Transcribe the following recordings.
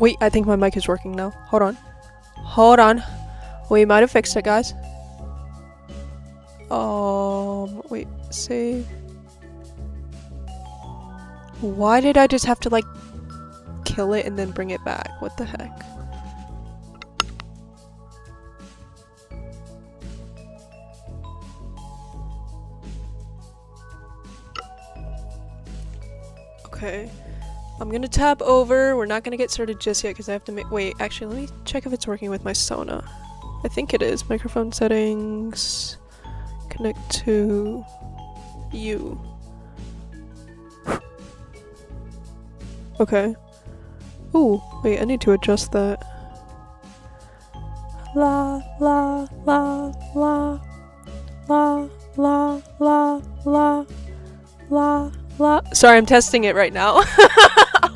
Wait, I think my mic is working now. Hold on. Hold on. We might have fixed it, guys. Wait, save. Why did I just have to, like, kill it and then bring it back? What the heck? Okay. I'm gonna tab over. We're not gonna get started just yet because I have to make- wait, actually, let me check if it's working with my Sona. I think it is. Microphone settings. Connect to you. Okay. Ooh, wait, I need to adjust that. La la la la la la la la la la. Sorry, I'm testing it right now.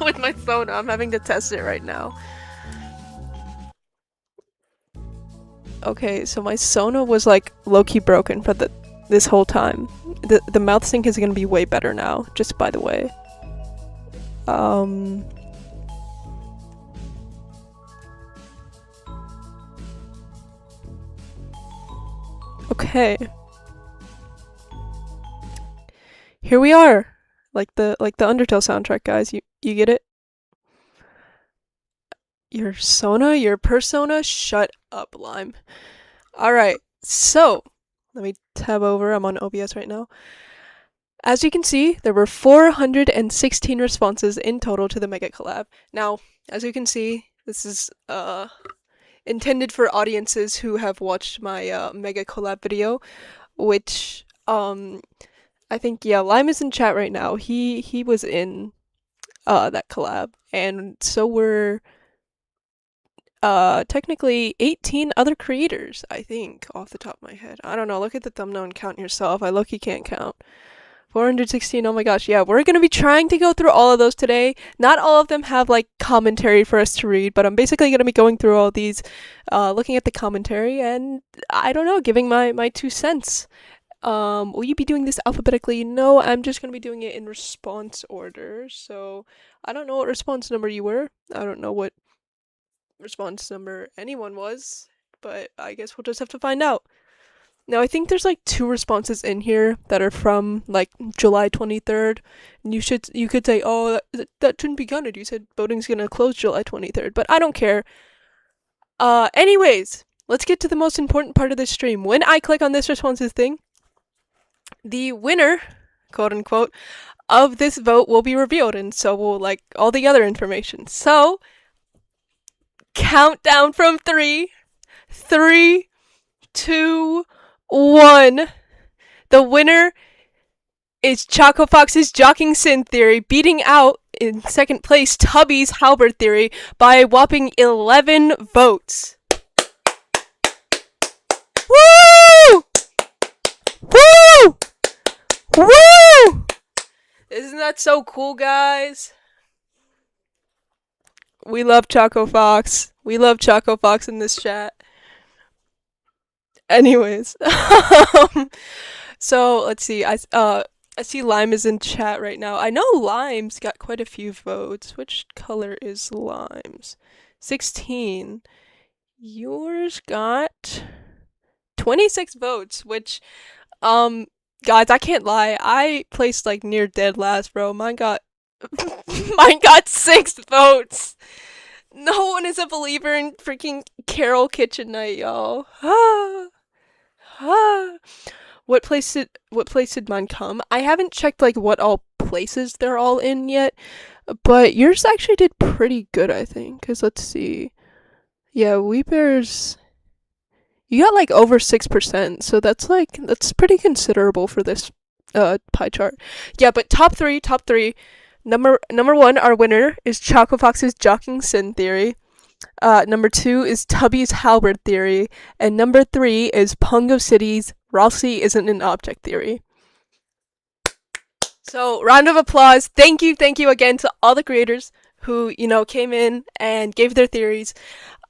With my Sona, I'm having to test it right now. Okay, so my Sona was like low-key broken for this whole time. The mouth sync is gonna be way better now, just by the way. Okay. Here we are. Like the Undertale soundtrack, guys. You get it? Your Sona? Your persona? Shut up, Lime. Alright, so let me tab over. I'm on OBS right now. As you can see, there were 416 responses in total to the Megacollab. Now, as you can see, this is intended for audiences who have watched my Megacollab video, which I think, yeah, Lime is in chat right now. He was in that collab, and so were technically 18 other creators, I think, off the top of my head. I don't know, look at the thumbnail and count yourself. I low-key can't count. 416, oh my gosh, yeah, we're gonna be trying to go through all of those today. Not all of them have, like, commentary for us to read, but I'm basically gonna be going through all these, looking at the commentary, and, I don't know, giving my 2 cents. Will you be doing this alphabetically? No, I'm just gonna be doing it in response order, so I don't know what response number you were. I don't know what response number anyone was, but I guess we'll just have to find out. Now, I think there's like 2 responses in here that are from like July 23rd, and you could say, oh, that shouldn't be counted. You said voting's gonna close July 23rd, but I don't care. Anyways, let's get to the most important part of this stream. When I click on this responses thing, the winner, quote unquote, of this vote will be revealed, and so will like all the other information. So, countdown from 3, 3, 2, 1. The winner is Choco Fox's Jogging Sin Theory, beating out in second place Tubby's Halberd Theory by a whopping 11 votes. Woo! Woo! Woo! Isn't that so cool, guys? We love Choco Fox. We love Choco Fox in this chat. Anyways, so let's see. I see Lime is in chat right now. I know Lime's got quite a few votes. Which color is Lime's? 16. Yours got 26 votes, which, guys, I can't lie. I placed like near dead last, bro. Mine got 6 votes. No one is a believer in freaking Carol Kitchen Night, y'all. What place did mine come? I haven't checked like what all places they're all in yet, but yours actually did pretty good, I think. Cause let's see, yeah, Weeper's, you got like over 6%, so that's pretty considerable for this pie chart. Yeah, but top three. Number 1, our winner is Choco Fox's Jogging Sin Theory. Number 2 is Tubby's Halberd Theory, and number 3 is Pongo City's Rossi Isn't an Object Theory. So, round of applause. Thank you again to all the creators who, came in and gave their theories.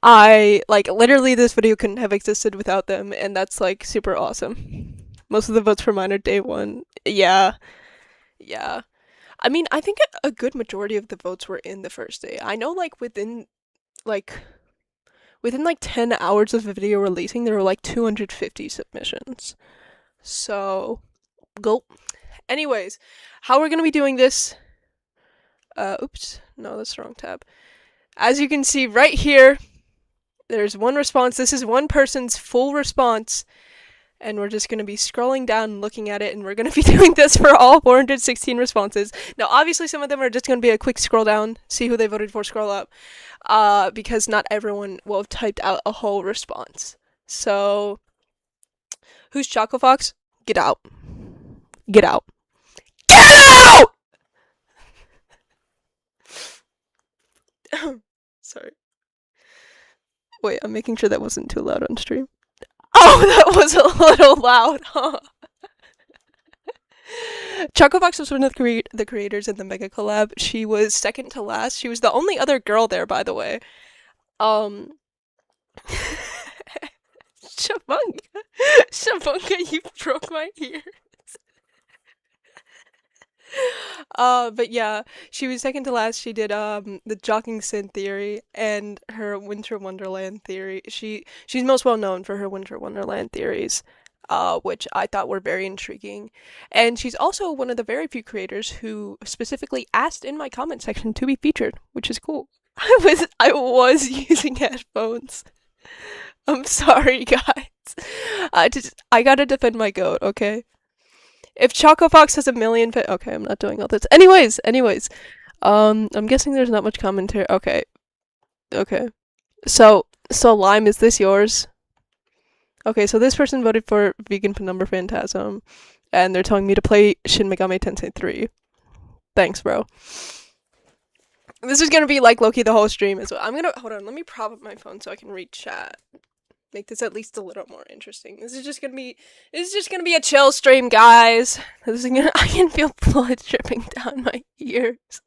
Literally this video couldn't have existed without them, and that's, super awesome. Most of the votes for mine are day 1. Yeah. I mean, I think a good majority of the votes were in the first day. I know, within like, within like 10 hours of the video releasing, there were like 250 submissions. So, gulp. Anyways, how we're gonna be doing this, oops, no, that's the wrong tab. As you can see right here, there's one response. This is one person's full response, and we're just gonna be scrolling down and looking at it, and we're gonna be doing this for all 416 responses. Now, obviously, some of them are just gonna be a quick scroll down, see who they voted for, scroll up, because not everyone will have typed out a whole response. So, who's Choco Fox? Get out. Get out. Get out! Sorry. Wait, I'm making sure that wasn't too loud on stream. Oh, that was a little loud, huh? Chocobox was one of the creators in the Megacollab. She was second to last. She was the only other girl there, by the way. Shabunga. Shabunga, you broke my ear. But yeah, she was second to last. She did the Jogging Sin theory and her Winter Wonderland theory. She's most well known for her Winter Wonderland theories, which I thought were very intriguing. And she's also one of the very few creators who specifically asked in my comment section to be featured, which is cool. I was using headphones. I'm sorry, guys. I gotta defend my goat, okay? If Choco Fox has 1 million okay, I'm not doing all this. Anyways, I'm guessing there's not much commentary. Okay. So Lime, is this yours? Okay, so this person voted for Vegan Penumbra Phantasm, and they're telling me to play Shin Megami Tensei 3. Thanks, bro. This is gonna be like Loki the whole stream as well. Hold on, let me prop up my phone so I can read chat. Make this at least a little more interesting. This is just gonna be a chill stream, guys. I can feel blood dripping down my ears.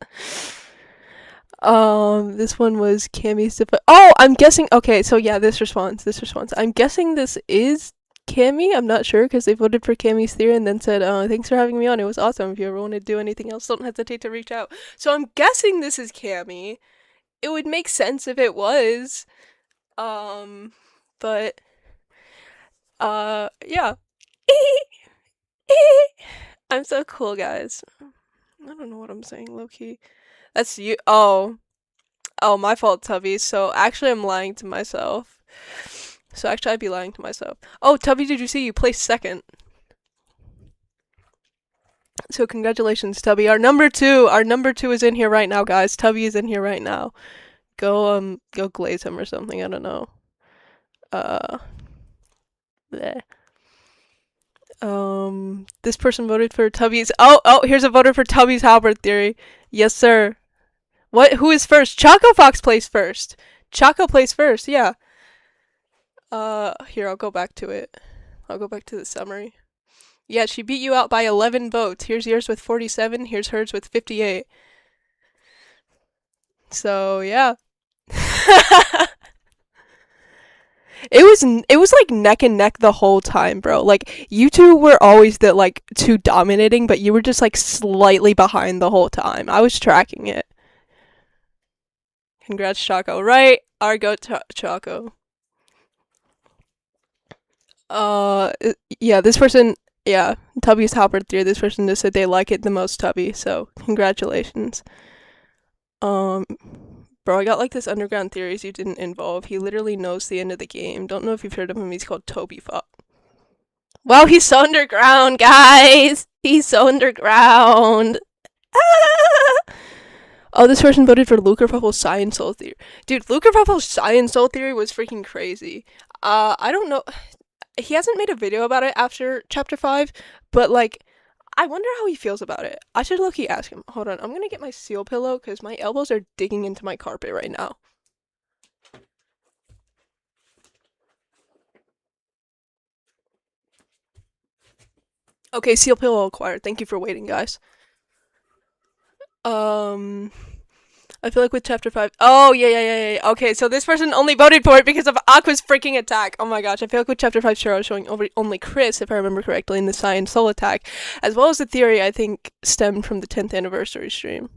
This one was Cammy's oh, I'm guessing, okay, so yeah, this response. I'm guessing this is Cammy. I'm not sure, because they voted for Cammy's theory and then said, thanks for having me on. It was awesome. If you ever want to do anything else, don't hesitate to reach out. So I'm guessing this is Cammy. It would make sense if it was. But, yeah. I'm so cool, guys. I don't know what I'm saying, low-key. That's you. Oh, my fault, Tubby. So, actually, I'm lying to myself. I'd be lying to myself. Oh, Tubby, did you see you placed second? So, congratulations, Tubby. Our number two is in here right now, guys. Tubby is in here right now. Go glaze him or something. I don't know. Bleh. This person voted for Tubby's. Oh, here's a voter for Tubby's halberd theory. Yes, sir. What? Who is first? Choco Fox placed first. Choco placed first. Yeah. Here, I'll go back to it. I'll go back to the summary. Yeah, she beat you out by 11 votes. Here's yours with 47. Here's hers with 58. So yeah. It was like neck and neck the whole time, bro. Like, you two were always the like two dominating, but you were just like slightly behind the whole time. I was tracking it. Congrats, Choco. Right? Our goat Choco. Yeah, this person, yeah, Tubby's halberd theory. This person just said they like it the most, Tubby. So, congratulations. Bro, I got like this underground theories you didn't involve. He literally knows the end of the game. Don't know if you've heard of him. He's called Toby Fuck. Wow, he's so underground, guys. He's so underground. Ah! Oh, this person voted for Luca Puffle's Science Soul theory. Dude, Luca Puffle's Science Soul theory was freaking crazy. I don't know. He hasn't made a video about it after Chapter 5, but like, I wonder how he feels about it. I should low-key ask him. Hold on, I'm gonna get my seal pillow because my elbows are digging into my carpet right now. Okay, seal pillow acquired. Thank you for waiting, guys. I feel like with Chapter 5... Oh, yeah. Okay, so this person only voted for it because of Aqua's freaking attack. Oh my gosh, I feel like with Chapter 5, Shiro showing only Chris, if I remember correctly, in the Science Soul attack, as well as the theory, I think, stemmed from the 10th anniversary stream.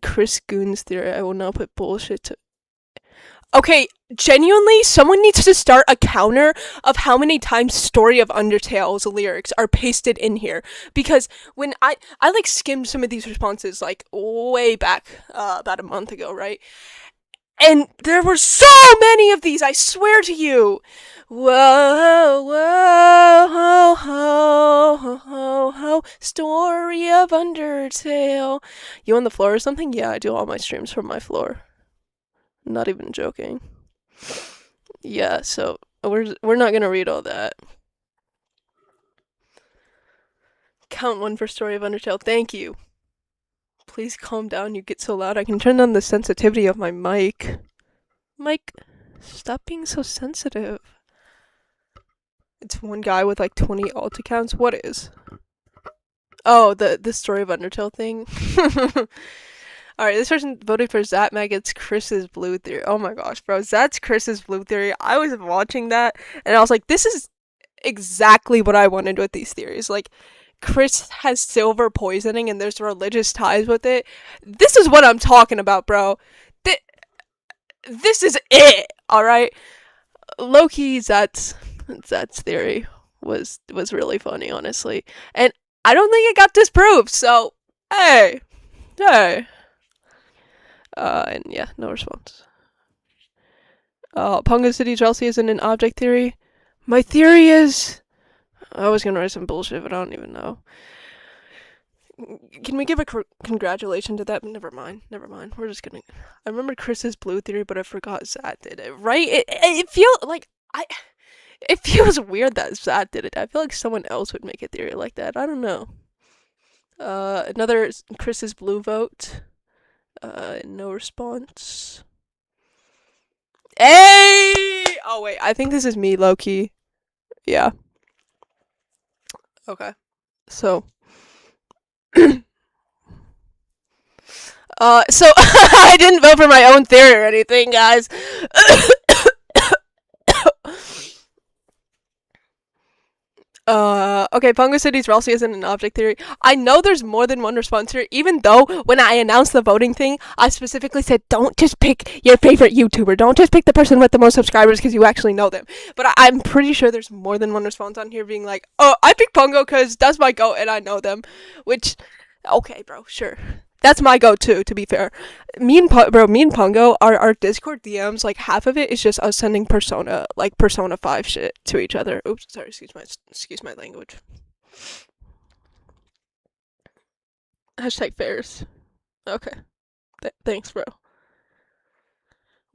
Chris Goon's theory. I will now put bullshit to. Okay, genuinely, someone needs to start a counter of how many times Story of Undertale's lyrics are pasted in here. Because when I like skimmed some of these responses like way back about a month ago, right? And there were so many of these, I swear to you. Whoa, whoa, ho, ho, ho, ho, ho, Story of Undertale. You on the floor or something? Yeah, I do all my streams from my floor. Not even joking. Yeah, so we're not gonna read all that. Count one for Story of Undertale. Thank you. Please calm down. You get so loud. I can turn down the sensitivity of my mic. Mike, stop being so sensitive. It's one guy with like 20 alt accounts. What is? Oh, the Story of Undertale thing. Alright, this person voted for Zatmaggots Chris's Blue Theory. Oh my gosh, bro. That's Chris's Blue Theory. I was watching that and I was like, this is exactly what I wanted with these theories. Like, Chris has silver poisoning and there's religious ties with it. This is what I'm talking about, bro. This is it, alright? Low-key, Zat's theory was really funny, honestly. And I don't think it got disproved, so, hey. And yeah, no response. Pongo City Chelsea isn't an object theory. My theory is... I was gonna write some bullshit, but I don't even know. Can we give a congratulation to that? Never mind. We're just gonna... I remember Chris's Blue Theory, but I forgot Zat did it, right? It feels like... It feels weird that Zat did it. I feel like someone else would make a theory like that. I don't know. Another Chris's Blue vote. No response. Hey! Oh, wait. I think this is me, low-key. Yeah. Okay. So. So I didn't vote for my own theory or anything, guys. Okay, Pongo City's Ralsei isn't an object theory. I know there's more than one response here, even though when I announced the voting thing, I specifically said, don't just pick your favorite YouTuber. Don't just pick the person with the most subscribers because you actually know them. But I'm pretty sure there's more than one response on here being like, oh, I picked Pongo because that's my goat and I know them. Which, okay, bro, sure. That's my go too, to be fair. Me and Pongo, our Discord DMs, like half of it is just us sending Persona 5 shit to each other. Oops, sorry, excuse my language. Hashtag fairs. Okay. Thanks, bro.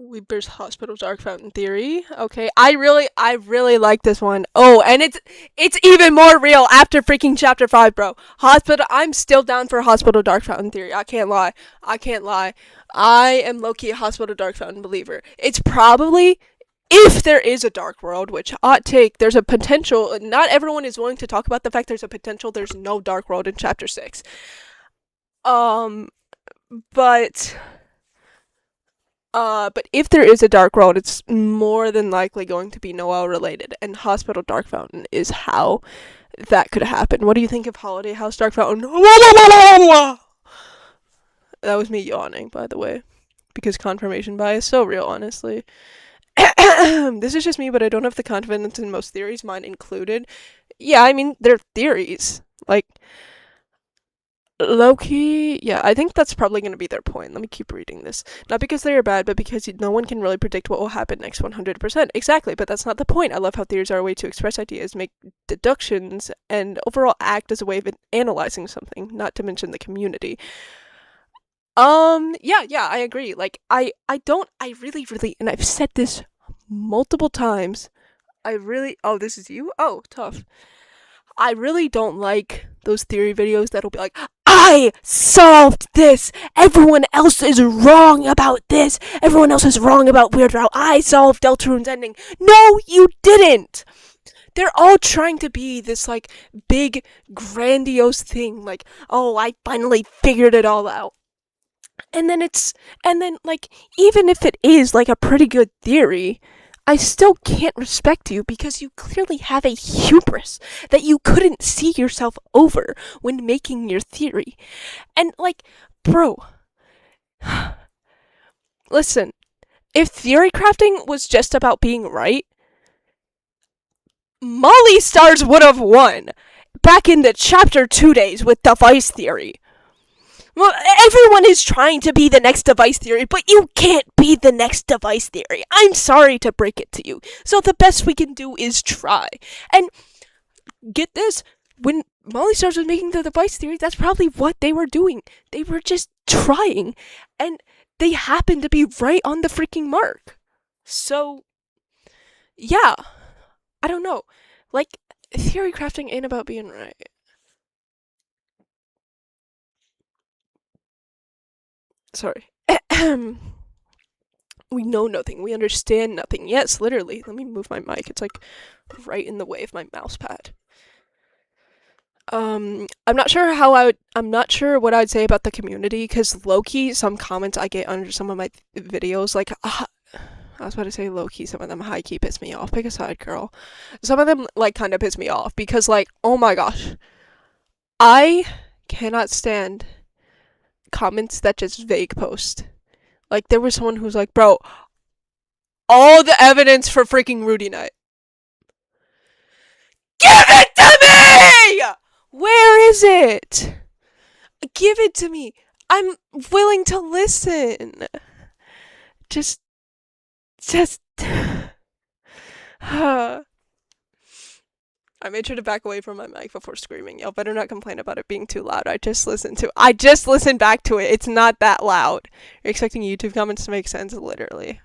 Weeper's Hospital Dark Fountain Theory. Okay, I really like this one. Oh, and it's even more real after freaking chapter 5, bro. I'm still down for Hospital Dark Fountain Theory. I can't lie. I am low-key a Hospital Dark Fountain believer. It's probably, if there is a dark world, which hot take, there's a potential. Not everyone is willing to talk about the fact there's a potential there's no dark world in chapter 6. But if there is a dark world, it's more than likely going to be Noel related, and Hospital Dark Fountain is how that could happen. What do you think of Holiday House Dark Fountain? That was me yawning, by the way, because confirmation bias so real, honestly. This is just me, but I don't have the confidence in most theories, mine included. Yeah, I mean, they're theories. Like, low-key, yeah, I think that's probably going to be their point. Let me keep reading this. Not because they are bad, but because no one can really predict what will happen next 100%. Exactly, but that's not the point. I love how theories are a way to express ideas, make deductions, and overall act as a way of analyzing something, not to mention the community. Yeah, I agree. Like, I really, and I've said this multiple times, oh, this is you? Oh, tough. I really don't like those theory videos that'll be like, I solved this! Everyone else is wrong about this! Everyone else is wrong about Weird Route. I solved Deltarune's ending. No, you didn't! They're all trying to be this, like, big, grandiose thing. Like, oh, I finally figured it all out. And then like, even if it is, like, a pretty good theory, I still can't respect you because you clearly have a hubris that you couldn't see yourself over when making your theory. And, like, bro, Listen, if theory crafting was just about being right, Molly Stars would have won back in the chapter 2 days with device theory. Well, everyone is trying to be the next device theory, but you can't be the next device theory. I'm sorry to break it to you. So the best we can do is try. And get this, when Molly Stars was making the device theory, that's probably what they were doing. They were just trying, and they happened to be right on the freaking mark. So, yeah, I don't know. Like, theory crafting ain't about being right. Sorry. We know nothing. We understand nothing. Yes, literally. Let me move my mic. It's like right in the way of my mouse pad. I'm not sure I'm not sure what I would say about the community, because low-key, some comments I get under some of my videos, like, I was about to say low-key, some of them high-key piss me off. Pick a side, girl. Some of them, like, kind of piss me off, because, like, oh my gosh. I cannot stand comments that just vague post. Like, there was someone who's like, bro, all the evidence for freaking Rudy Night. Give it to me! Where is it? Give it to me. I'm willing to listen. Just. I made sure to back away from my mic before screaming. Y'all better not complain about it being too loud. I just listened back to it. It's not that loud. You're expecting YouTube comments to make sense, literally.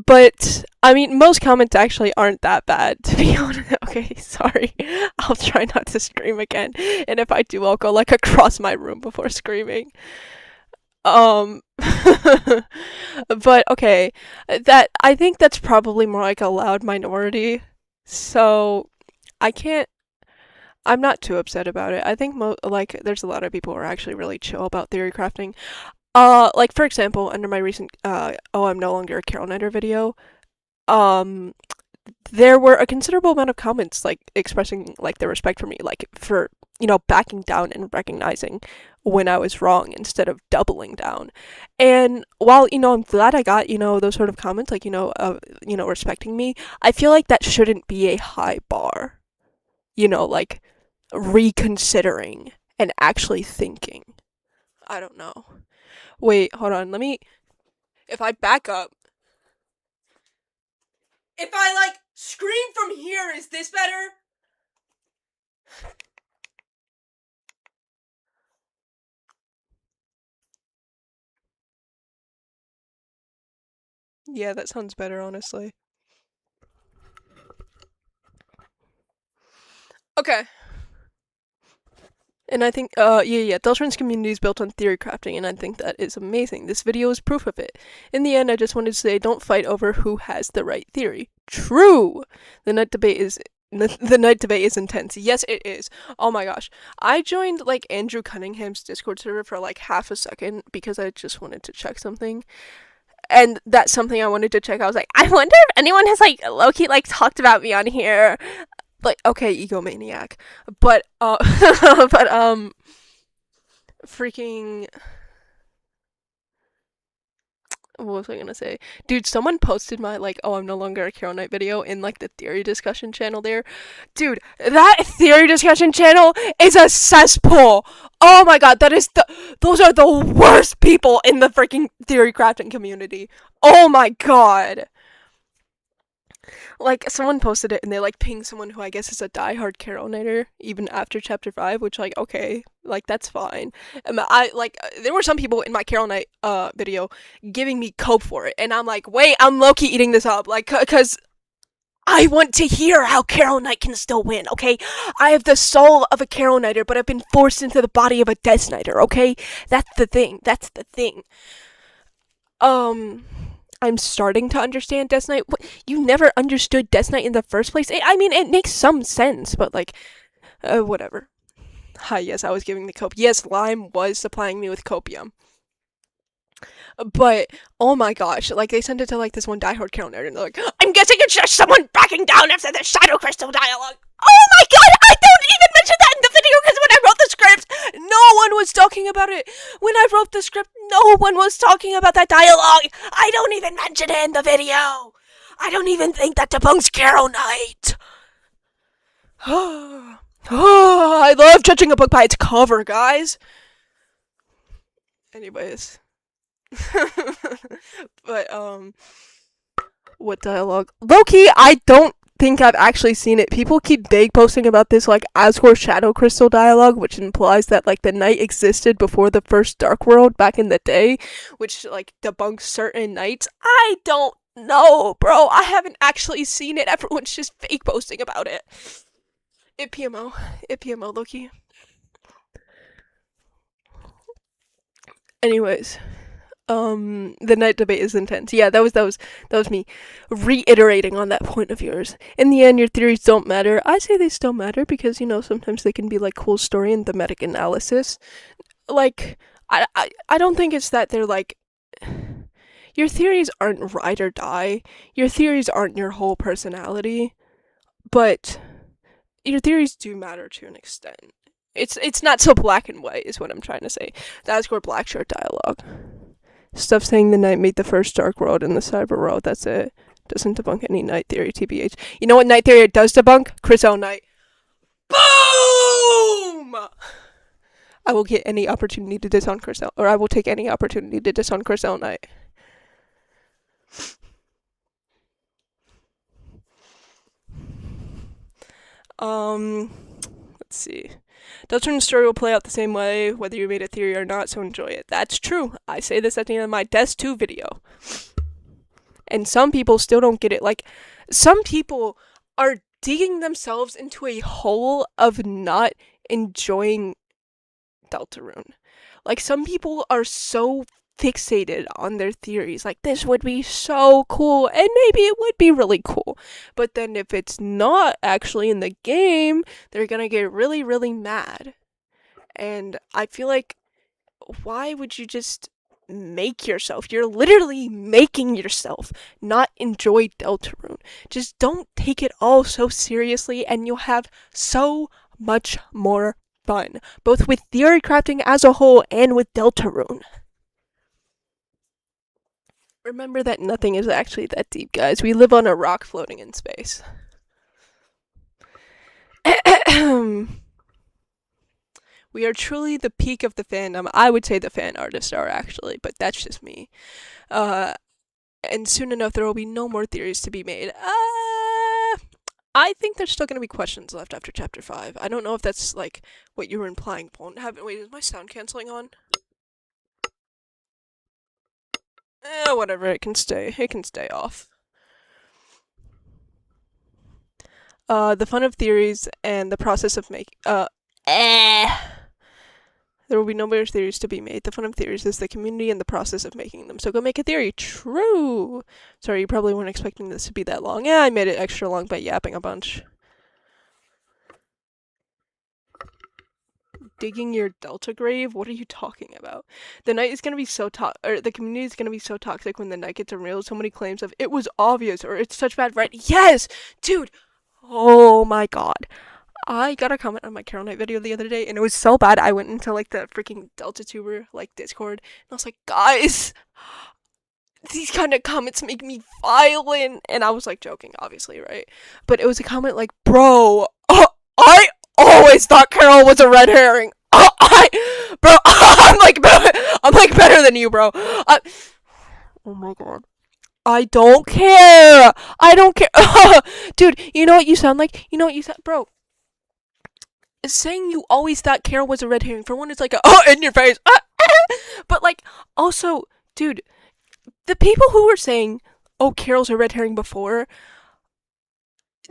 But I mean, most comments actually aren't that bad, to be honest. Okay, sorry. I'll try not to scream again. And if I do, I'll go like across my room before screaming. But okay, that I think that's probably more like a loud minority. So I'm not too upset about it. I think like there's a lot of people who are actually really chill about theory crafting. Like for example, under my recent oh, I'm no longer a Carol Knighter video, um there were a considerable amount of comments like expressing like their respect for me, like for backing down and recognizing when I was wrong instead of doubling down. And while I'm glad I got those sort of comments, like respecting me, I feel like that shouldn't be a high bar. Like reconsidering and actually thinking. I don't know. Wait, hold on. If I back up, if I like scream from here, is this better? Yeah, that sounds better, honestly. Okay. And I think, Deltron's community is built on theory crafting, and I think that is amazing. This video is proof of it. In the end, I just wanted to say, don't fight over who has the right theory. True! The night debate is intense. Yes, it is. Oh my gosh. I joined, like, Andrew Cunningham's Discord server for, like, half a second because I just wanted to check something. And that's something I wanted to check. I was like, I wonder if anyone has, like, low-key, like, talked about me on here. Like, okay, egomaniac. But, freaking... What was I gonna say? Dude, someone posted my, like, oh, I'm no longer a Carol Knight video in, like, the theory discussion channel there. Dude, that theory discussion channel is a cesspool! Oh my god, those are the worst people in the freaking theory crafting community. Oh my god! Like, someone posted it and they, like, pinged someone who I guess is a diehard Carol Knighter, even after chapter 5, which, like, okay, like, that's fine. There were some people in my Carol Knight, video giving me cope for it, and I'm like, wait, I'm low-key eating this up, like, cause I want to hear how Carol Knight can still win, okay? I have the soul of a Carol Knighter, but I've been forced into the body of a Death Knighter, okay? That's the thing. I'm starting to understand Death Knight. What? You never understood Death Knight in the first place? I mean, it makes some sense, but like, whatever. Hi, yes, I was giving the cope. Yes, Lime was supplying me with copium. But, oh my gosh, like, they sent it to, like, this one diehard Carol Nerd, and they're like, I'm guessing it's just someone backing down after the Shadow Crystal dialogue. Oh my god, I don't even mention that in the video because when I wrote the script, no one was talking about it. When I wrote the script, no one was talking about that dialogue. I don't even mention it in the video. I don't even think that debunks Carol Knight. Oh, I love judging a book by its cover, guys. Anyways. But, what dialogue? Low-key, I don't think I've actually seen it. People keep vague posting about this, like, Asgore Shadow Crystal dialogue, which implies that, like, the night existed before the first Dark World back in the day, which, like, debunks certain nights. I don't know, bro. I haven't actually seen it. Everyone's just fake posting about it. IPMO, Loki. Anyways, the night debate is intense. Yeah, that was me reiterating on that point of yours. In the end, your theories don't matter. I say they still matter because, you know, sometimes they can be like cool story and thematic analysis. Like, I don't think it's that they're like, your theories aren't ride or die. Your theories aren't your whole personality, but your theories do matter to an extent. It's not so black and white is what I'm trying to say. That's where black shirt dialogue. Stuff saying the night made the first Dark World and the Cyber World, that's it. Doesn't debunk any night theory, TBH. You know what night theory does debunk? Chris L. Knight. Boom! I will get any opportunity to diss on Chris L. Or I will take any opportunity to diss on Chris L. Knight. Let's see. Deltarune story will play out the same way, whether you made a theory or not, so enjoy it. That's true. I say this at the end of my Des 2 video. And some people still don't get it. Like, some people are digging themselves into a hole of not enjoying Deltarune. Like, some people are so fixated on their theories. Like, this would be so cool, and maybe it would be really cool. But then if it's not actually in the game, they're gonna get really, really mad. And I feel like, why would you just make yourself? You're literally making yourself not enjoy Deltarune. Just don't take it all so seriously, and you'll have so much more fun, both with theory crafting as a whole and with Deltarune. Remember that nothing is actually that deep, guys. We live on a rock floating in space. We are truly the peak of the fandom. I would say the fan artists are, actually, but that's just me. And soon enough, there will be no more theories to be made. I think there's still going to be questions left after Chapter 5. I don't know if that's, like, what you were implying, Wait, is my sound canceling on? Whatever, it can stay off. The fun of theories and the process of making, there will be no more theories to be made. The fun of theories is the community and the process of making them. So go make a theory. True! Sorry, you probably weren't expecting this to be that long. Yeah, I made it extra long by yapping a bunch. Digging your Delta grave? What are you talking about? The night is gonna be so the community is gonna be so toxic when the night gets unreal. So many claims of it was obvious or it's such bad right. Yes, dude. Oh my god. I got a comment on my Carol Knight video the other day, and it was so bad. I went into like the freaking Delta Tuber like Discord, and I was like, guys, these kind of comments make me violent. And I was like joking, obviously, right? But it was a comment like, bro, I always thought Carol was a red herring. Bro, I'm like better than you, bro. Oh my god. I don't care. Dude, you know what you sound like? Bro. Saying you always thought Carol was a red herring, for one, it's like in your face. But like, also, dude, the people who were saying, oh, Carol's a red herring before,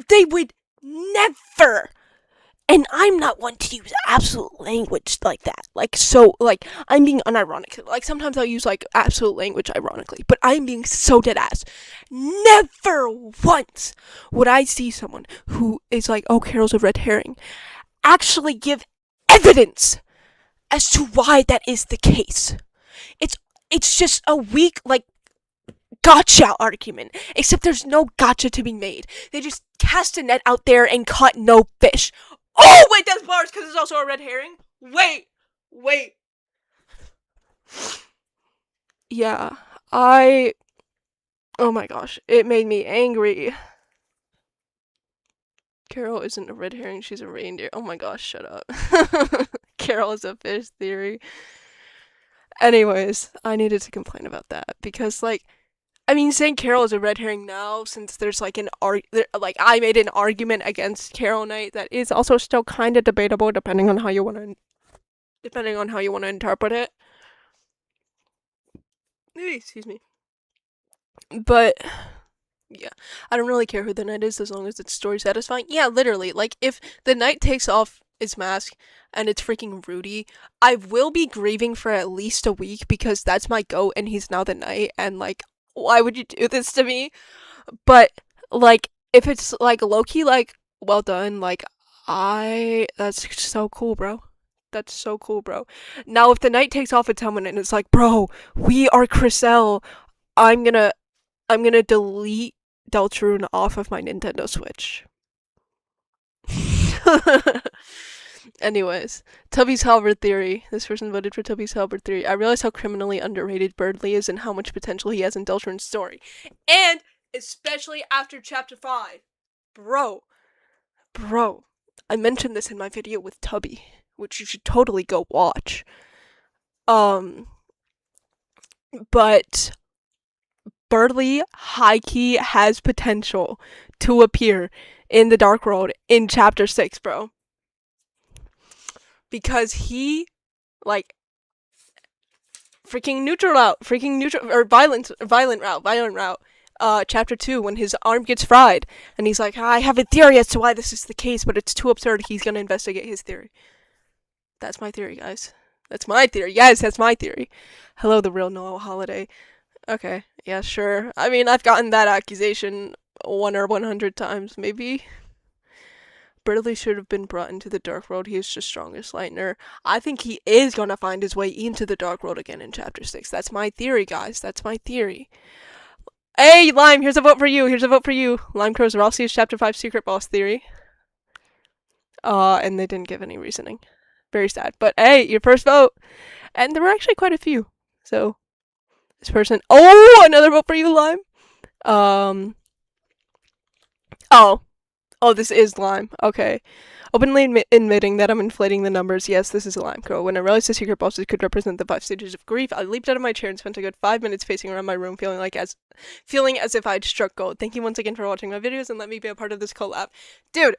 they would never. And I'm not one to use absolute language like that. Like, so, like, I'm being unironic. Like, sometimes I'll use, like, absolute language ironically. But I'm being so dead ass. Never once would I see someone who is like, oh, Carol's a red herring, actually give evidence as to why that is the case. It's just a weak, like, gotcha argument. Except there's no gotcha to be made. They just cast a net out there and caught no fish. Oh, wait, that's bars because it's also a red herring? Wait. Yeah, oh my gosh, it made me angry. Carol isn't a red herring, she's a reindeer. Oh my gosh, shut up. Carol is a fish theory. Anyways, I needed to complain about that because, like, I mean, saying Carol is a red herring now, since there's like I made an argument against Carol Knight that is also still kind of debatable depending on how you want to interpret it. Excuse me. But yeah, I don't really care who the knight is as long as it's story satisfying. Yeah, literally, like if the knight takes off his mask and it's freaking Rudy, I will be grieving for at least a week because that's my goat and he's now the knight, and like, why would you do this to me? But like, if it's like Loki, like, well done, like, that's so cool, bro. That's so cool, bro. Now, if the knight takes off its helmet and it's like, bro, we are Chriselle, I'm gonna delete Deltarune off of my Nintendo Switch. Anyways, Tubby's Halberd theory. This person voted for Tubby's Halberd theory. I realize how criminally underrated Birdly is and how much potential he has in Deltarune's story. And especially after Chapter 5. Bro. I mentioned this in my video with Tubby, which you should totally go watch. But Birdly high-key has potential to appear in the Dark World in Chapter 6, bro. Because he, like, violent route, Chapter 2, when his arm gets fried, and he's like, I have a theory as to why this is the case, but it's too absurd, he's gonna investigate his theory. That's my theory, guys. That's my theory. Yes, that's my theory. Hello, the real Noel Holiday. Okay, yeah, sure. I mean, I've gotten that accusation 1 or 100 times, maybe. Birdly should have been brought into the Dark World. He is the strongest Lightner. I think he is gonna find his way into the Dark World again in Chapter 6. That's my theory, guys. That's my theory. Hey, Lime, here's a vote for you. Lime Crow's Rossi's Chapter 5 secret boss theory. And they didn't give any reasoning. Very sad. But hey, your first vote. And there were actually quite a few. So, this person... Oh, another vote for you, Lime. Oh, this is Lime. Okay. Openly admitting that I'm inflating the numbers. Yes, this is a Lime Crow. When I realized the secret bosses could represent the 5 stages of grief, I leaped out of my chair and spent a good 5 minutes pacing around my room, feeling as if I'd struck gold. Thank you once again for watching my videos and let me be a part of this collab. Dude,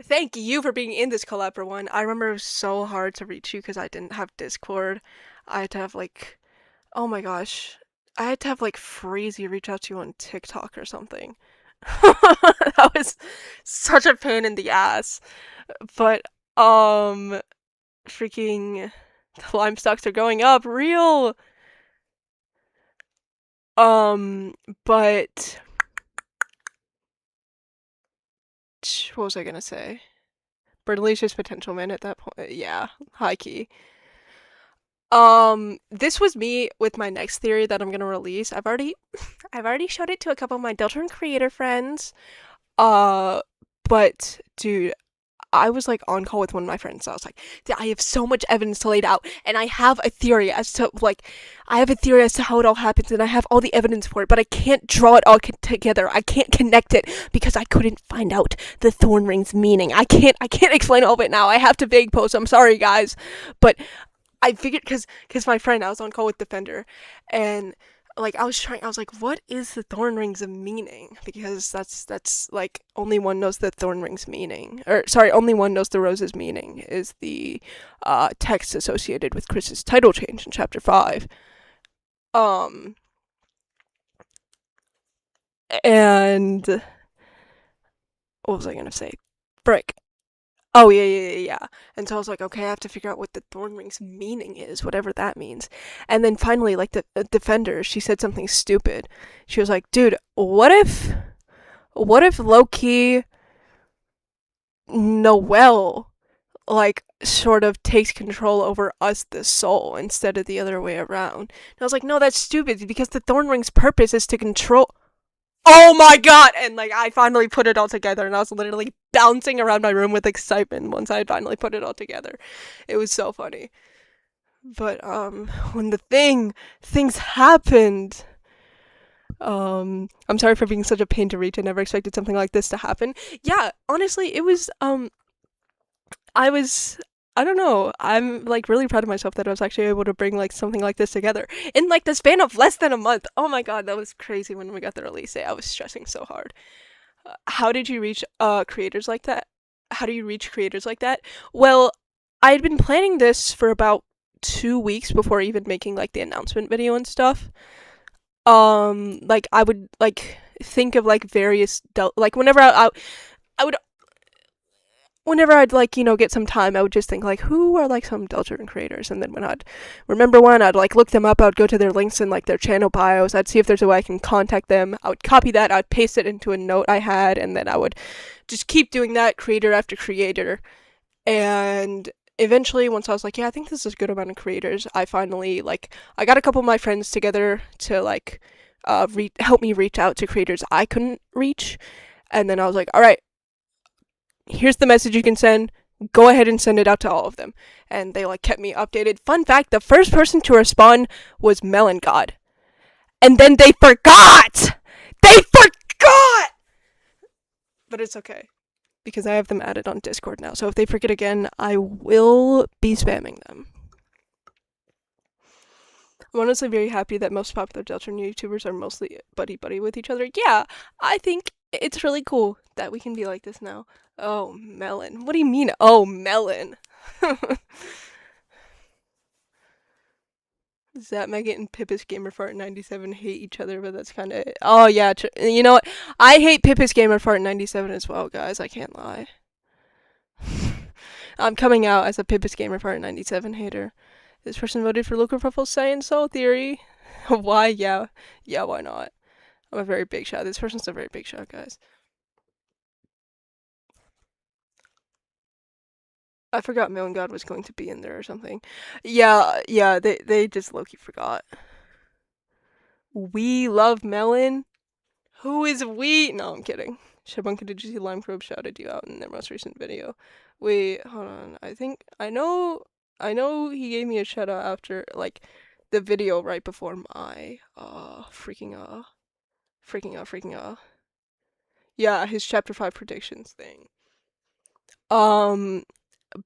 thank you for being in this collab, for one. I remember it was so hard to reach you because I didn't have Discord. I had to have, like... Oh my gosh. I had to have, like, Freezy reach out to you on TikTok or something. That was such a pain in the ass. But, freaking... The lime stocks are going up. Real! But... What was I gonna say? Birdly's just potential man at that point. Yeah, high key. This was me with my next theory that I'm gonna release. I've already showed it to a couple of my Deltarune creator friends. But dude, I was like on call with one of my friends. So I was like, I have so much evidence to lay out, and I have a theory as to how it all happens, and I have all the evidence for it, but I can't draw it all together. I can't connect it because I couldn't find out the thorn ring's meaning. I can't explain all of it now. I have to vague post. I'm sorry, guys, but I figured because my friend, I was on call with Defender, and like I was like, what is the thorn ring's meaning? Because that's like only one knows the thorn ring's meaning, or sorry, only one knows the rose's meaning is the text associated with Chris's title change in Chapter 5. And what was I gonna say? Frick. Oh, yeah. And so I was like, okay, I have to figure out what the thorn ring's meaning is, whatever that means. And then finally, like, the Defender, she said something stupid. She was like, dude, what if low-key Noelle, like, sort of takes control over us, the soul, instead of the other way around? And I was like, no, that's stupid, because the thorn ring's purpose is to control... Oh my god! And like I finally put it all together, and I was literally bouncing around my room with excitement once I had finally put it all together. It was so funny. But when things happened, I'm sorry for being such a pain to reach. I never expected something like this to happen. Yeah, honestly, it was I was I don't know. I'm like really proud of myself that I was actually able to bring like something like this together in like the span of less than a month. Oh my god, that was crazy when we got the release date. I was stressing so hard. How did you reach creators like that? How do you reach creators like that? Well, I had been planning this for about 2 weeks before even making like the announcement video and stuff. Like I would like think of like like I would whenever I'd like, get some time, I would just think like, who are like some Deltarune creators? And then when I'd remember one, I'd like look them up. I'd go to their links in like their channel bios. I'd see if there's a way I can contact them. I would copy that. I'd paste it into a note I had, and then I would just keep doing that, creator after creator. And eventually, once I was like, yeah, I think this is a good amount of creators, I finally like I got a couple of my friends together to like help me reach out to creators I couldn't reach. And then I was like, all right, here's the message you can send. Go ahead and send it out to all of them. And they like kept me updated. Fun fact, the first person to respond was Melon God. And then they forgot! They forgot! But it's okay. Because I have them added on Discord now. So if they forget again, I will be spamming them. I'm honestly very happy that most popular Deltarune YouTubers are mostly buddy-buddy with each other. Yeah, I think it's really cool that we can be like this now. Oh, Melon. What do you mean, oh, Melon? Zap Maggot and Pippus Gamerfart 97 hate each other, but that's kind of... Oh, yeah. You know what? I hate Pippus Gamerfart 97 as well, guys. I can't lie. I'm coming out as a Pippus Gamerfart 97 hater. This person voted for Luca Ruffles Science Soul Theory. Why? Yeah. Yeah, why not? I'm a very big shot. This person's a very big shot, guys. I forgot Melon God was going to be in there or something. Yeah, they just low-key forgot. We love Melon? Who is we? No, I'm kidding. Shabunka, did you see Lime Probe shouted you out in their most recent video? Wait, hold on. I know he gave me a shout out after, like, the video right before my, freaking yeah, his chapter 5 predictions thing.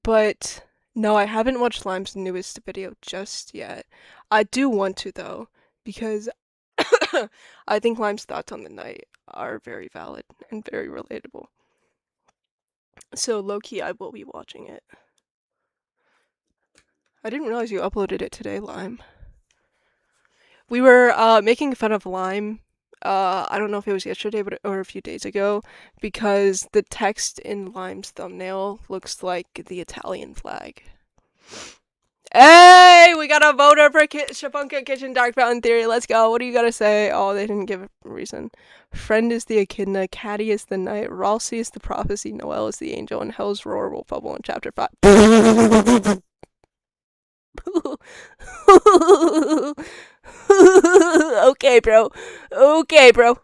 But no, I haven't watched Lime's newest video just yet. I do want to though, because I think Lime's thoughts on the night are very valid and very relatable. So low-key, I will be watching it. I didn't realize you uploaded it today, Lime. We were making fun of Lime. I don't know if it was yesterday or a few days ago, because the text in Lime's thumbnail looks like the Italian flag. Hey, we got a voter for Shapunka Kitchen Dark Fountain Theory. Let's go. What do you gotta say? Oh, they didn't give a reason. Friend is the echidna, Caddy is the knight, Ralsei is the prophecy, Noel is the angel, and Hell's roar will bubble in chapter 5. Okay, bro. Okay, bro.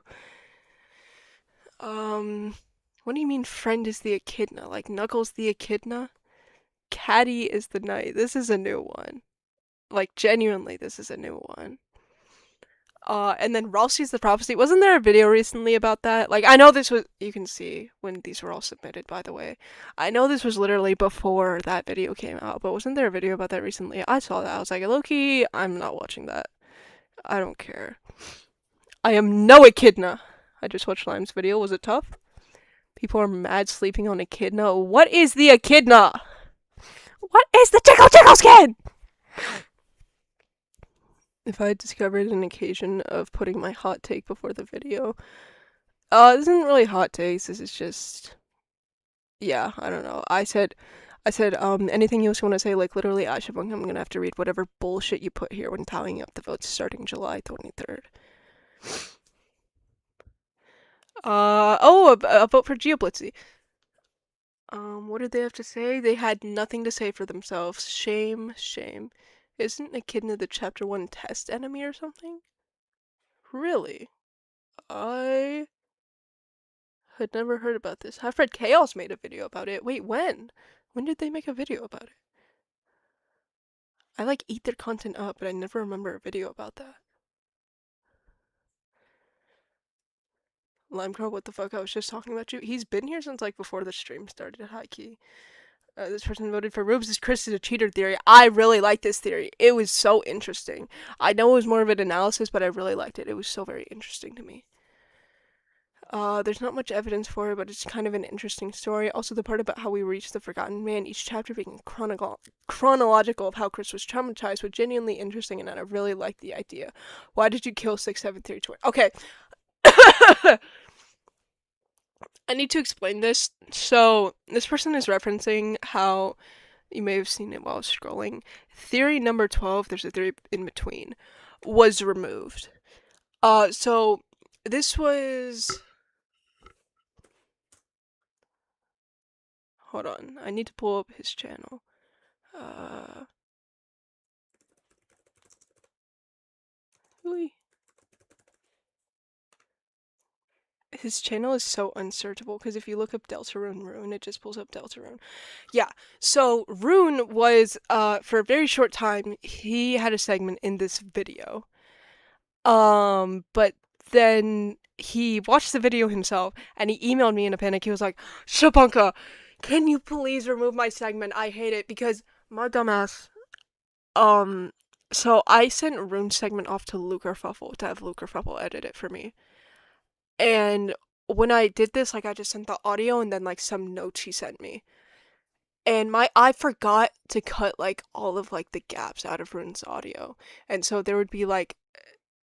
What do you mean friend is the echidna? Like Knuckles the echidna? Caddy is the knight. This is a new one. Like, genuinely, this is a new one. And then Ralsei's the prophecy. Wasn't there a video recently about that? Like, I know this was, you can see when these were all submitted, by the way. I know this was literally before that video came out, but wasn't there a video about that recently? I saw that. I was like, low-key, I'm not watching that. I don't care. I am no echidna. I just watched Lime's video. Was it tough? People are mad sleeping on echidna. What is the echidna? What is the tickle skin? If I discovered an occasion of putting my hot take before the video, this isn't really hot takes. This is just, yeah, I don't know. I said, anything else you want to say? Like literally, Ashabung, I'm gonna have to read whatever bullshit you put here when tallying up the votes starting July 23rd. A vote for Geoblitzy. What did they have to say? They had nothing to say for themselves. Shame, shame. Isn't Echidna the chapter 1 test enemy or something? Really? I had never heard about this. Half Red Chaos made a video about it. Wait, when? When did they make a video about it? I like eat their content up, but I never remember a video about that. Limecrow, what the fuck? I was just talking about you. He's been here since like before the stream started, high key. This person voted for Rubes. Chris is a cheater theory. I really like this theory. It was so interesting. I know it was more of an analysis, but I really liked it. It was so very interesting to me. There's not much evidence for it, but it's kind of an interesting story. Also, the part about how we reached the Forgotten Man, each chapter being chronological of how Chris was traumatized, was genuinely interesting, and I really liked the idea. Why did you kill 67320? Okay. I need to explain this. So, this person is referencing how you may have seen it while I was scrolling. Theory number 12, there's a theory in between, was removed. So this was. Hold on, I need to pull up his channel. His channel is so unsearchable because if you look up Deltarune Rune, it just pulls up Deltarune. Yeah, so Rune was, for a very short time, he had a segment in this video. But then he watched the video himself and he emailed me in a panic. He was like, Shapunka, can you please remove my segment? I hate it because my dumbass. So I sent Rune's segment off to Lukerfuffle to have Lukerfuffle edit it for me. And when I did this, like I just sent the audio and then like some notes he sent me. And I forgot to cut like all of like the gaps out of Rune's audio. And so there would be like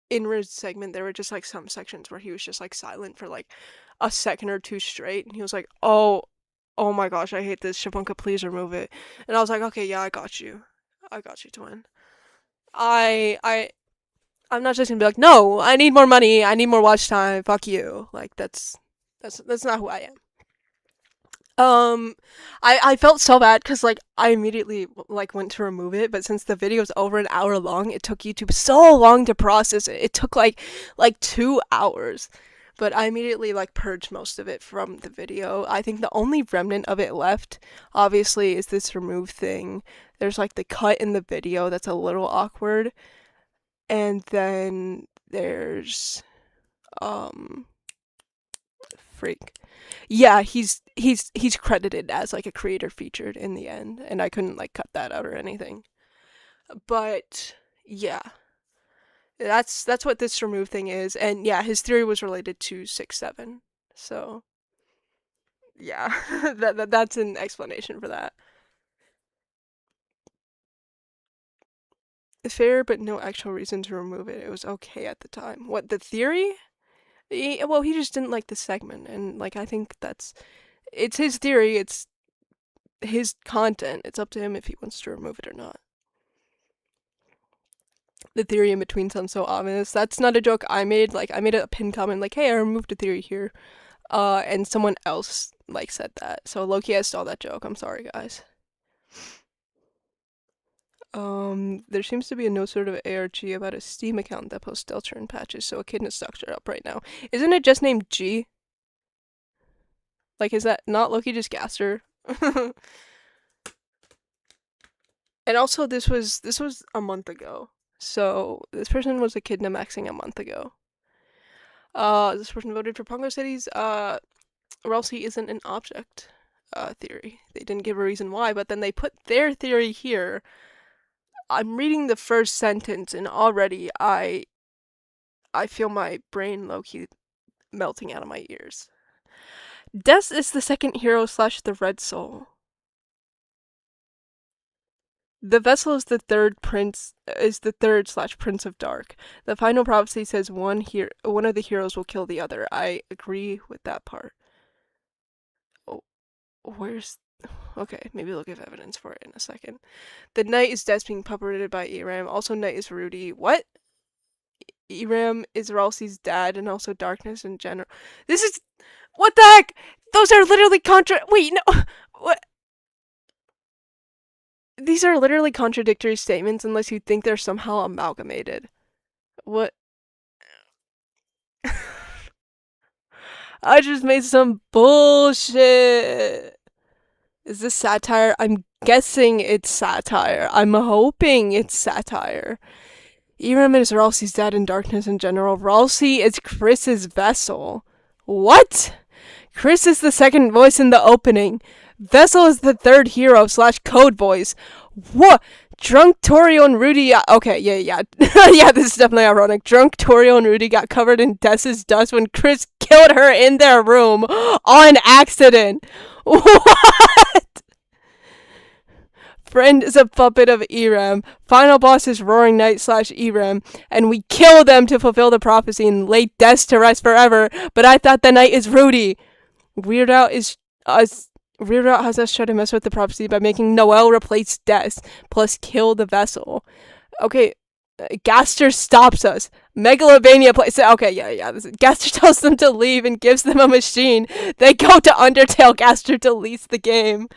in Rune's segment there were just like some sections where he was just like silent for like a second or two straight and he was like, oh my gosh, I hate this. Shapunka, please remove it. And I was like, okay, yeah, I got you, twin. I'm not just gonna be like, no, I need more money, I need more watch time, fuck you. Like that's not who I am. I felt so bad because like I immediately like went to remove it, but since the video is over an hour long, it took YouTube so long to process it. It took like 2 hours. But I immediately like purged most of it from the video. I think the only remnant of it left, obviously, is this remove thing. There's like the cut in the video that's a little awkward. And then there's freak. Yeah, he's credited as like a creator featured in the end, and I couldn't like cut that out or anything. But yeah, that's what this remove thing is, and yeah, his theory was related to 6-7. So yeah, that's an explanation for that. Fair, but no actual reason to remove it. It was okay at the time. What, the theory? Well, he just didn't like the segment, and like I think it's his theory. It's his content. It's up to him if he wants to remove it or not. The theory in between sounds so obvious. That's not a joke I made. Like I made a pinned comment like, "Hey, I removed a theory here," and someone else like said that. So Loki, I stole that joke. I'm sorry, guys. There seems to be no sort of ARG about a Steam account that posts Deltarune patches, so Echidna stocks are up right now. Isn't it just named G? Like, is that not Loki just Gaster? And also, this was a month ago. So this person was Echidna maxing a month ago. This person voted for Pongo Cities. Or else he isn't an object. Theory. They didn't give a reason why, but then they put their theory here. I'm reading the first sentence, and already I feel my brain low-key melting out of my ears. Des is the second hero / the Red Soul. The vessel is the third prince / prince of dark. The final prophecy says one of the heroes will kill the other. I agree with that part. Oh, where's okay, maybe we'll give evidence for it in a second. The knight is Des being puppeted by Eram. Also, knight is Rudy. What? Eram is Ralsei's dad, and also darkness in general. This is what the heck? Those are literally wait, no. What? These are literally contradictory statements unless you think they're somehow amalgamated. What? I just made some bullshit. Is this satire? I'm guessing it's satire. I'm hoping it's satire. Eram is Ralsei's dad in Darkness in general. Ralsei is Chris's vessel. What? Chris is the second voice in the opening. Vessel is the third hero / code voice. What? Drunk Torio and Rudy. Okay, yeah. Yeah, this is definitely ironic. Drunk Torio and Rudy got covered in Dessa's dust when Chris killed her in their room on accident. What? Friend is a puppet of Eram. Final boss is Roaring Knight / Eram. And we kill them to fulfill the prophecy and lay death to rest forever. But I thought the knight is Rudy. Weird Out has us try to mess with the prophecy by making Noel replace Des, plus kill the vessel. Okay, Gaster stops us. Megalobania plays. Okay, yeah. Gaster tells them to leave and gives them a machine. They go to Undertale. Gaster deletes the game.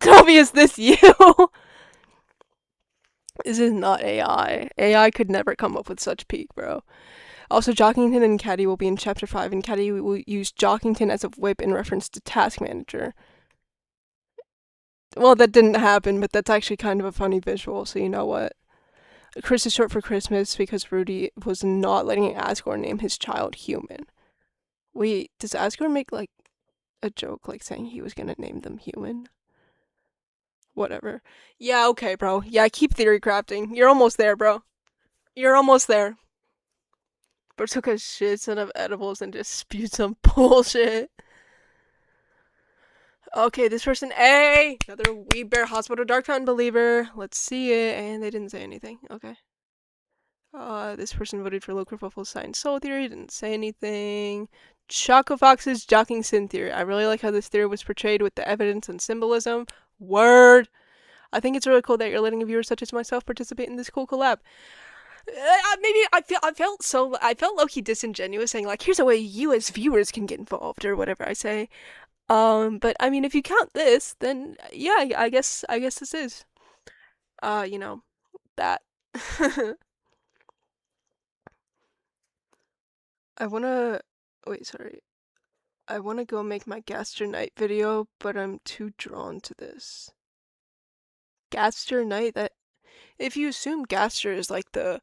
Toby, is this you? This is not AI. AI could never come up with such peak, bro. Also, Jockington and Caddy will be in Chapter 5, and Caddy will use Jockington as a whip in reference to Task Manager. Well, that didn't happen, but that's actually kind of a funny visual, so you know what? Chris is short for Christmas because Rudy was not letting Asgore name his child Human. Wait, does Asgore make, like, a joke, like, saying he was gonna name them Human? Whatever. Yeah, okay, bro. Yeah, keep theory crafting. You're almost there, bro. You're almost there. Bro took a shit ton of edibles and just spewed some bullshit. Okay, this person, A! Another Weed Bear Hospital Dark Fountain believer. Let's see it. And they didn't say anything. Okay. This person voted for Local Ruffles Science Soul Theory. Didn't say anything. Choco Fox's Jocking Sin Theory. I really like how this theory was portrayed with the evidence and symbolism. Word! I think it's really cool that you're letting viewers such as myself participate in this cool collab. Maybe I felt low-key disingenuous saying like, here's a way you as viewers can get involved or whatever I say. But I mean, if you count this, then yeah, I guess this is, you know, that. Sorry. I wanna go make my Gaster Knight video, but I'm too drawn to this. Gaster Knight, that, if you assume Gaster is like the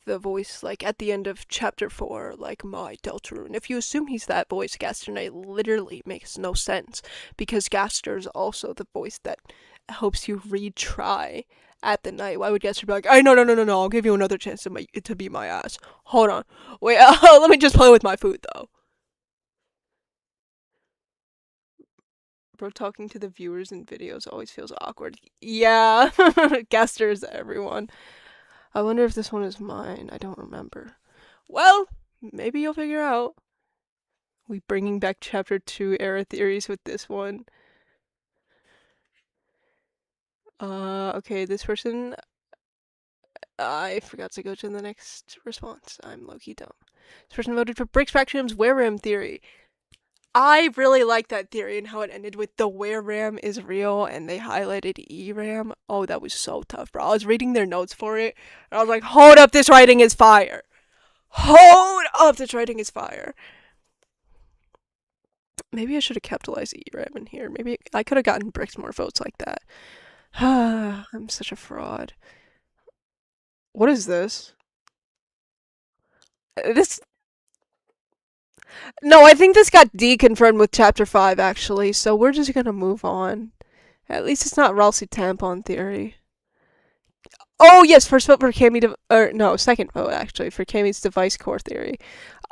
voice like at the end of chapter 4, like my Deltarune, if you assume he's that voice, Gaster Knight literally makes no sense because Gaster is also the voice that helps you retry at the night. Why would Gaster be like, hey, no, I'll give you another chance to be my ass. Hold on, wait, let me just play with my food though. Bro, talking to the viewers in videos always feels awkward. Yeah, Gaster is everyone. I wonder if this one is mine. I don't remember. Well, maybe you'll figure out. We bringing back chapter 2 era theories with this one. Okay, this person, I forgot to go to the next response. I'm low-key dumb. This person voted for Brick Spectrum's Where Ram theory. I really like that theory and how it ended with the Where Ram is real and they highlighted E-Ram. Oh, that was so tough, bro. I was reading their notes for it and I was like, hold up, this writing is fire. Hold up, this writing is fire. Maybe I should have capitalized E-Ram in here. Maybe I could have gotten Bricks more votes like that. I'm such a fraud. What is this? No, I think this got deconfirmed with chapter 5 actually, so we're just gonna move on. At least it's not Ralsei tampon theory. Oh yes, first vote for second vote actually for Cammy's device core theory.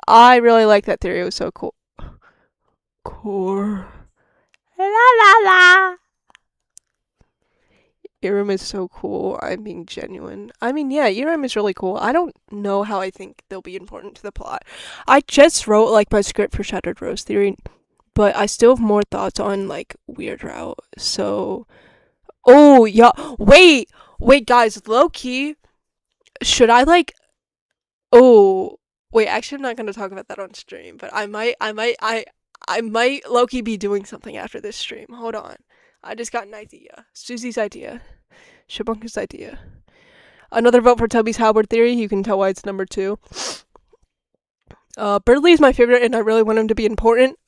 I really like that theory. It was so cool. Core. La la la. Eram is so cool. I'm being genuine. I mean, yeah, Eram is really cool. I don't know how I think they'll be important to the plot. I just wrote like my script for Shattered Rose Theory, but I still have more thoughts on like Weird Route. So, oh yeah, wait, guys, low key, should I like? Oh, wait, actually, I'm not gonna talk about that on stream, but I might low key be doing something after this stream. Hold on. I just got an idea. Susie's idea. Shabunka's idea. Another vote for Tubby's Howard theory. You can tell why it's number 2. Birdley is my favorite, and I really want him to be important.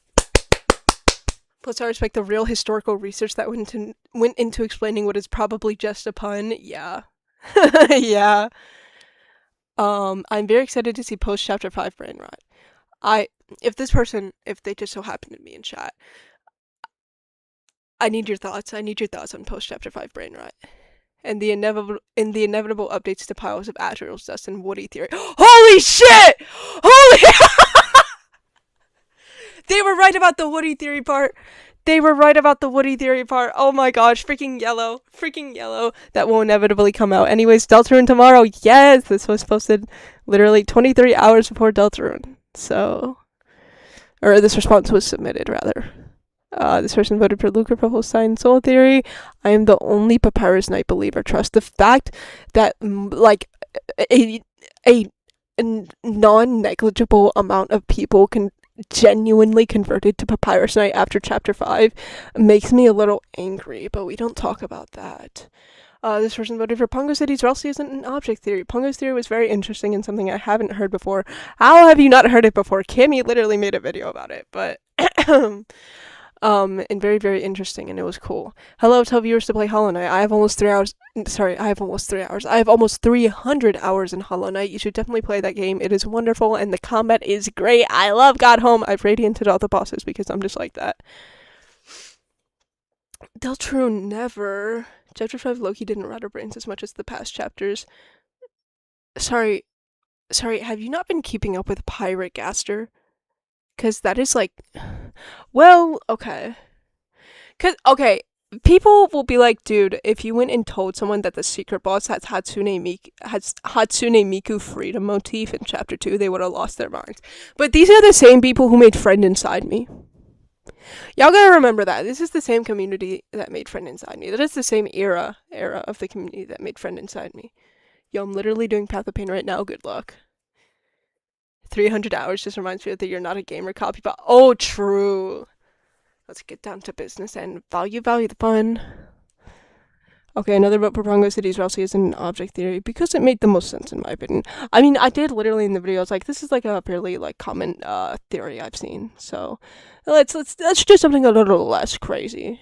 Plus, I respect the real historical research that went into explaining what is probably just a pun. Yeah. Yeah. I'm very excited to see post chapter 5 brain rot. If they just so happen to be in chat, I need your thoughts. I need your thoughts on post chapter 5 brain rot. And the inevitable updates to piles of Azrael's dust and Woody theory. Holy shit! Holy They were right about the Woody theory part. They were right about the Woody theory part. Oh my gosh, freaking yellow. Freaking yellow. That will inevitably come out. Anyways, Deltarune tomorrow. Yes, this was posted literally 23 hours before Deltarune. So, or this response was submitted, rather. This person voted for Luca Provost Sign Soul Theory. I am the only Papyrus Knight believer. Trust the fact that, like, a non-negligible amount of people can genuinely converted to Papyrus Knight after chapter 5 makes me a little angry, but we don't talk about that. This person voted for Pongo City's Relsey isn't an object theory. Pongo's theory was very interesting and something I haven't heard before. How have you not heard it before? Kimmy literally made a video about it, but and very, very interesting, and it was cool. Hello, tell viewers to play Hollow Knight. I have almost 3 hours. Sorry, I have almost 3 hours. I have almost 300 hours in Hollow Knight. You should definitely play that game. It is wonderful, and the combat is great. I love God Home. I've radianted all the bosses because I'm just like that. Deltarune never. Chapter 5 Loki didn't rat our brains as much as the past chapters. Sorry, have you not been keeping up with Pirate Gaster? Because that is like. Well, okay. People will be like, dude, if you went and told someone that the secret boss has Hatsune Miku freedom motif in chapter 2, they would have lost their minds. But these are the same people who made Friend Inside Me. Y'all gotta remember that. This is the same community that made Friend Inside Me. That is the same era of the community that made Friend Inside Me. Yo, I'm literally doing Path of Pain right now. Good luck. 300 hours just reminds me that you're not a gamer copy, but oh, true. Let's get down to business and value the fun. Okay, another vote for Pongo City's Relsey is an object theory because it made the most sense in my opinion. I mean, I did literally in the video. I was like, this is like a fairly like common theory I've seen. So let's do something a little less crazy.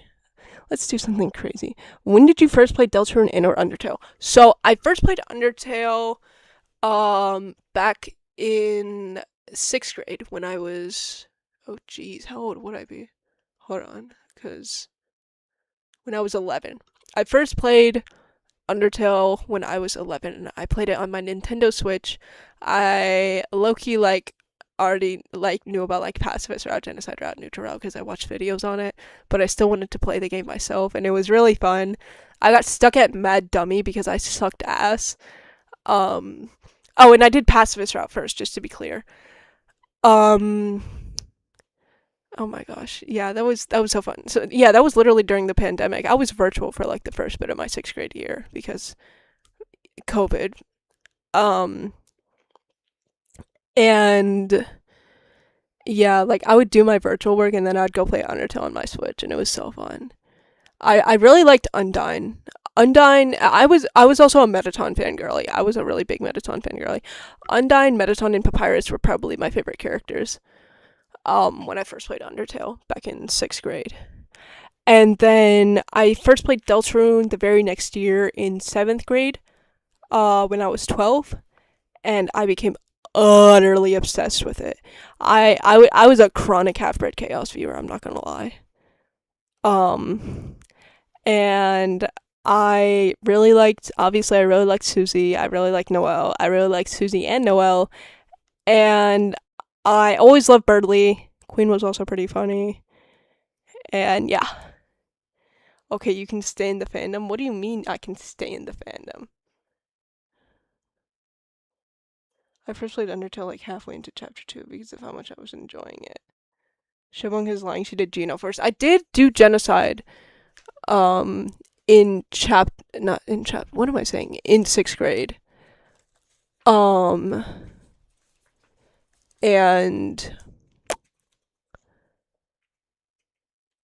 Let's do something crazy. When did you first play Deltarune in or Undertale? So I first played Undertale back in 6th grade when I was, oh geez, how old would I be? Hold on, because when I was 11. I first played Undertale when I was 11, and I played it on my Nintendo Switch. I low-key, like, already, like, knew about, like, Pacifist Route, Genocide Route, Neutral Route, because I watched videos on it, but I still wanted to play the game myself, and it was really fun. I got stuck at Mad Dummy because I sucked ass. Oh, and I did Pacifist Route first, just to be clear. Oh my gosh. Yeah, that was so fun. So yeah, that was literally during the pandemic. I was virtual for like the first bit of my 6th grade year because COVID. And yeah, like I would do my virtual work and then I'd go play Undertale on my Switch and it was so fun. I really liked Undyne. I was also a Metaton fangirly. I was a really big Metaton fangirly. Undyne, Metaton, and Papyrus were probably my favorite characters. When I first played Undertale back in 6th grade. And then I first played Deltarune the very next year in 7th grade, when I was 12, and I became utterly obsessed with it. I was a chronic half-bred Chaos viewer, I'm not gonna lie. And I really liked Susie, I really liked Noelle, I really liked Susie and Noelle, and I always loved Birdley. Queen was also pretty funny. And yeah. Okay, you can stay in the fandom? What do you mean I can stay in the fandom? I first played Undertale like halfway into chapter 2 because of how much I was enjoying it. Shibong is lying, she did Geno first. I did do Genocide, in what am I saying? In 6th grade. And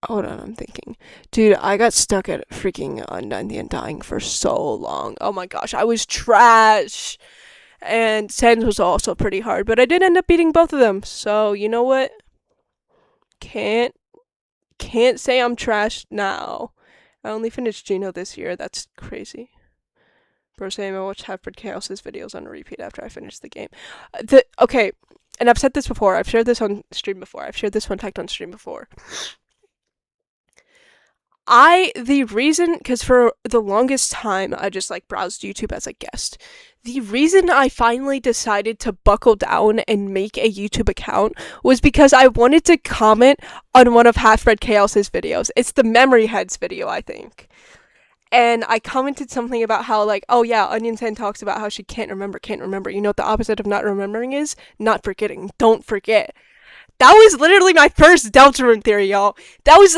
hold on, I'm thinking. Dude, I got stuck at freaking Undyne the Undying for so long. Oh my gosh, I was trash. And Sans was also pretty hard, but I did end up beating both of them. So you know what? Can't say I'm trash now. I only finished Geno this year. That's crazy. Bro saying I watched Halfbred Chaos's videos on repeat after I finished the game. Okay, and I've said this before. I've shared this on stream before. I've shared this fun fact on stream before. The reason, because for the longest time, I just like browsed YouTube as a guest. The reason I finally decided to buckle down and make a YouTube account was because I wanted to comment on one of Half-Bred Chaos's videos. It's the Memory Heads video, I think. And I commented something about how, like, oh yeah, Onion San talks about how she can't remember. You know what the opposite of not remembering is? Not forgetting. Don't forget. That was literally my first Deltarune theory, y'all. That was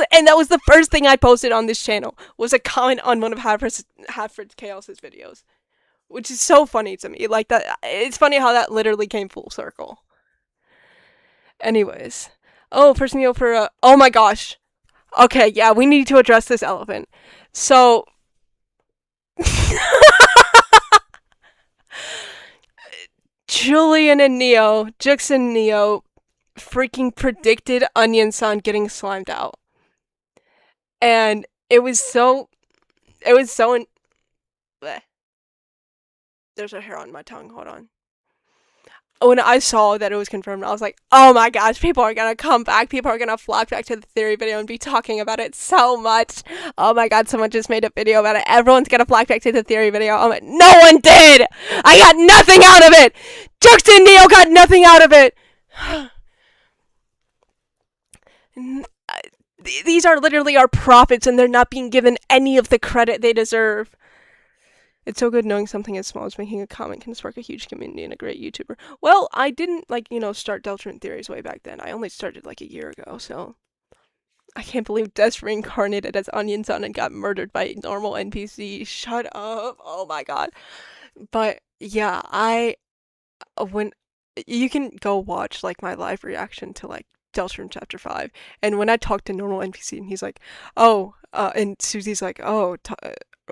the first thing I posted on this channel, was a comment on one of Halfred Chaos's videos. Which is so funny to me. Like, that, it's funny how that literally came full circle. Anyways. Oh, first meal for, oh my gosh. Okay, yeah, we need to address this elephant. So, Julian and Neo, Jux and Neo, freaking predicted Onion-san getting slimed out. And it was so bleh. There's a hair on my tongue, hold on. When I saw that it was confirmed, I was like, oh my gosh, people are gonna come back, people are gonna flock back to the theory video and be talking about it so much. Oh my god, someone just made a video about it, everyone's gonna flock back to the theory video. I'm like, no one did! I got nothing out of it! Jux and Neo got nothing out of it! These are literally our prophets, and they're not being given any of the credit they deserve. It's so good knowing something as small as making a comment can spark a huge community and a great YouTuber. Well, I didn't, start Deltarune Theories way back then. I only started, a year ago, so... I can't believe Des reincarnated as Onion-san and got murdered by normal NPC. Shut up. Oh my god. But, yeah, when... You can go watch, my live reaction to, Deltarune Chapter 5. And when I talked to normal NPC, and he's like, oh, and Susie's like, oh,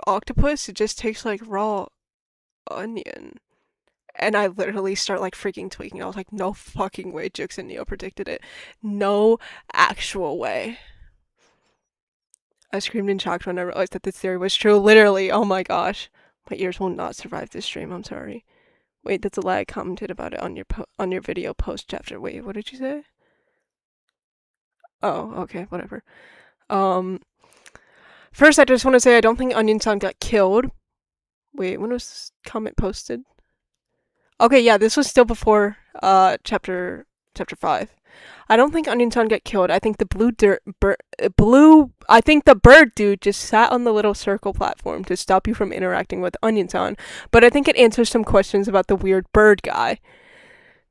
octopus, it just tastes like raw onion. And I literally start freaking tweaking. I was like, no fucking way Jux and Neo predicted it. No actual way. I screamed in shock when I realized that this theory was true. Literally, oh my gosh. My ears will not survive this stream, I'm sorry. Wait, that's a lie. I commented about it on your video post chapter. Wait, what did you say? Oh, okay, whatever. First, I just want to say I don't think Onion-san got killed. Wait, when was this comment posted? Okay, yeah, this was still before chapter 5. I don't think Onion-san got killed. I think the bird dude just sat on the little circle platform to stop you from interacting with Onion-san, but I think it answers some questions about the weird bird guy.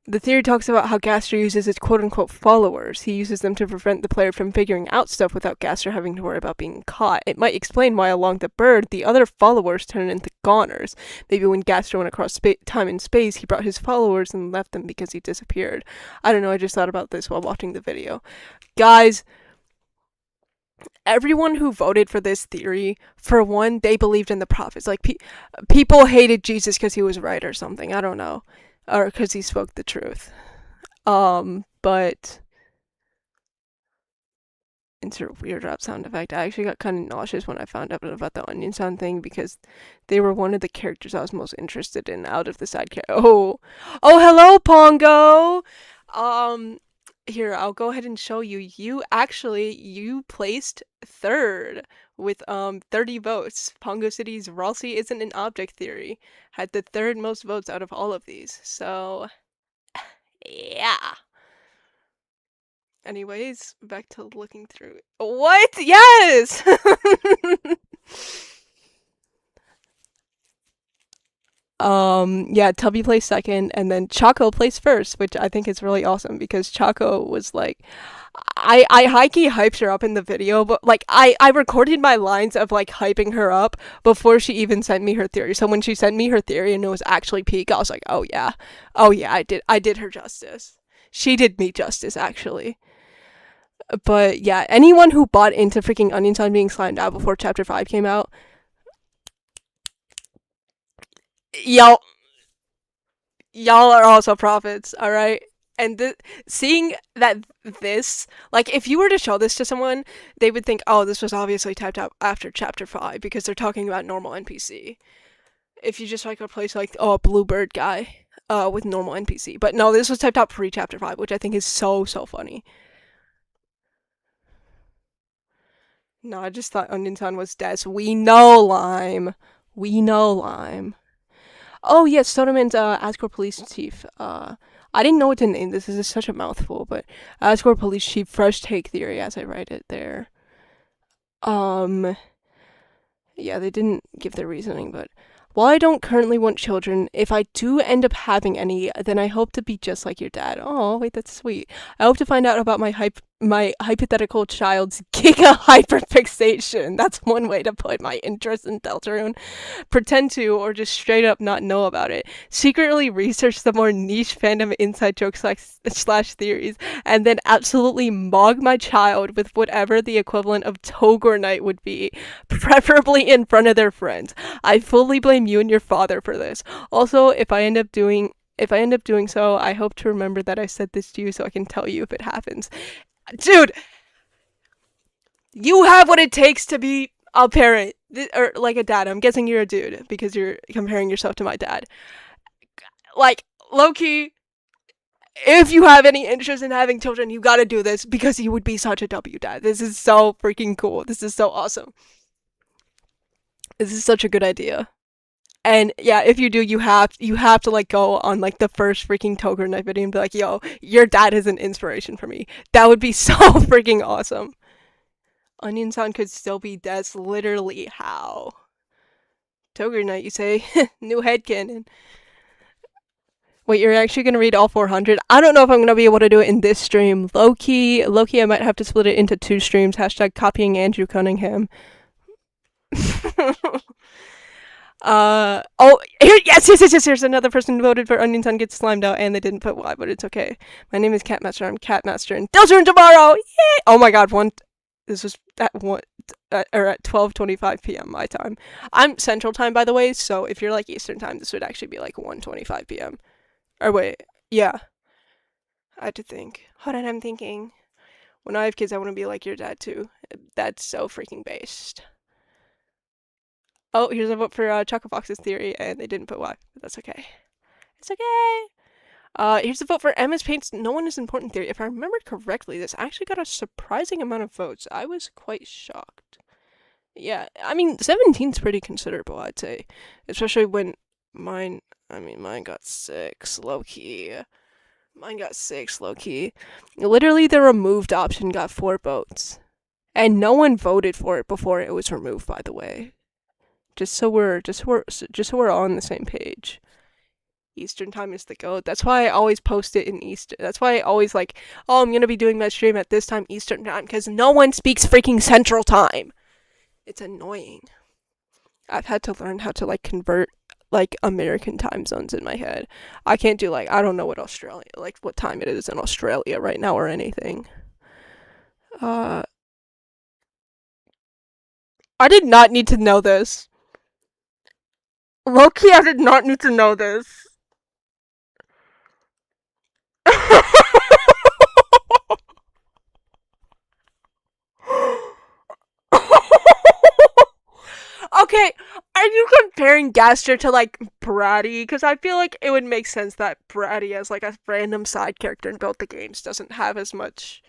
The theory talks about how Gaster uses his quote-unquote followers. He uses them to prevent the player from figuring out stuff without Gaster having to worry about being caught. It might explain why along the bird, the other followers turn into goners. Maybe when Gaster went across time and space, he brought his followers and left them because he disappeared. I don't know, I just thought about this while watching the video. Guys, everyone who voted for this theory, for one, they believed in the prophets. People hated Jesus because he was right or something. I don't know. Or because he spoke the truth. But... Insert weird rap sound effect. I actually got kind of nauseous when I found out about the Onion-san thing because they were one of the characters I was most interested in out of the side characters. Oh, hello, Pongo! Here, I'll go ahead and show you. You placed third with 30 votes. Pongo City's Ralsei isn't an object theory had the third most votes out of all of these. So, yeah. Anyways, back to looking through. What? Yes! Yeah, Tubby placed second, and then Choco placed first, which I think is really awesome because Choco was I high-key hyped her up in the video, but I recorded my lines of hyping her up before she even sent me her theory. So when she sent me her theory and it was actually peak, I was like, oh yeah, I did her justice. She did me justice, actually. But yeah, anyone who bought into freaking Onion-san being slimed out before chapter 5 came out, yo, Y'all are also prophets, all right? And seeing that this, like, if you were to show this to someone, they would think, oh, this was obviously typed out after chapter 5 because they're talking about normal NPC. If you just like replace, like, oh, a bluebird guy with normal NPC. But no, this was typed out pre chapter 5, which I think is so, so funny. No, I just thought Onion-san was Des. We know Lime. We know Lime. Oh yes, Soderman's Ascor Police Chief. I didn't know what to name this. This is such a mouthful, but Ascor Police Chief Fresh Take Theory, as I write it there. Um, yeah, they didn't give their reasoning, but while I don't currently want children, if I do end up having any, then I hope to be just like your dad. Oh, wait, that's sweet. I hope to find out about my hypothetical child's giga hyperfixation. That's one way to put my interest in Deltarune. Pretend to, or just straight up not know about it. Secretly research the more niche fandom inside jokes slash theories, and then absolutely mog my child with whatever the equivalent of Togor Night would be, preferably in front of their friends. I fully blame you and your father for this. Also, if I end up doing so, I hope to remember that I said this to you so I can tell you if it happens. Dude, you have what it takes to be a parent or like a dad. I'm guessing you're a dude because you're comparing yourself to my dad. Like, low key, if you have any interest in having children, you gotta do this because he would be such a W dad. This is so freaking cool. This is so awesome. This is such a good idea. And yeah, if you do, you have to like go on like the first freaking Togger Night video and be like, "Yo, your dad is an inspiration for me." That would be so freaking awesome. Onion San could still be Des. Literally, how? Togger Night, you say? New headcanon. Wait, you're actually gonna read all 400? I don't know if I'm gonna be able to do it in this stream. Low key, I might have to split it into 2 streams. Hashtag copying Andrew Cunningham. Oh, yes, here's another person who voted for Onion Sun gets slimed out and they didn't put why, but it's okay. My name is Catmaster, I'm Catmaster, and Deltarune tomorrow! Yay! Oh my god, this was at 12:25 p.m. my time. I'm Central Time, by the way, so if you're like Eastern Time, this would actually be like 1:25 p.m. Or wait, yeah, I had to think. Hold on, I'm thinking. When I have kids, I want to be like your dad too. That's so freaking based. Oh, here's a vote for Choco Fox's theory, and they didn't put why, but that's okay. It's okay. Here's a vote for Emma's Paint's No One is Important theory. If I remembered correctly, this actually got a surprising amount of votes. I was quite shocked. Yeah, I mean, 17's pretty considerable, I'd say. Especially when mine got 6, low-key. Mine got 6, low-key. Literally, the removed option got 4 votes. And no one voted for it before it was removed, by the way. Just so we're all on the same page. Eastern time is the goat. That's why I always post it in Eastern. That's why I always like, oh, I'm gonna be doing my stream at this time Eastern time because no one speaks freaking Central time. It's annoying. I've had to learn how to like convert like American time zones in my head. I can't do like I don't know what time it is in Australia right now or anything. I did not need to know this. Low-key, I did not need to know this. Okay, are you comparing Gaster to like Bratty? Because I feel like it would make sense that Bratty, as like a random side character in both the games, doesn't have as much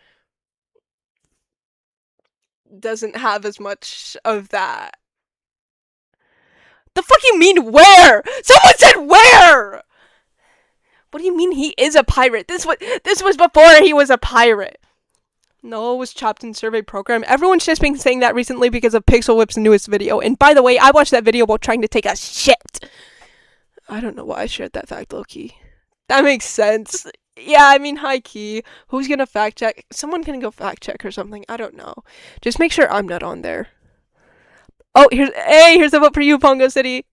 of that. The fuck you mean where? Someone said where? What do you mean he is a pirate? This was before he was a pirate. Noah was chopped in survey program. Everyone's just been saying that recently because of Pixel Whip's newest video. And by the way, I watched that video while trying to take a shit. I don't know why I shared that fact, low-key. That makes sense. Yeah, I mean, high key. Who's gonna fact check? Someone can go fact check or something. I don't know. Just make sure I'm not on there. Oh, here's a vote for you, Pongo City.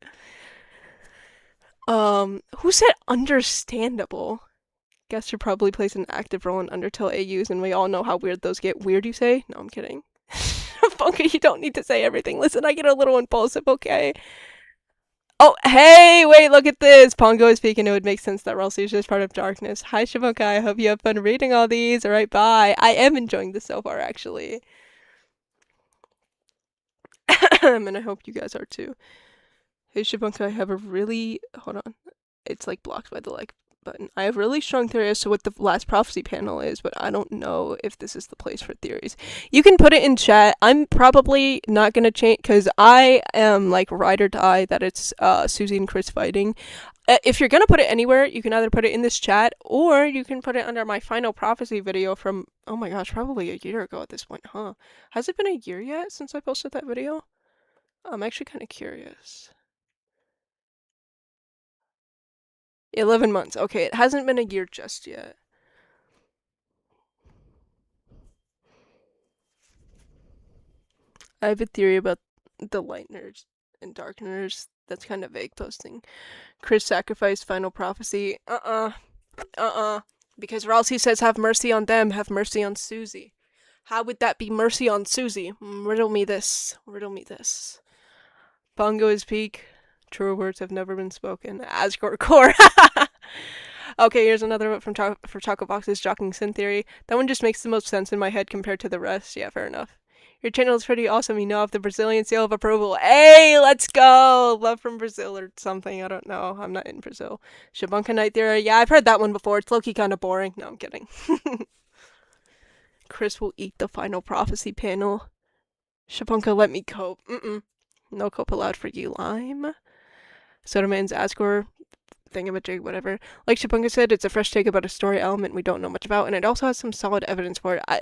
Who said understandable? Guess probably plays an active role in Undertale AUs, and we all know how weird those get. Weird, you say? No, I'm kidding. Pongo, you don't need to say everything. Listen, I get a little impulsive, okay? Oh, hey, wait, look at this. Pongo is speaking. It would make sense that Ralsei is just part of darkness. Hi, Shibuka. I hope you have fun reading all these. All right, bye. I am enjoying this so far, actually. And I hope you guys are too. Hey, Shibuka, I have a really. Hold on. It's like blocked by the like button. I have really strong theory as to what the last prophecy panel is, but I don't know if this is the place for theories. You can put it in chat. I'm probably not gonna change because I am like ride or die that it's Susie and Chris fighting. If you're gonna put it anywhere, you can either put it in this chat or you can put it under my final prophecy video from, oh my gosh, probably a year ago at this point, huh? Has it been a year yet since I posted that video? I'm actually kind of curious. 11 months. Okay, it hasn't been a year just yet. I have a theory about the lighteners and darkeners. That's kind of vague posting. Chris sacrificed final prophecy. Because Ralsei says, have mercy on them, have mercy on Susie. How would that be mercy on Susie? Riddle me this. Riddle me this. Bongo is peak. Truer words have never been spoken. Asgore core. Okay, here's another one from for Choco Box's Jocking Sin Theory. That one just makes the most sense in my head compared to the rest. Yeah, fair enough. Your channel is pretty awesome. You know, of the Brazilian seal of approval. Hey, let's go! Love from Brazil or something. I don't know. I'm not in Brazil. Shabunka Night Theory. Yeah, I've heard that one before. It's low-key kind of boring. No, I'm kidding. Chris will eat the final prophecy panel. Shabunka, let me cope. No cope allowed for you, Lime. Sodaman's Asgore thingamajig, whatever. Like Shabunga said, it's a fresh take about a story element we don't know much about, and it also has some solid evidence for it. I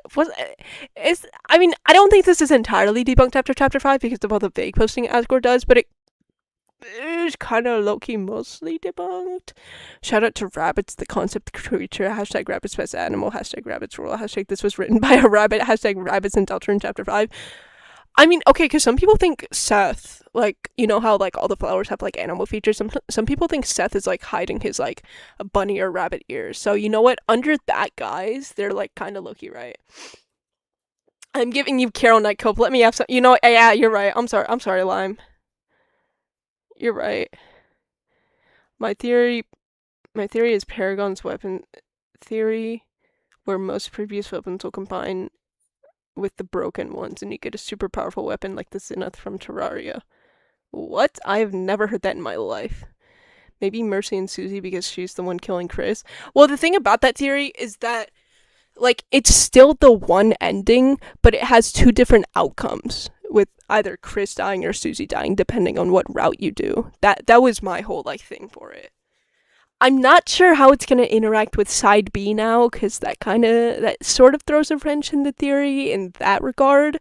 don't think this is entirely debunked after chapter 5 because of all the vague posting Asgore does, but it is kind of low-key mostly debunked. Shout out to rabbits, the concept creature, hashtag rabbits best animal, hashtag rabbits rule, hashtag this was written by a rabbit, hashtag rabbits and Delta in chapter 5. I mean, okay, because some people think Seth, like, you know how, like, all the flowers have, like, animal features? Some people think Seth is, like, hiding his, like, a bunny or rabbit ears. So, you know what? Under that, guys, they're, like, kind of low-key right. I'm giving you Carol Night Cope. Let me have some. You know, yeah, you're right. I'm sorry, Lime. You're right. My theory is Paragon's weapon theory, where most previous weapons will combine with the broken ones, and you get a super powerful weapon like the Zenith from Terraria. What? I've never heard that in my life. Maybe Mercy and Susie because she's the one killing Chris. Well, the thing about that theory is that, like, it's still the one ending, but it has two different outcomes with either Chris dying or Susie dying, depending on what route you do. That was my whole, like, thing for it. I'm not sure how it's going to interact with side B now, because that sort of throws a wrench in the theory in that regard,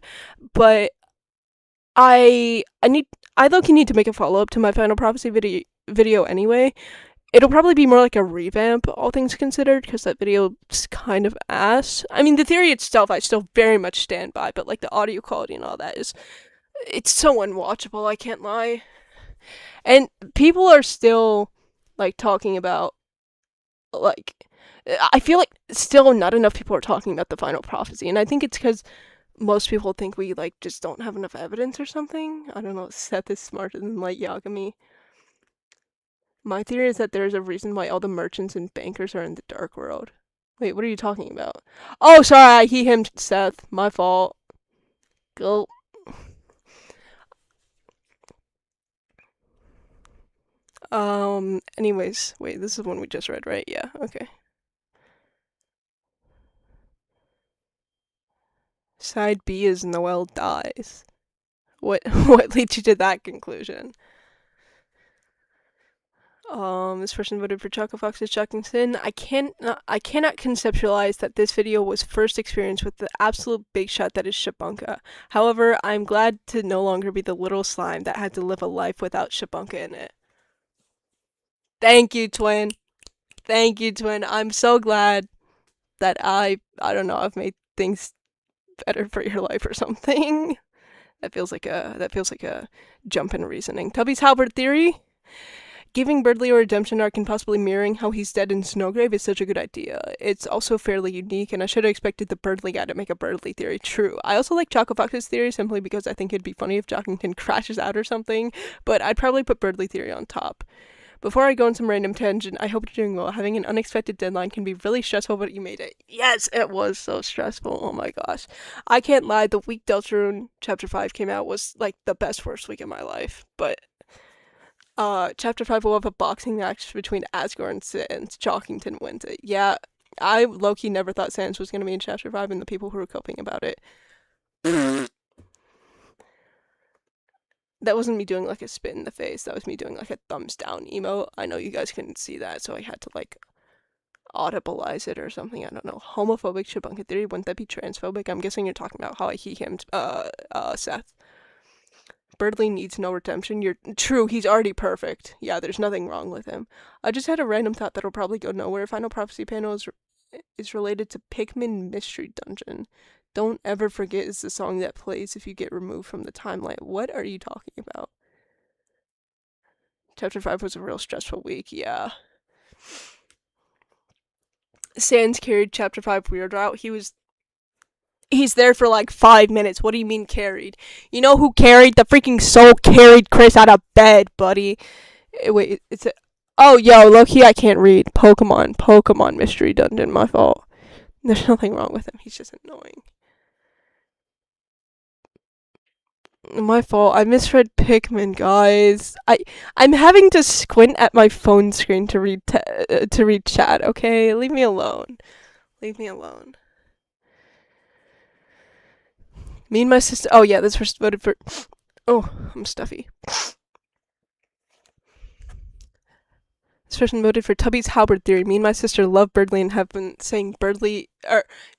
but I low-key need to make a follow-up to my Final Prophecy video anyway. It'll probably be more like a revamp, all things considered, because that video's kind of ass. I mean, the theory itself I still very much stand by, but like the audio quality and all that it's so unwatchable, I can't lie. And people are still, like, talking about, like, I feel like still not enough people are talking about the Final Prophecy, and I think it's because most people think we, like, just don't have enough evidence or something. I don't know, Seth is smarter than Light Yagami. My theory is that there's a reason why all the merchants and bankers are in the dark world. Wait, what are you talking about? Oh, sorry, he, him, Seth. My fault. Go. Anyways, wait, this is one we just read, right? Yeah, okay. Side B is Noelle dies. What leads you to that conclusion? This person voted for Choco Fox's Shocking Sin. I cannot conceptualize that this video was first experienced with the absolute big shot that is Shabunka. However, I'm glad to no longer be the little slime that had to live a life without Shabunka in it. Thank you, twin. Thank you, twin. I'm so glad that I don't know, I've made things better for your life or something. That feels like a jump in reasoning. Tubby's Halberd theory. Giving Birdley a redemption arc and possibly mirroring how he's dead in Snowgrave is such a good idea. It's also fairly unique, and I should have expected the Birdley guy to make a Birdley theory true. I also like Choco Fox's theory simply because I think it'd be funny if Jockington crashes out or something, but I'd probably put Birdley theory on top. Before I go on some random tangent, I hope you're doing well. Having an unexpected deadline can be really stressful, but you made it. Yes, it was so stressful. Oh my gosh. I can't lie, the week Deltarune Chapter 5 came out was like the best worst week of my life. But Chapter 5 will have a boxing match between Asgore and Sans. Jockington wins it. Yeah, I low-key never thought Sans was going to be in Chapter 5 and the people who were coping about it. That wasn't me doing like a spit in the face. That was me doing like a thumbs down emote. I know you guys couldn't see that, so I had to like audibilize it or something. I don't know. Homophobic Shabunka theory. Wouldn't that be transphobic? I'm guessing you're talking about how I him Seth. Birdley needs no redemption. You're true. He's already perfect. Yeah, there's nothing wrong with him. I just had a random thought that'll probably go nowhere. Final Prophecy panel is related to Pikmin Mystery Dungeon. Don't Ever Forget is the song that plays if you get removed from the timeline. What are you talking about? Chapter 5 was a real stressful week, yeah. Sans carried Chapter 5 Weird Route. He's there for like 5 minutes. What do you mean carried? You know who carried? The freaking soul carried Chris out of bed, buddy. Wait, it's a... Oh, yo, low-key, I can't read. Pokemon Mystery Dungeon, my fault. There's nothing wrong with him. He's just annoying. My fault. I misread Pikmin, guys. I'm having to squint at my phone screen to read chat. Okay, leave me alone. Leave me alone. Me and my sister. Oh yeah, this person voted for. Oh, I'm stuffy. This person voted for Tubby's Halberd theory. Me and my sister love Birdley and have been saying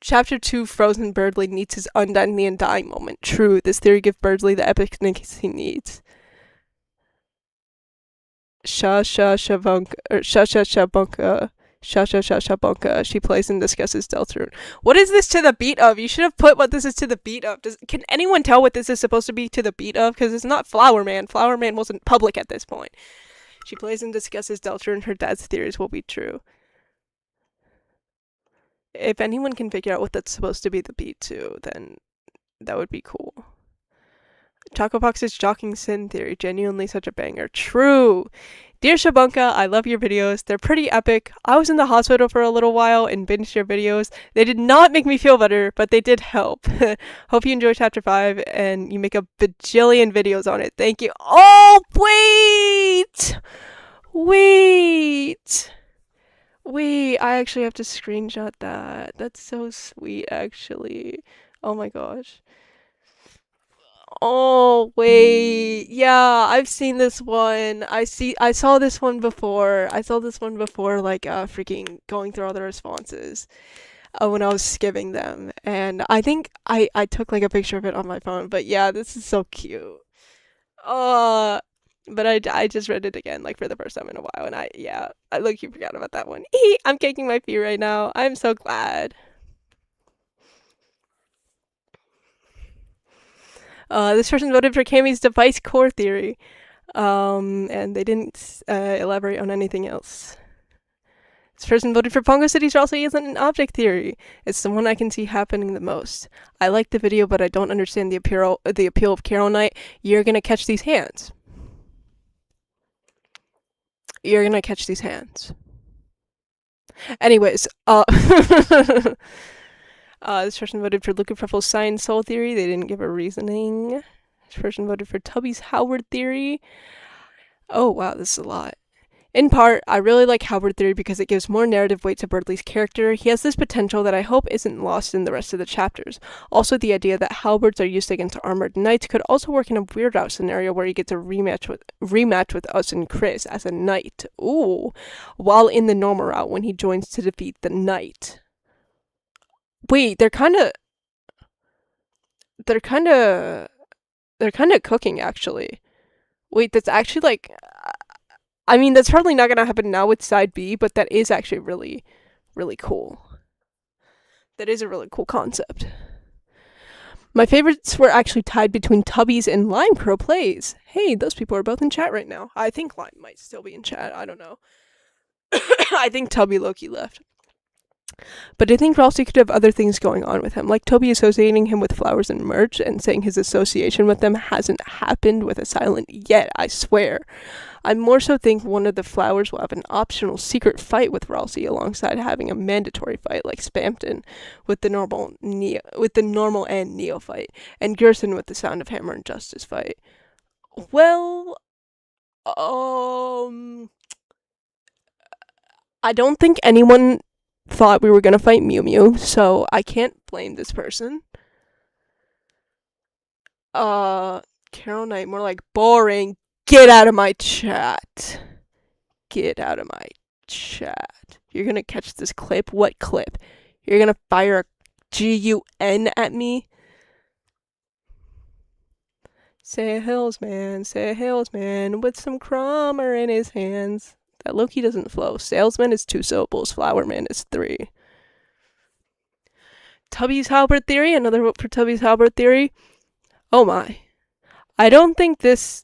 Chapter 2 Frozen Birdley needs his undying and dying moment. True, this theory gives Birdley the epicness he needs. Shabunka. She plays and discusses Deltarune. What is this to the beat of? You should have put what this is to the beat of. Can anyone tell what this is supposed to be to the beat of? Because it's not Flower Man. Flower Man wasn't public at this point. She plays and discusses Deltarune. Her dad's theories will be true. If anyone can figure out what that's supposed to be the beat to, then that would be cool. Chocobox's Jocking Sin theory. Genuinely such a banger. True. Dear Shabunka, I love your videos. They're pretty epic. I was in the hospital for a little while and binged your videos. They did not make me feel better, but they did help. Hope you enjoy Chapter 5 and you make a bajillion videos on it. Thank you. Oh, wait! I actually have to screenshot that. That's so sweet, actually. Oh my gosh. Oh, wait. Yeah, I've seen this one. I saw this one before. Like, freaking going through all the responses when I was skimming them. And I think I took, like, a picture of it on my phone. But yeah, this is so cute. But I just read it again, like, for the first time in a while. And I look-y forgot about that one. I'm caking my feet right now. I'm so glad. This person voted for Cammy's device core theory, and they didn't elaborate on anything else. This person voted for Pongo City's also isn't an object theory. It's the one I can see happening the most. I like the video, but I don't understand the appeal of Carol Knight. You're gonna catch these hands. Anyways, this person voted for Luca Pruffle's Science Soul theory. They didn't give a reasoning. This person voted for Tubby's Howard theory. Oh, wow, this is a lot. In part, I really like Howard theory because it gives more narrative weight to Birdley's character. He has this potential that I hope isn't lost in the rest of the chapters. Also, the idea that halberds are used against armored knights could also work in a Weird Out scenario where he gets a rematch with us and Chris as a knight. Ooh. While in the normal route when he joins to defeat the knight. Wait, they're kind of cooking, actually. Wait, that's actually, like, I mean, that's probably not gonna happen now with side B, but that is actually really, really cool. That is a really cool concept. My favorites were actually tied between Tubbies and Lime Crow Plays. Hey, those people are both in chat right now. I think Lime might still be in chat. I don't know. I think Tubby Loki left. But I think Ralsei could have other things going on with him, like Toby associating him with flowers and merch and saying his association with them hasn't happened with a silent yet, I swear. I more so think one of the flowers will have an optional secret fight with Ralsei alongside having a mandatory fight like Spampton with the normal and neophyte, and Gerson with the Sound of Hammer and Justice fight. Well, I don't think anyone thought we were gonna fight Mew Mew, so I can't blame this person. Carol Knight, more like boring. Get out of my chat. Get out of my chat. You're gonna catch this clip? What clip? You're gonna fire a GUN at me? Say a Hillsman with some Cromer in his hands. That Loki doesn't flow. Salesman is 2 syllables. Flowerman is 3. Tubby's Halberd Theory. Another vote for Tubby's Halberd Theory. Oh my. I don't think this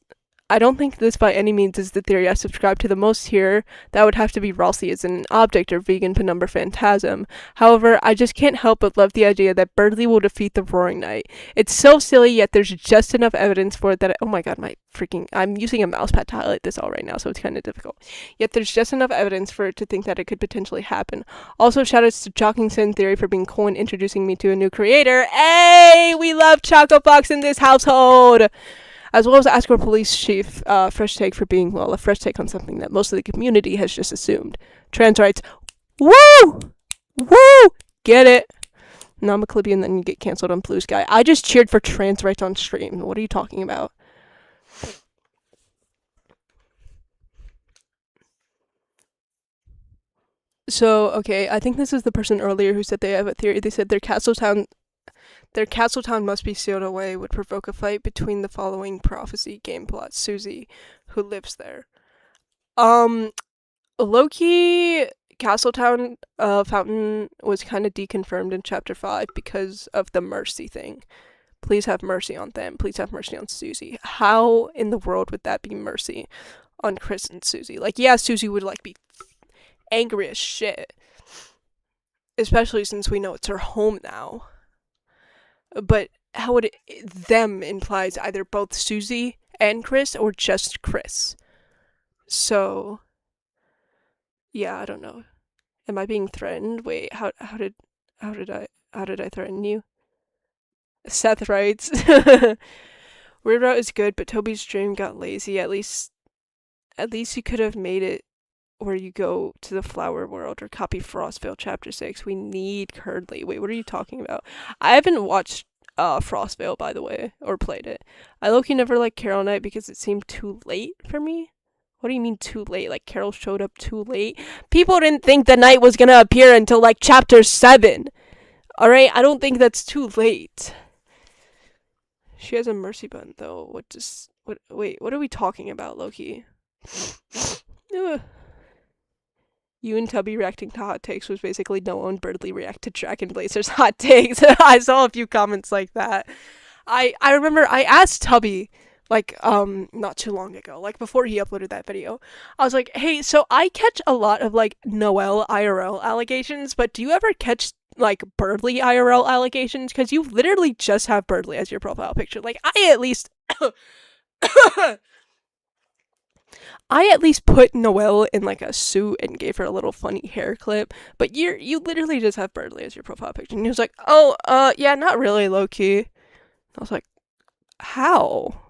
by any means is the theory I subscribe to the most here. That would have to be Ralsei as an object or vegan penumbra phantasm. However, I just can't help but love the idea that Birdly will defeat the Roaring Knight. It's so silly, yet there's just enough evidence for it that oh my god, I'm using a mousepad to highlight this all right now, so it's kind of difficult. Yet there's just enough evidence for it to think that it could potentially happen. Also, shoutouts to Jockingson Theory for being cool and introducing me to a new creator. Hey, we love Choco Fox in this household! As well as Asco Police Chief Fresh Take for being, well, a fresh take on something that most of the community has just assumed. Trans rights. Woo! Woo! Get it? No, I'm a Clippy and then you get cancelled on Blue Sky. I just cheered for trans rights on stream. What are you talking about? So, okay, I think this is the person earlier who said they have a theory. They said their Castletown must be sealed away would provoke a fight between the following prophecy game plot. Susie, who lives there. Loki Castletown fountain was kind of deconfirmed in chapter 5 because of the mercy thing. Please have mercy on them. Please have mercy on Susie. How in the world would that be mercy on Chris and Susie? Like, yeah, Susie would like be angry as shit. Especially since we know it's her home now. But how would them implies either both Susie and Chris or just Chris. So yeah, I don't know. Am I being threatened? Wait, how did I threaten you? Seth writes, Weird Route is good, but Toby's stream got lazy. At least you could have made it where you go to the flower world or copy Frostvale chapter 6. We need Curdly. Wait, what are you talking about? I haven't watched Frostvale, by the way, or played it. I low-key never liked Carol Knight because it seemed too late for me. What do you mean too late? Like Carol showed up too late? People didn't think the knight was gonna appear until like chapter 7. Alright, I don't think that's too late. She has a mercy button though. Wait, what are we talking about, Loki? You and Tubby reacting to hot takes was basically Noah and Birdly react to Dragon Blazer's hot takes. I saw a few comments like that. I remember I asked Tubby, like, not too long ago, like before he uploaded that video. I was like, hey, so I catch a lot of like Noelle IRL allegations, but do you ever catch like Birdly IRL allegations? Because you literally just have Birdly as your profile picture. Like, I at least put Noelle in like a suit and gave her a little funny hair clip, but you literally just have Birdly as your profile picture. And he was like, oh, yeah, not really, low-key. I was like, how?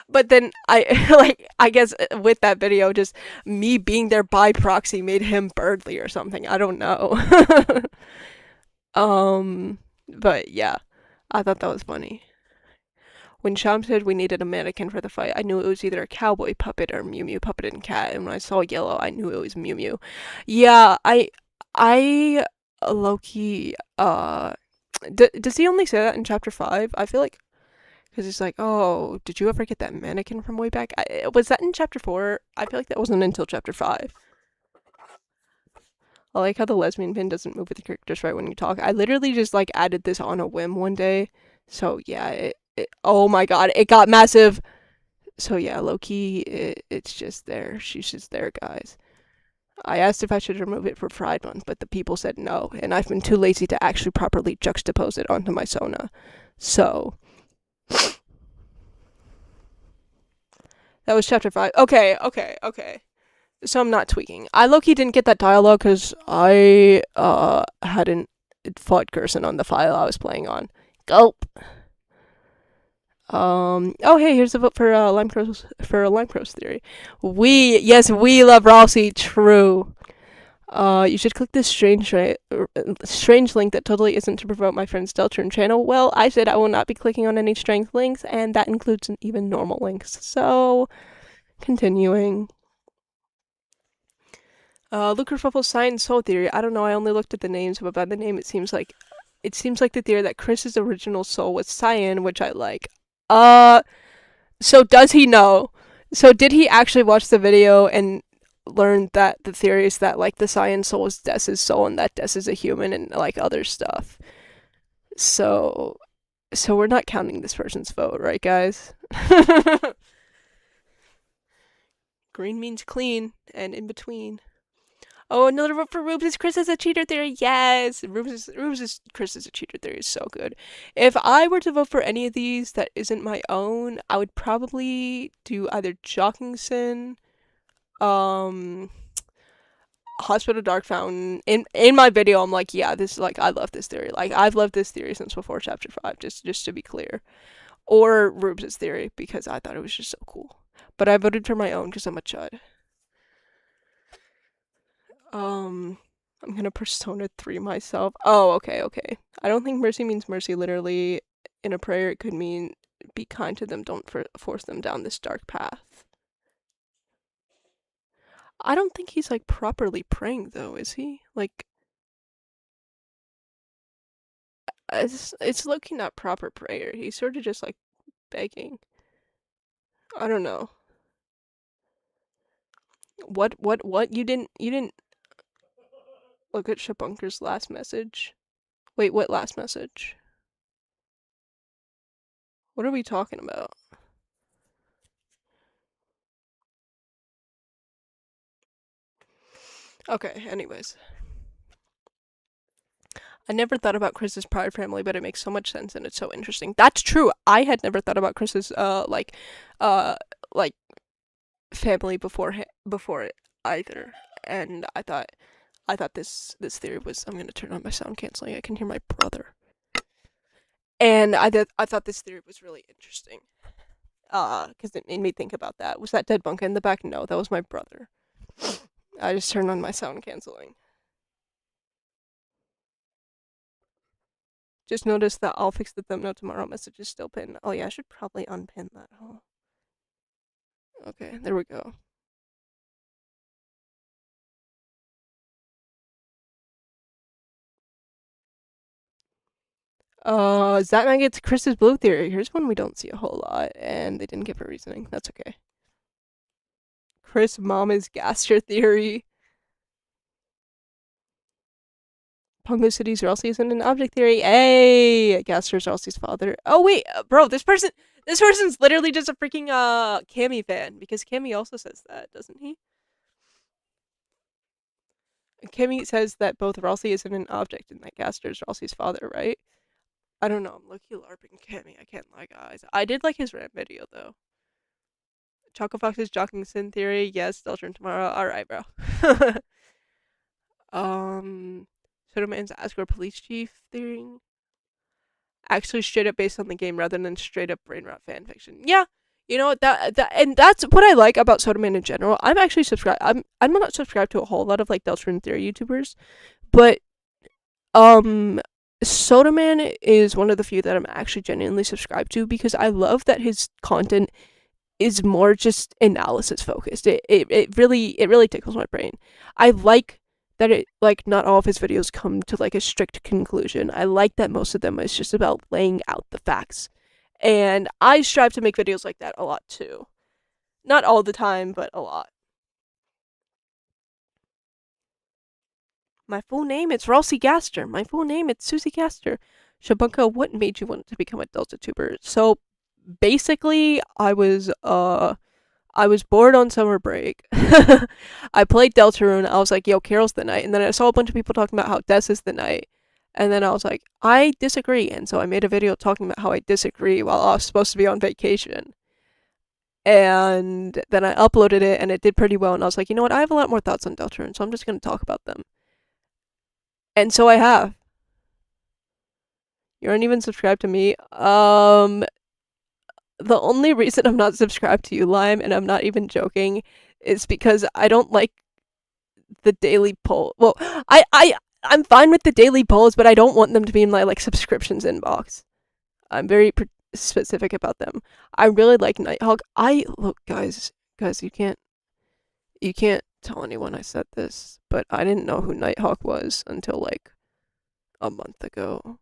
But then I guess with that video, just me being there by proxy made him Birdly or something. I don't know. But yeah, I thought that was funny. When Sham said we needed a mannequin for the fight, I knew it was either a cowboy puppet or Mew Mew puppet and cat. And when I saw yellow, I knew it was Mew Mew. Yeah, I low-key, does he only say that in chapter 5? I feel like, because he's like, oh, did you ever get that mannequin from way back? Was that in chapter 4? I feel like that wasn't until chapter 5. I like how the lesbian pin doesn't move with the characters right when you talk. I literally just like added this on a whim one day. So yeah, oh my god, it got massive. So yeah, low key, it's just there. She's just there, guys. I asked if I should remove it for Pride Month, but the people said no, and I've been too lazy to actually properly juxtapose it onto my Sona. So that was chapter 5. Okay. So I'm not tweaking. I low-key didn't get that dialogue because I hadn't fought Gerson on the file I was playing on. Gulp. Oh hey, here's a vote for Lime Crow's theory. We love Ralsei. True. You should click this strange link that totally isn't to promote my friend's Deltron channel. Well, I said I will not be clicking on any strange links, and that includes even normal links. So, continuing. Luke Ruffle's Science Soul Theory. I don't know, I only looked at the names, but by the name it seems like the theory that Chris's original soul was cyan, which I like. So does he know? So did he actually watch the video and learn that the theory is that like the cyan soul is Des's soul and that Des is a human and like other stuff? So we're not counting this person's vote, right, guys? Green means clean and in between. Oh, another vote for Rubes is Chris is a cheater theory. Yes, Chris is a cheater theory is so good. If I were to vote for any of these that isn't my own, I would probably do either Jockingson, um, Hospital Dark Fountain. In my video, I'm like, yeah, this is like I love this theory. Like I've loved this theory since before chapter 5. Just to be clear, or Rubes' theory because I thought it was just so cool. But I voted for my own because I'm a chud. I'm gonna Persona 3 myself. Oh, okay. I don't think mercy means mercy literally. In a prayer, it could mean be kind to them, don't force them down this dark path. I don't think he's like properly praying though, is he? Like, it's looking not proper prayer. He's sort of just like begging. I don't know. What? You didn't look at Shabunker's last message? Wait, what last message? What are we talking about? Okay, anyways. I never thought about Chris's prior family, but it makes so much sense and it's so interesting. That's true. I had never thought about Chris's uh like family before it either. And I thought this theory was. I'm gonna turn on my sound canceling. I can hear my brother. And I thought this theory was really interesting. Because it made me think about that. Was that dead bunker in the back? No, that was my brother. I just turned on my sound canceling. Just noticed that I'll fix the thumbnail tomorrow message is still pinned. Oh yeah, I should probably unpin that, huh? Okay, there we go. Zatman gets Chris's blue theory. Here's one we don't see a whole lot, and they didn't give a reasoning. That's okay. Chris mom is Gaster theory. Pongo City's Ralsei isn't an object theory. Hey, Gaster's Ralsei's father. Oh wait, bro, this person's literally just a freaking Cammy fan because Cammy also says that, doesn't he? Cammy says that both Ralsei isn't an object and that Gaster's Ralsei's father, right? I don't know. I'm low-key LARPing Cammy. I can't lie, guys. I did like his rant video though. Choco Fox's Jockingson theory. Yes, they'll turn tomorrow. All right, bro. Sodaman's Asgore police chief theory. Actually, straight up based on the game rather than straight up brain rot fan fiction. Yeah, you know and that's what I like about Sodaman in general. I'm actually subscribed. I'm not subscribed to a whole lot of like Deltron theory YouTubers, but Sodaman is one of the few that I'm actually genuinely subscribed to because I love that his content is more just analysis focused. It really tickles my brain. I like that it like not all of his videos come to like a strict conclusion. I like that most of them is just about laying out the facts. And I strive to make videos like that a lot too. Not all the time, but a lot. My full name is Ralsei Gaster. My full name is Susie Gaster. Shabunka, what made you want to become a Delta tuber? So basically, I was bored on summer break. I played Deltarune. I was like, yo, Carol's the knight. And then I saw a bunch of people talking about how Des is the knight. And then I was like, I disagree. And so I made a video talking about how I disagree while I was supposed to be on vacation. And then I uploaded it and it did pretty well. And I was like, you know what? I have a lot more thoughts on Deltarune, so I'm just going to talk about them. And so I have. You aren't even subscribed to me. The only reason I'm not subscribed to you, Lime, and I'm not even joking, is because I don't like the daily poll. Well, I'm fine with the daily polls, but I don't want them to be in my like subscriptions inbox. I'm very specific about them. I really like Nighthawk. I look, guys, you can't tell anyone I said this, but I didn't know who Nighthawk was until like a month ago.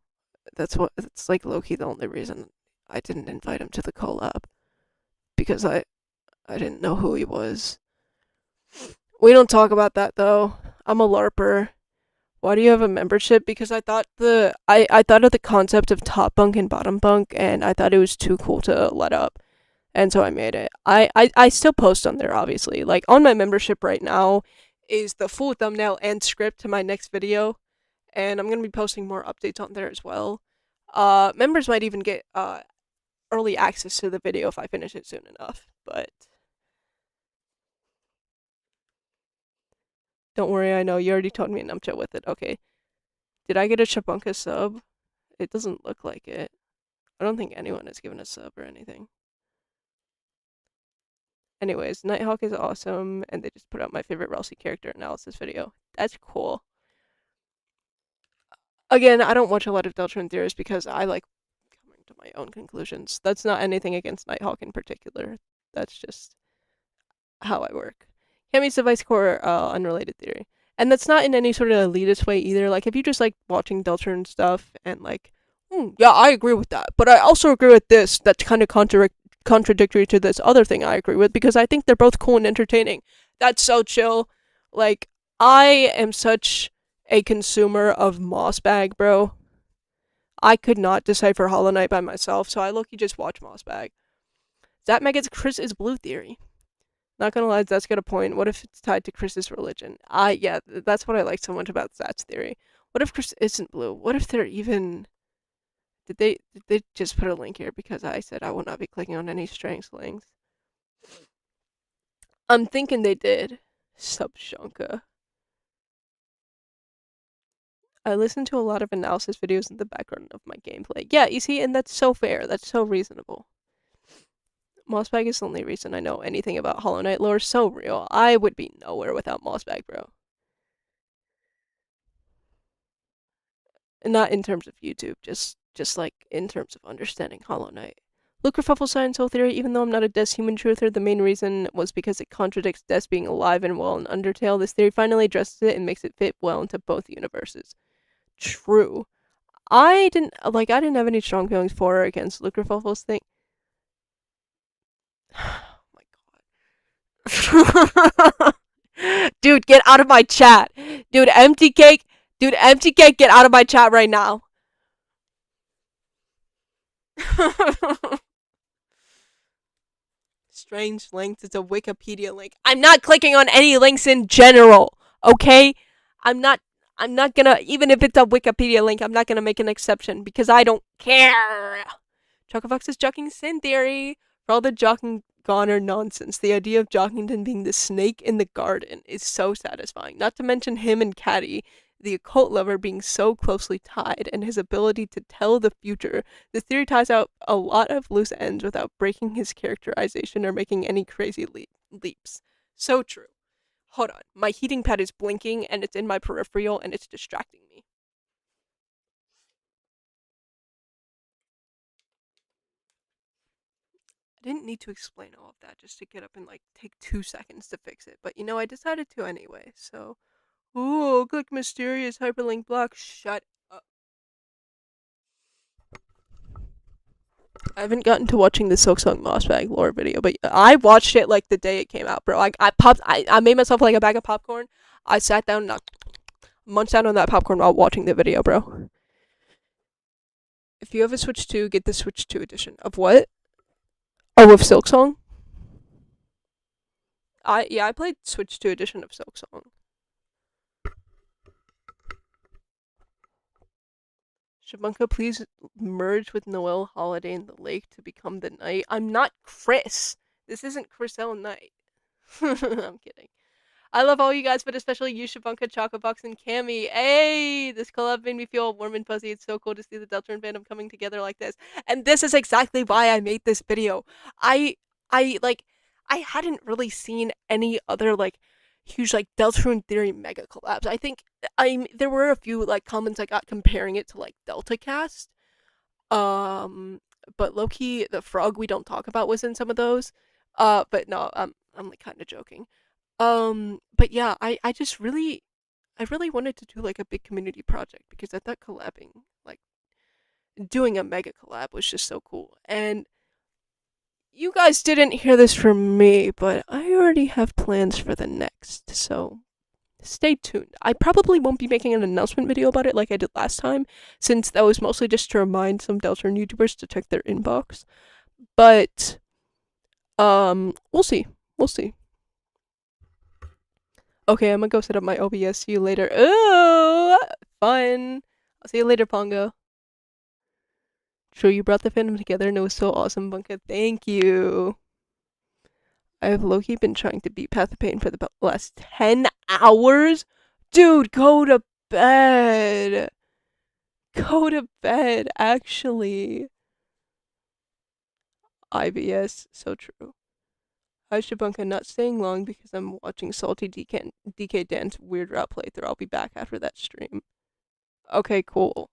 It's like low-key the only reason I didn't invite him to the collab, because I didn't know who he was. We don't talk about that though. I'm a LARPer. Why do you have a membership? Because I thought I thought of the concept of top bunk and bottom bunk, and I thought it was too cool to let up, and so I made it. I still post on there, obviously. Like on my membership right now is the full thumbnail and script to my next video, and I'm gonna be posting more updates on there as well. Members might even get early access to the video if I finish it soon enough, but don't worry, I know you already told me an Numcha with it. Okay. Did I get a Shabunka sub? It doesn't look like it. I don't think anyone has given a sub or anything. Anyways, Nighthawk is awesome, and they just put out my favorite Ralsei character analysis video. That's cool. Again, I don't watch a lot of Deltarune theorists because I like coming to my own conclusions. That's not anything against Nighthawk in particular. That's just how I work. Cammy's device core, unrelated theory. And that's not in any sort of elitist way either. Like, if you just like watching Deltarune stuff and like, yeah, I agree with that, but I also agree with this, that's kind of contradictory to this other thing I agree with, because I think they're both cool and entertaining. That's so chill. Like, I am such a consumer of Mossbag, bro. I could not decipher Hollow Knight by myself, so I low-key just watch Mossbag. That Mega's Chris is blue theory. Not gonna lie, that's got a point. What if it's tied to Chris's religion? Yeah, that's what I like so much about Zat's theory. What if Chris isn't blue? What if they're even... Did they just put a link here because I said I will not be clicking on any strengths links? I'm thinking they did. Subshanka. I listen to a lot of analysis videos in the background of my gameplay. Yeah, you see, and that's so fair. That's so reasonable. Mossbag is the only reason I know anything about Hollow Knight lore. So real. I would be nowhere without Mossbag, bro. And not in terms of YouTube, just like in terms of understanding Hollow Knight. Luke Ruffles Science Soul Theory, even though I'm not a Des human truther, the main reason was because it contradicts Des being alive and well in Undertale. This theory finally addresses it and makes it fit well into both universes. True. I didn't have any strong feelings for or against Luke Ruffles thing. Oh my god. Dude, get out of my chat. Dude, empty cake, get out of my chat right now. Strange links. It's a Wikipedia link. I'm not clicking on any links in general, okay? I'm not gonna, even if it's a Wikipedia link, I'm not gonna make an exception because I don't care. Chocofox is Jockington Sin theory. For all the Jockington Goner nonsense, the idea of Jockington being the snake in the garden is so satisfying. Not to mention him and Caddy, the occult lover, being so closely tied, and his ability to tell the future. This theory ties out a lot of loose ends without breaking his characterization or making any crazy leaps. So true. Hold on. My heating pad is blinking, and it's in my peripheral, and it's distracting me. I didn't need to explain all of that just to get up and like take 2 seconds to fix it, but you know, I decided to anyway, so. Ooh, click mysterious hyperlink block. Shut up. I haven't gotten to watching the Silksong Mossbag lore video, but I watched it like the day it came out, bro. I made myself like a bag of popcorn. I sat down and Munch down on that popcorn while watching the video, bro. If you have a Switch 2, get the Switch 2 edition. Of what? Oh, of Silk Song? I played Switch 2 edition of Silk Song. Shabunka, please merge with Noelle Holiday in the lake to become the knight. I'm not Chris. This isn't Chriselle Knight. I'm kidding. I love all you guys, but especially you, Shabunka, Chocobox, and Cammy. Hey, this collab made me feel warm and fuzzy. It's so cool to see the Deltarune fandom coming together like this. And this is exactly why I made this video. I like I hadn't really seen any other like huge like Deltarune Theory mega collabs. I think there were a few like comments I got comparing it to like Delta Cast. But Loki the frog we don't talk about was in some of those. But no, I'm like kind of joking. But yeah, I just really I really wanted to do like a big community project because I thought collabing, like doing a mega collab was just so cool. And you guys didn't hear this from me, but I already have plans for the next. So stay tuned. I probably won't be making an announcement video about it like I did last time, since that was mostly just to remind some Deltarune YouTubers to check their inbox. But we'll see. We'll see. Okay, I'm gonna go set up my OBS. See you later. Ooh, fun. I'll see you later, Pongo. True, you brought the fandom together and it was so awesome, Bunka. Thank you. I have low-key been trying to beat Path of Pain for the last 10 hours? Dude, go to bed. Go to bed, actually. IBS, so true. Hi, Shabunka, not staying long because I'm watching Salty DK Dance Weird Route playthrough. I'll be back after that stream. Okay, cool.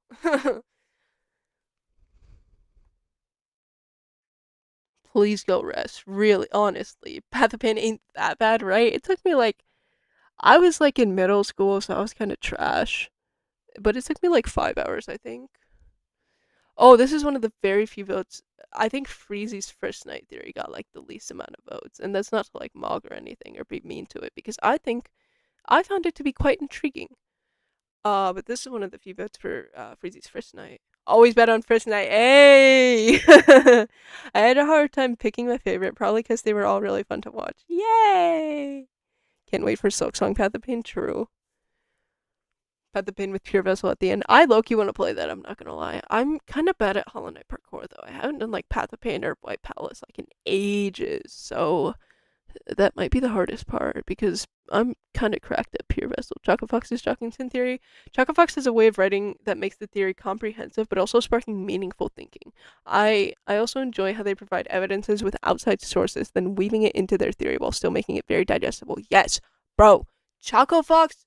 Please go rest. Really, honestly. Path of Pain ain't that bad, right? It took me like, I was like in middle school, so I was kind of trash. But it took me like 5 hours, I think. Oh, this is one of the very few votes. I think Freezy's first night theory got like the least amount of votes. And that's not to like mog or anything or be mean to it, because I found it to be quite intriguing. But this is one of the few votes for Freezy's first night. Always bet on first night. Hey! I had a hard time picking my favorite, probably because they were all really fun to watch. Yay! Can't wait for Silk Song Path of Pain. True. Path of Pain with Pure Vessel at the end. I low-key want to play that, I'm not gonna lie. I'm kind of bad at Hollow Knight parkour, though. I haven't done like Path of Pain or White Palace like in ages, so that might be the hardest part because I'm kind of cracked at Pure Vessel. Chocofox's Jockington theory. Chocofox has a way of writing that makes the theory comprehensive, but also sparking meaningful thinking. I also enjoy how they provide evidences with outside sources, then weaving it into their theory while still making it very digestible. Yes, bro, Chocofox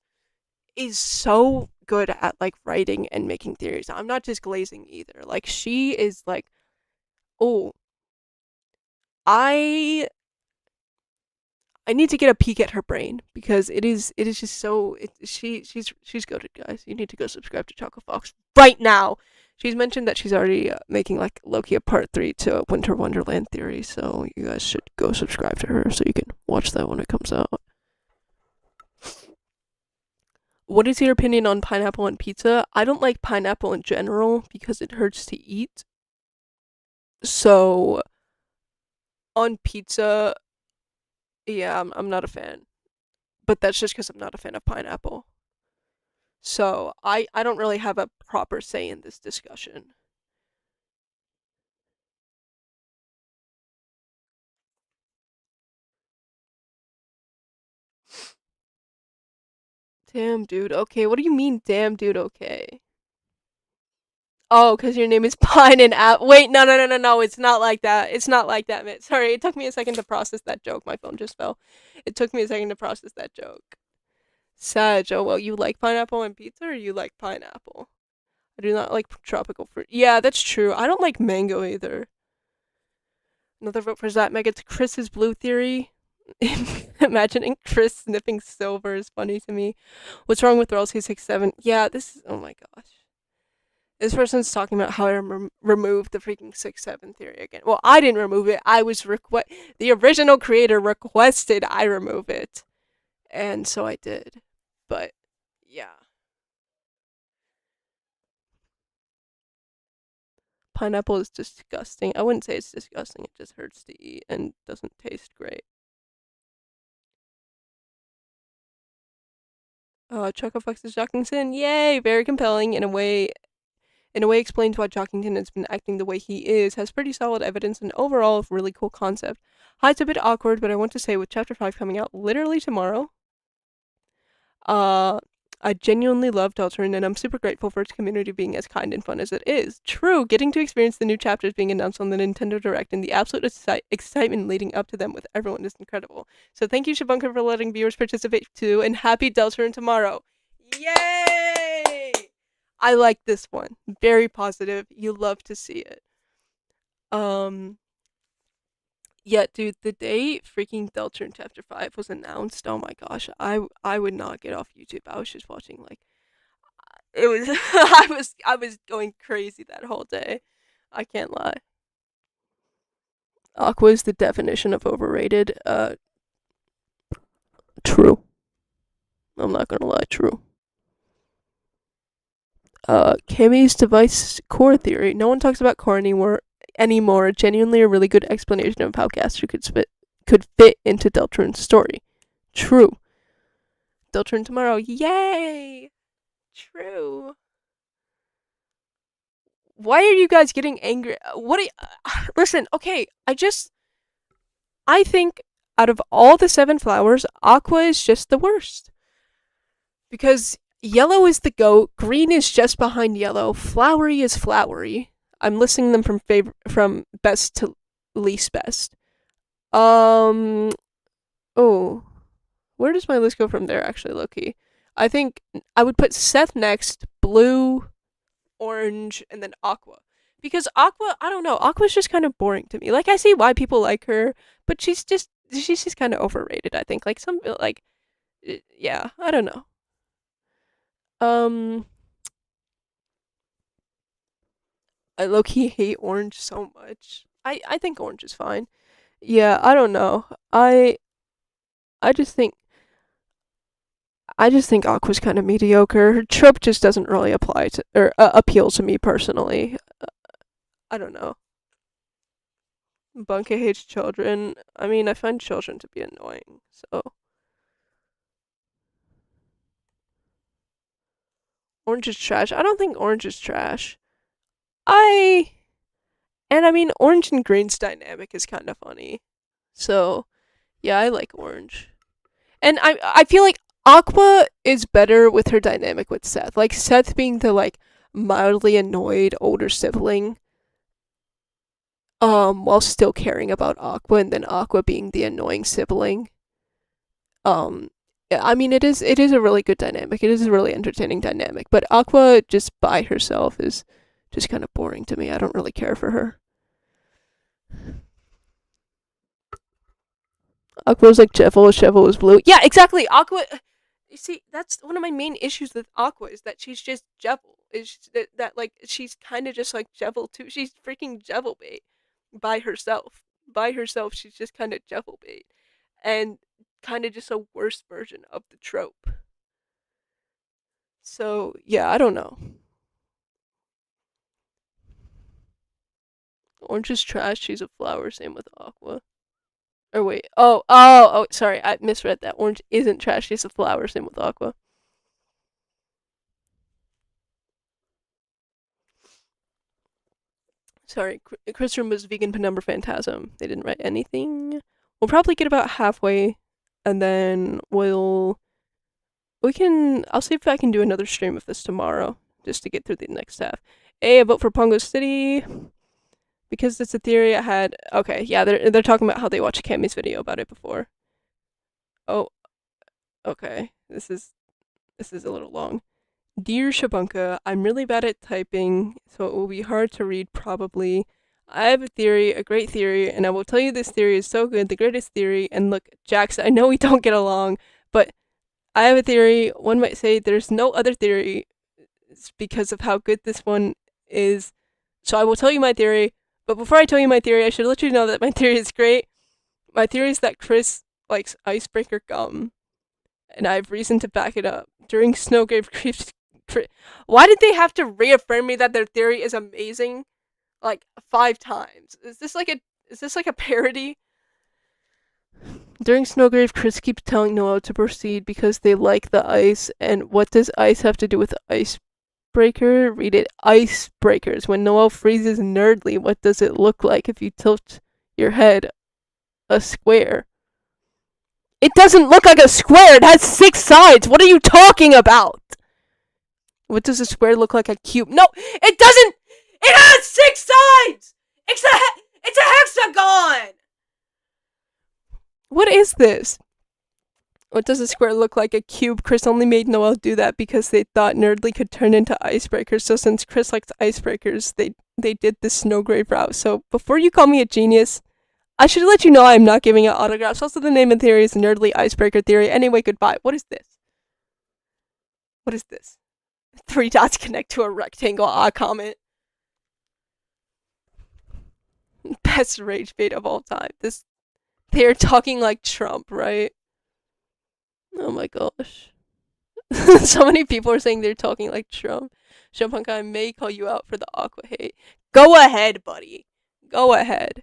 is so good at like writing and making theories. I'm not just glazing either. Like she is like, oh, I need to get a peek at her brain because it is just so she's goated, guys. You need to go subscribe to Choco Fox right now. She's mentioned that she's already making like Loki a part 3 to Winter Wonderland theory, so you guys should go subscribe to her so you can watch that when it comes out. What is your opinion on pineapple on pizza? I don't like pineapple in general because it hurts to eat. So on pizza, yeah, I'm not a fan. But that's just because I'm not a fan of pineapple. So I don't really have a proper say in this discussion. Damn, dude. Okay, what do you mean, damn, dude? Okay. Oh, because your name is Pine and Apple. Wait, no. It's not like that. It's not like that, man. Sorry, it took me a second to process that joke. My phone just fell. It took me a second to process that joke. Sag, oh well, you like pineapple on pizza or you like pineapple? I do not like tropical fruit. Yeah, that's true. I don't like mango either. Another vote for Zat Meg. It's Chris's blue theory. Imagining Chris sniffing silver is funny to me. What's wrong with Royalty 67? Yeah, this is. Oh my gosh. This person's talking about how I removed the freaking 6-7 theory again. Well, I didn't remove it. The original creator requested I remove it. And so I did. But, yeah. pineapple is disgusting. I wouldn't say it's disgusting. It just hurts to eat and doesn't taste great. Choco Fox's Jockington, yay! Very compelling in a way. In a way, explains why Jockington has been acting the way he is. Has pretty solid evidence and overall a really cool concept. Hi, it's a bit awkward, but I want to say with Chapter 5 coming out literally tomorrow, uh, I genuinely love Deltarune, and I'm super grateful for its community being as kind and fun as it is. True, getting to experience the new chapters being announced on the Nintendo Direct and the absolute excitement leading up to them with everyone is incredible. So thank you, Shabunka, for letting viewers participate too, and happy Deltarune tomorrow. Yay! I like this one. Very positive. You love to see it. Um, yeah, dude, the day freaking Deltarune Chapter 5 was announced, oh my gosh, I would not get off YouTube. I was just watching like it was I was going crazy that whole day. I can't lie. Aqua is the definition of overrated. True. I'm not gonna lie, true. Kami's device core theory. No one talks about core anymore. Genuinely a really good explanation of how Gaster could fit into Deltarune's story. True. Deltarune tomorrow. Yay! True. Why are you guys getting angry? What? Listen, okay. I think out of all the 7 flowers, Aqua is just the worst because yellow is the goat, green is just behind yellow, flowery is flowery. I'm listing them from best to least best. Oh, where does my list go from there? Actually, Loki. I think I would put Seth next, blue, orange, and then Aqua. Because Aqua, I don't know, Aqua's just kind of boring to me. Like I see why people like her, but she's just kind of overrated. I think yeah, I don't know. Um, I low key hate orange so much. I think orange is fine. Yeah, I don't know. I just think Aqua's kind of mediocre. Her trope just doesn't really apply to or appeal to me personally. I don't know. Bunka hates children. I mean, I find children to be annoying. So orange is trash. I don't think orange is trash. I I mean, orange and green's dynamic is kind of funny. So yeah, I like orange. And I feel like Aqua is better with her dynamic with Seth. Like Seth being the like mildly annoyed older sibling, while still caring about Aqua, and then Aqua being the annoying sibling. Yeah, I mean it is a really good dynamic. It is a really entertaining dynamic. But Aqua just by herself is just kind of boring to me. I don't really care for her. Aqua was like Chevel was blue. Yeah, exactly. Aqua. You see, that's one of my main issues with Aqua is that she's just Jevil. Is that like she's kind of just like Jevil too. She's freaking Jevil bait by herself. By herself, she's just kind of Jevil bait, and kind of just a worse version of the trope. So yeah, I don't know. Orange is trash. She's a flower. Same with Aqua. Or wait. Oh. Sorry, I misread that. Orange isn't trash. She's a flower. Same with Aqua. Sorry, Chris Room was vegan penumbra phantasm. They didn't write anything. We'll probably get about halfway, and then I'll see if I can do another stream of this tomorrow, just to get through the next half. I vote for Pongo City, because it's a theory I had. Okay, yeah, they're talking about how they watched Cammy's video about it before. Oh, okay. This is a little long. Dear Shabunka, I'm really bad at typing, so it will be hard to read probably. I have a theory, a great theory, and I will tell you this theory is so good, the greatest theory. And look, Jax, I know we don't get along, but I have a theory. One might say there's no other theory because of how good this one is. So I will tell you my theory, but before I tell you my theory, I should let you know that my theory is great. My theory is that Chris likes icebreaker gum, and I have reason to back it up. During Snowgrave Creeps. Why did they have to reaffirm me that their theory is amazing? like 5 times. Is this like a parody? During Snowgrave, Chris keeps telling Noel to proceed because they like the ice. And what does ice have to do with icebreaker? Read it. Icebreakers. When Noel freezes nerdly, what does it look like if you tilt your head? A square. It doesn't look like a square. It has 6 sides. What are you talking about? What does a square look like? A cube? No, it doesn't. It has 6 sides. It's a hexagon. What is this? What does a square look like? A cube. Chris only made Noel do that because they thought Nerdly could turn into icebreakers. So since Chris likes icebreakers, they did the Snowgrave route. So before you call me a genius, I should let you know I'm not giving out autographs. Also, the name of the theory is Nerdly Icebreaker Theory. Anyway, goodbye. What is this? What is this? 3 dots connect to a rectangle. Comment. Best rage bait of all time. They are talking like Trump, right? Oh my gosh. So many people are saying they're talking like Trump. Shumpunk, I may call you out for the aqua hate. Go ahead, buddy. Go ahead.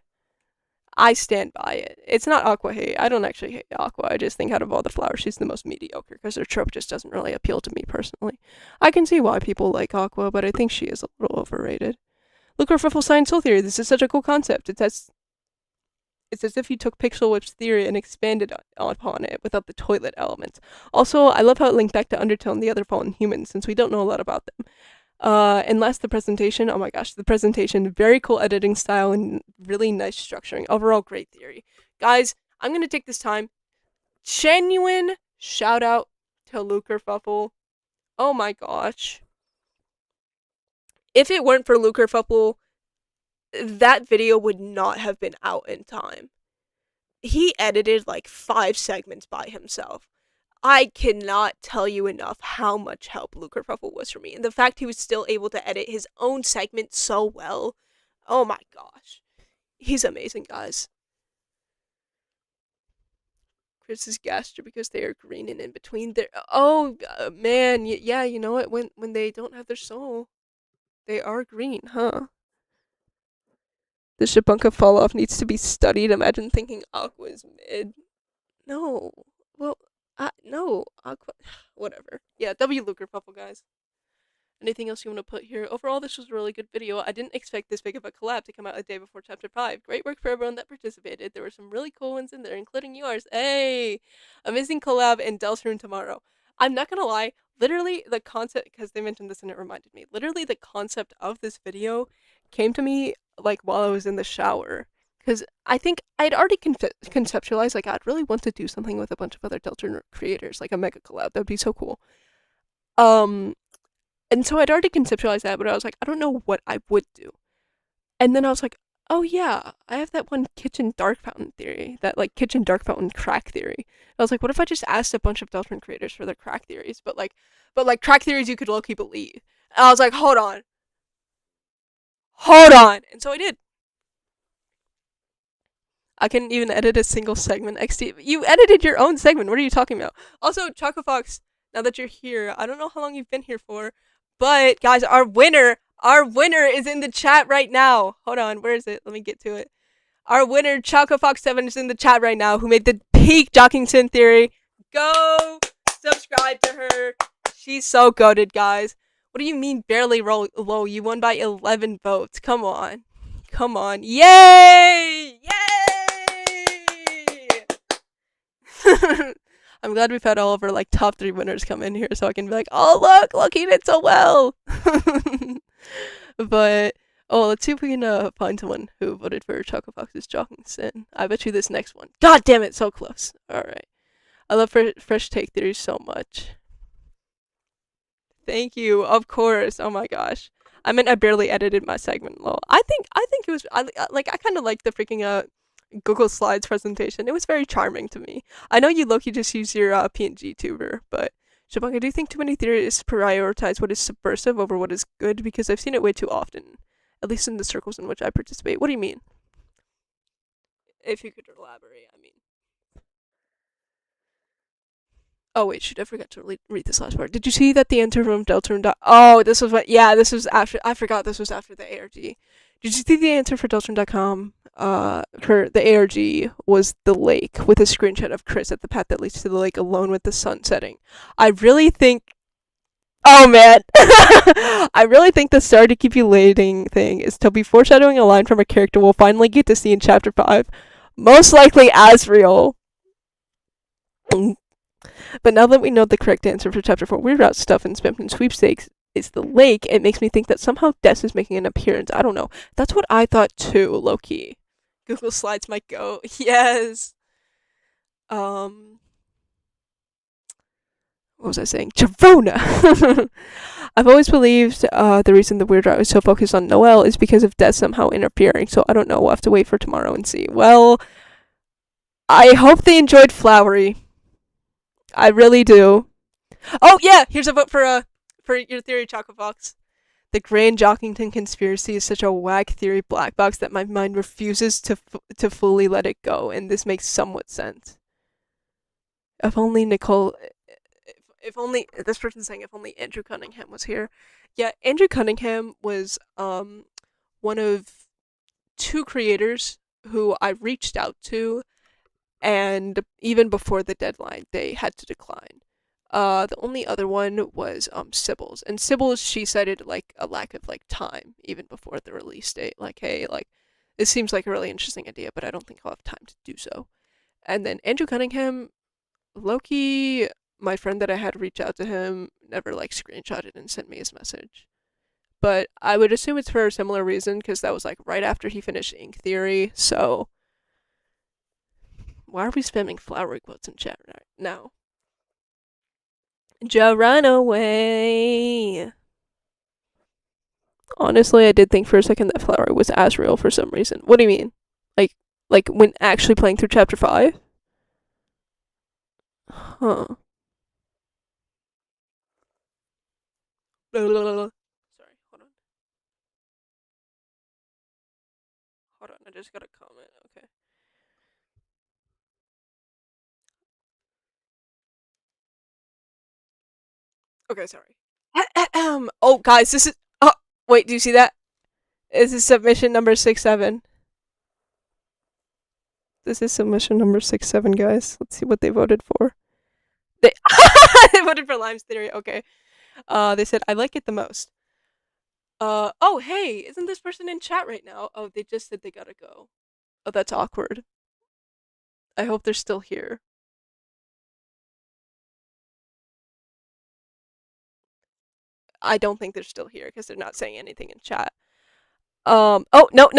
I stand by it. It's not aqua hate. I don't actually hate aqua. I just think out of all the flowers, she's the most mediocre because her trope just doesn't really appeal to me personally. I can see why people like aqua, but I think she is a little overrated. Look at Riffle Science Soul Theory. This is such a cool concept. It's as if you took Pixel Whip's theory and expanded upon it without the toilet elements. Also, I love how it linked back to Undertone, the other fallen humans, since we don't know a lot about them. And last, the presentation. Oh my gosh, the presentation. Very cool editing style and really nice structuring. Overall, great theory. Guys, I'm going to take this time. Genuine shout out to Luker Fuffle. Oh my gosh. If it weren't for Luker Fuffle, that video would not have been out in time. He edited like 5 segments by himself. I cannot tell you enough how much help Luker Fuffle was for me. And the fact he was still able to edit his own segment so well. Oh my gosh. He's amazing, guys. Chris is gaster because they are green and in between their. Oh, man. Yeah, you know what? When they don't have their soul, they are green, huh? The Shabunka fall off needs to be studied. Imagine thinking Aqua is mid. No. Well, no. Aqua. Whatever. Yeah, W Luker Puffle, guys. Anything else you want to put here? Overall, this was a really good video. I didn't expect this big of a collab to come out a day before Chapter 5. Great work for everyone that participated. There were some really cool ones in there, including yours. Hey! Amazing collab in Deltarune tomorrow. I'm not gonna lie, literally the concept, because they mentioned this and it reminded me, literally the concept of this video came to me like while I was in the shower. Because I think I'd already conceptualized, like, I'd really want to do something with a bunch of other Deltarune creators, like a Megacollab. That would be so cool. And so I'd already conceptualized that, but I was like, I don't know what I would do. And then I was like, oh yeah, I have that one kitchen dark fountain theory, that like kitchen dark fountain crack theory. I was like, what if I just asked a bunch of Deltarune creators for their crack theories, but like crack theories you could low-key believe. And I was like, hold on. And so I did. I couldn't even edit a single segment. XD, you edited your own segment. What are you talking about? Also, Choco Fox, now that you're here, I don't know how long you've been here for, but guys, our winner is in the chat right now. Hold on, where is it? Let me get to it. Our winner, Choco Fox 7, is in the chat right now, who made the peak Jockington theory. Go subscribe to her. She's so goated, guys. What do you mean barely low? You won by 11 votes. Come on. Yay! I'm glad we've had all of our like top 3 winners come in here so I can be like, oh look, he did so well. But let's see if we can find someone who voted for Choco Fox's Jogging Sin. I bet you this next one. God damn it, so close. Alright. I love fresh take theories so much. Thank you, of course. Oh my gosh. I meant I barely edited my segment. Lol. I think it was I kind of like the freaking Google Slides presentation. It was very charming to me. I know you low-key just use your PNG tuber, but Shabanga, do you think too many theorists prioritize what is subversive over what is good? Because I've seen it way too often, at least in the circles in which I participate. What do you mean? If you could elaborate, I mean. Oh wait, shoot, I forgot to read this last part. Did you see that the answer from Deltarune? Oh, this was what? Yeah, this was after. I forgot this was after the ARG. Did you see the answer for Deltron.com? For the ARG was the lake with a screenshot of Chris at the path that leads to the lake alone with the sun setting. I really think. Oh man! I really think the star to keep you waiting thing is to be foreshadowing a line from a character we'll finally get to see in Chapter 5. Most likely Asriel. But now that we know the correct answer for Chapter 4, Weird Out Stuff and Spamton Sweepstakes is the lake, it makes me think that somehow Des is making an appearance. I don't know. That's what I thought too, low-key. Google Slides might go. Yes! What was I saying? Javona! I've always believed the reason the Weird Route is so focused on Noelle is because of Des somehow interfering, so I don't know. We'll have to wait for tomorrow and see. Well, I hope they enjoyed Flowery. I really do. Oh, yeah! Here's a vote for your theory, Choco Fox. The Grand Jockington conspiracy is such a whack theory black box that my mind refuses to fully let it go, and this makes somewhat sense. If only Nicole... If only... This person's saying if only Andrew Cunningham was here. Yeah, Andrew Cunningham was one of 2 creators who I reached out to, and even before the deadline, they had to decline. The only other one was Sybil's, and Sybil's, she cited like a lack of like time even before the release date. Like, hey, like this seems like a really interesting idea, but I don't think I'll have time to do so. And then Andrew Cunningham, Loki, my friend that I had reach out to him, never like screenshotted and sent me his message. But I would assume it's for a similar reason because that was like right after he finished Ink Theory. So why are we spamming flowery quotes in chat right now? Run away. Honestly, I did think for a second that Flowery was Asriel for some reason. What do you mean? Like when actually playing through Chapter 5? Huh. Sorry, hold on. Hold on, I just got a comment. Okay. Okay, sorry. Oh, guys, this is... Oh, wait, do you see that? This is submission number 67. This is submission number 67, guys. Let's see what they voted for. They voted for Lime's theory. Okay. They said I like it the most. Oh hey, isn't this person in chat right now? Oh, they just said they gotta go. Oh, that's awkward. I hope they're still here. I don't think they're still here because they're not saying anything in chat. Oh, no,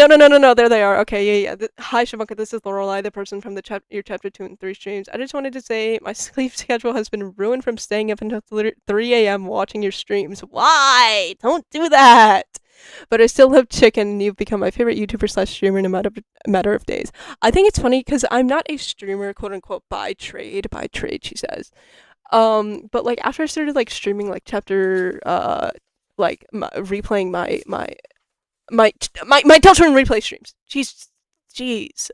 there they are. Okay, yeah. Hi, Shavanka, this is Lorelai, the person from your chapter 2 and 3 streams. I just wanted to say my sleep schedule has been ruined from staying up until 3 a.m. watching your streams. Why? Don't do that! But I still love chicken, and you've become my favorite YouTuber / streamer in a matter of days. I think it's funny because I'm not a streamer, quote unquote, by trade, she says. But like after I started like streaming like chapter, replaying my Deltarune replay streams. Jeez.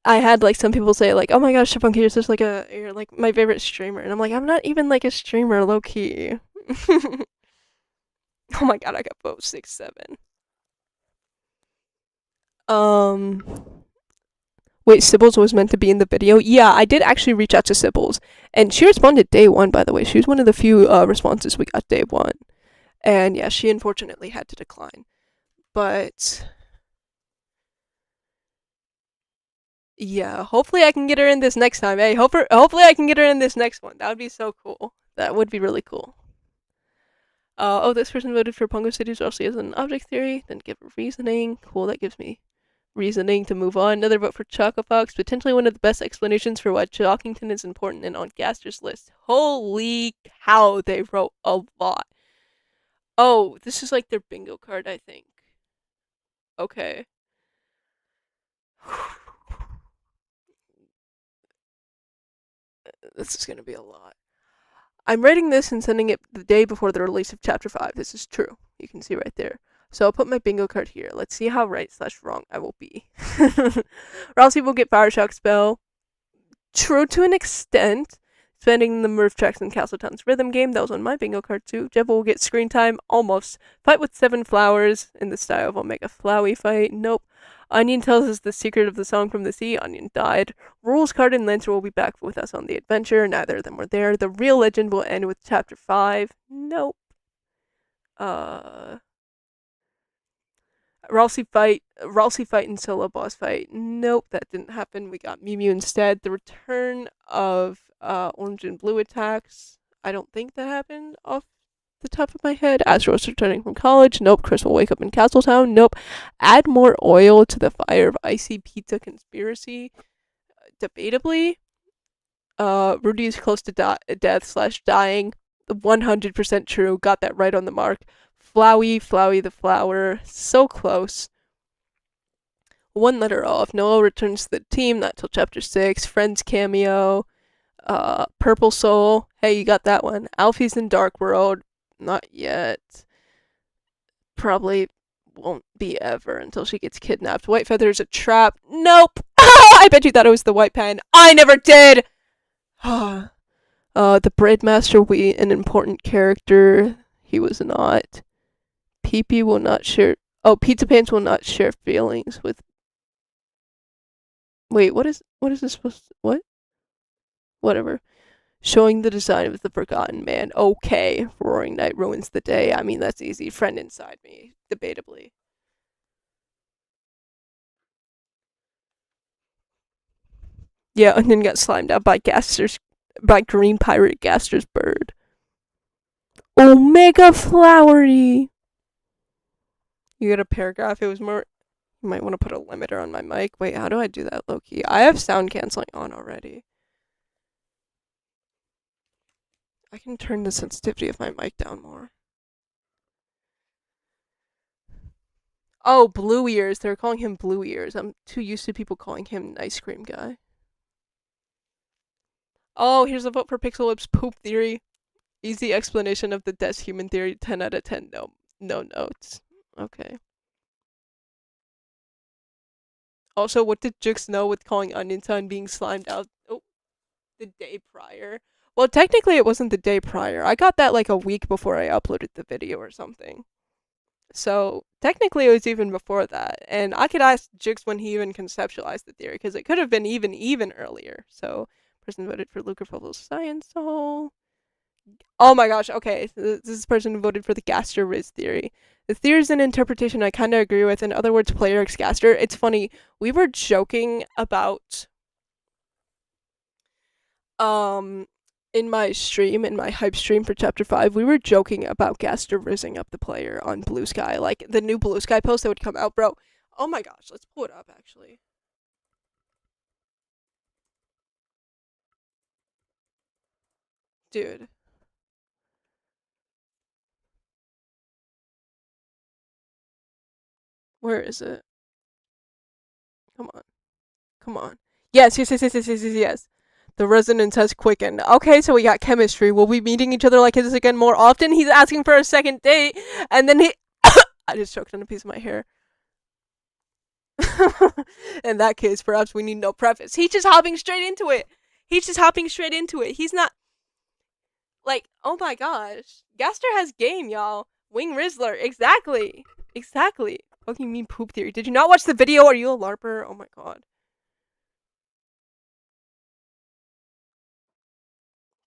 I had like some people say like, "Oh my gosh, Shapunky, you're like my favorite streamer," and I'm like, I'm not even like a streamer, low key. Oh my god, I got vote 6-7. Wait, Sybil's was meant to be in the video? Yeah, I did actually reach out to Sybil's, and she responded day 1. By the way, she was one of the few responses we got day 1. And yeah, she unfortunately had to decline. But yeah, hopefully I can get her in this next time. Hey, hopefully I can get her in this next one. That would be so cool. That would be really cool. Oh, this person voted for Pongo Cities also as an object theory, then give reasoning. Cool, that gives me reasoning to move on. Another vote for Chocofox, potentially one of the best explanations for why Jockington is important and on Gaster's list. Holy cow, they wrote a lot. Oh, this is like their bingo card, I think. Okay. This is gonna be a lot. I'm writing this and sending it the day before the release of Chapter 5. This is true. You can see right there. So I'll put my bingo card here. Let's see how right / wrong I will be. Or else people get Fire Shock Spell. True to an extent. Spending the Murph tracks in Castletown's rhythm game. That was on my bingo card too. Jeff will get screen time. Almost. Fight with 7 flowers in the style of Omega Flowey fight. Nope. Onion tells us the secret of the song from the sea. Onion died. Rules card and Lancer will be back with us on the adventure. Neither of them were there. The real legend will end with chapter 5. Nope. Ralsei fight and solo boss fight. Nope, that didn't happen. We got Mew Mew instead. The return of orange and blue attacks. I don't think that happened off the top of my head. Astro's returning from college. Nope. Chris will wake up in Castletown. Nope. Add more oil to the fire of icy pizza conspiracy. Debatably. Rudy is close to death / dying. 100% true. Got that right on the mark. Flowey the flower. So close. 1 letter off. Noah returns to the team. Not till chapter 6. Friends cameo. Purple Soul. Hey, you got that one. Alfie's in Dark World. Not yet. Probably won't be ever until she gets kidnapped. White Feather's a trap. Nope. I bet you thought it was the White Pen. I never did. The Braid Master, an important character. He was not. Pee-Pee will not share. Oh, Pizza Pants will not share feelings with. Wait, what is this supposed to. What? Whatever. Showing the design of the Forgotten Man. Okay. Roaring Knight ruins the day. I mean, that's easy. Friend inside me. Debatably. Yeah, and then got slimed out by Green Pirate Gaster's bird. Omega Flowery. You get a paragraph. It was more. You might want to put a limiter on my mic. Wait, how do I do that low key? I have sound canceling on already. I can turn the sensitivity of my mic down more. Oh, Blue Ears. They're calling him Blue Ears. I'm too used to people calling him Ice Cream Guy. Oh, here's a vote for Pixel Lip's poop theory. Easy explanation of the Des Human theory. 10 out of 10. No notes. Okay. Also, what did Jux know with calling Onion being slimed out the day prior? Well, technically it wasn't the day prior. I got that like a week before I uploaded the video or something. So, technically it was even before that. And I could ask Jux when he even conceptualized the theory, because it could have been even earlier. So, person voted for Luca Fogel's Science Soul. Oh my gosh, okay. This person who voted for the Gaster Riz theory. The theory is an interpretation I kind of agree with. In other words, player X Gaster. It's funny. We were joking about in my hype stream for chapter 5, we were joking about Gaster rizzing up the player on Blue Sky. Like the new Blue Sky post that would come out, bro. Oh my gosh, let's pull it up actually. Dude. Where is it? Come on. Yes. The resonance has quickened. Okay, so we got chemistry. We'll be meeting each other like this again more often. He's asking for a second date, and then he. I just choked on a piece of my hair. In that case, perhaps we need no preface. He's just hopping straight into it. He's not. Like, oh my gosh. Gaster has game, y'all. Wing Rizzler. Exactly. What do you mean poop theory? Did you not watch the video? Are you a LARPer? Oh my god.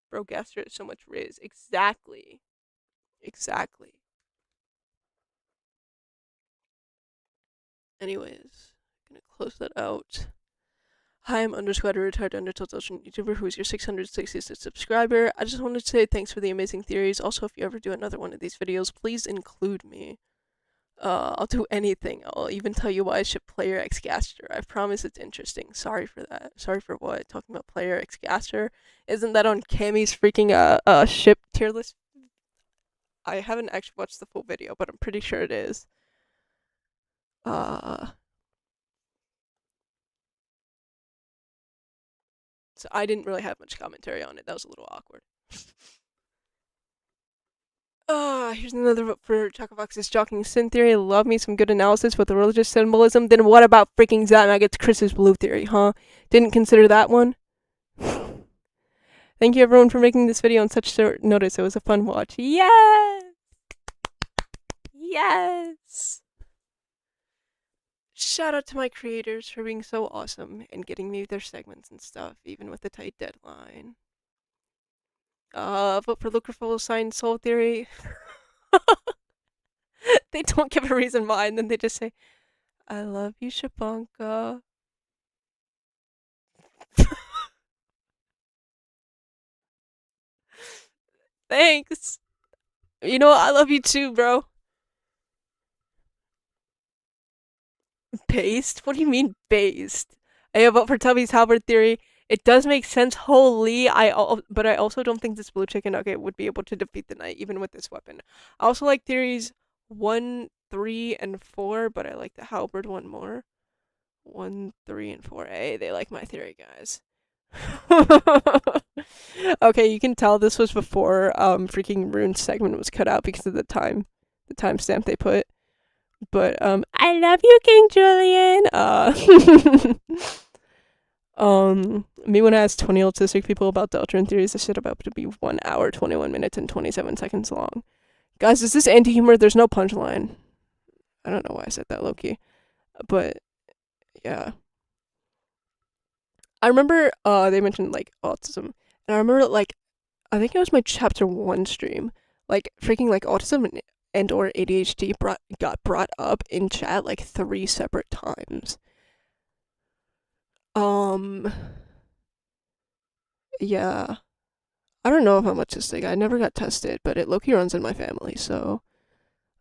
Bro, Gaster has so much Riz. Exactly. Anyways, gonna close that out. Hi, I'm underscore retired Undertale YouTuber who is your 666th subscriber. I just wanted to say thanks for the amazing theories. Also, if you ever do another one of these videos, please include me. I'll do anything. I'll even tell you why I ship Player X Gaster. I promise it's interesting. Sorry for that. Sorry for what? Talking about Player X Gaster? Isn't that on Cammy's freaking ship tier list? I haven't actually watched the full video, but I'm pretty sure it is. So I didn't really have much commentary on it. That was a little awkward. Here's another vote for Chocofox's Jogging Sin Theory. Love me some good analysis with the religious symbolism. Then what about freaking Zatnugget's Chris's Blue Theory, huh? Didn't consider that one? Thank you everyone for making this video on such short notice. It was a fun watch. Yes! Yes! Shout out to my creators for being so awesome and getting me their segments and stuff, even with the tight deadline. Vote for Lucreful Sign Soul Theory. They don't give a reason why, and then they just say, I love you, Shabanka. Thanks. You know what? I love you too, bro. Based? What do you mean based? I vote for Tubby's halberd theory. It does make sense. Holy, but I also don't think this blue chicken nugget would be able to defeat the knight even with this weapon. I also like theories 1, 3, and 4, but I like the halberd one more. 1, 3, and 4. Hey, they like my theory, guys. Okay, you can tell this was before freaking Rune's segment was cut out because of the timestamp they put. But I love you, King Julian. Me when I asked 20 autistic people about Deltron theories, this shit about to be 1 hour, 21 minutes, and 27 seconds long. Guys, is this anti-humor? There's no punchline. I don't know why I said that, low-key. But yeah. I remember they mentioned like autism. And I remember like I think it was my chapter 1 stream. Like freaking like autism and or ADHD got brought up in chat like 3 separate times. Yeah. I don't know if I'm autistic. I never got tested, but it low-key runs in my family, so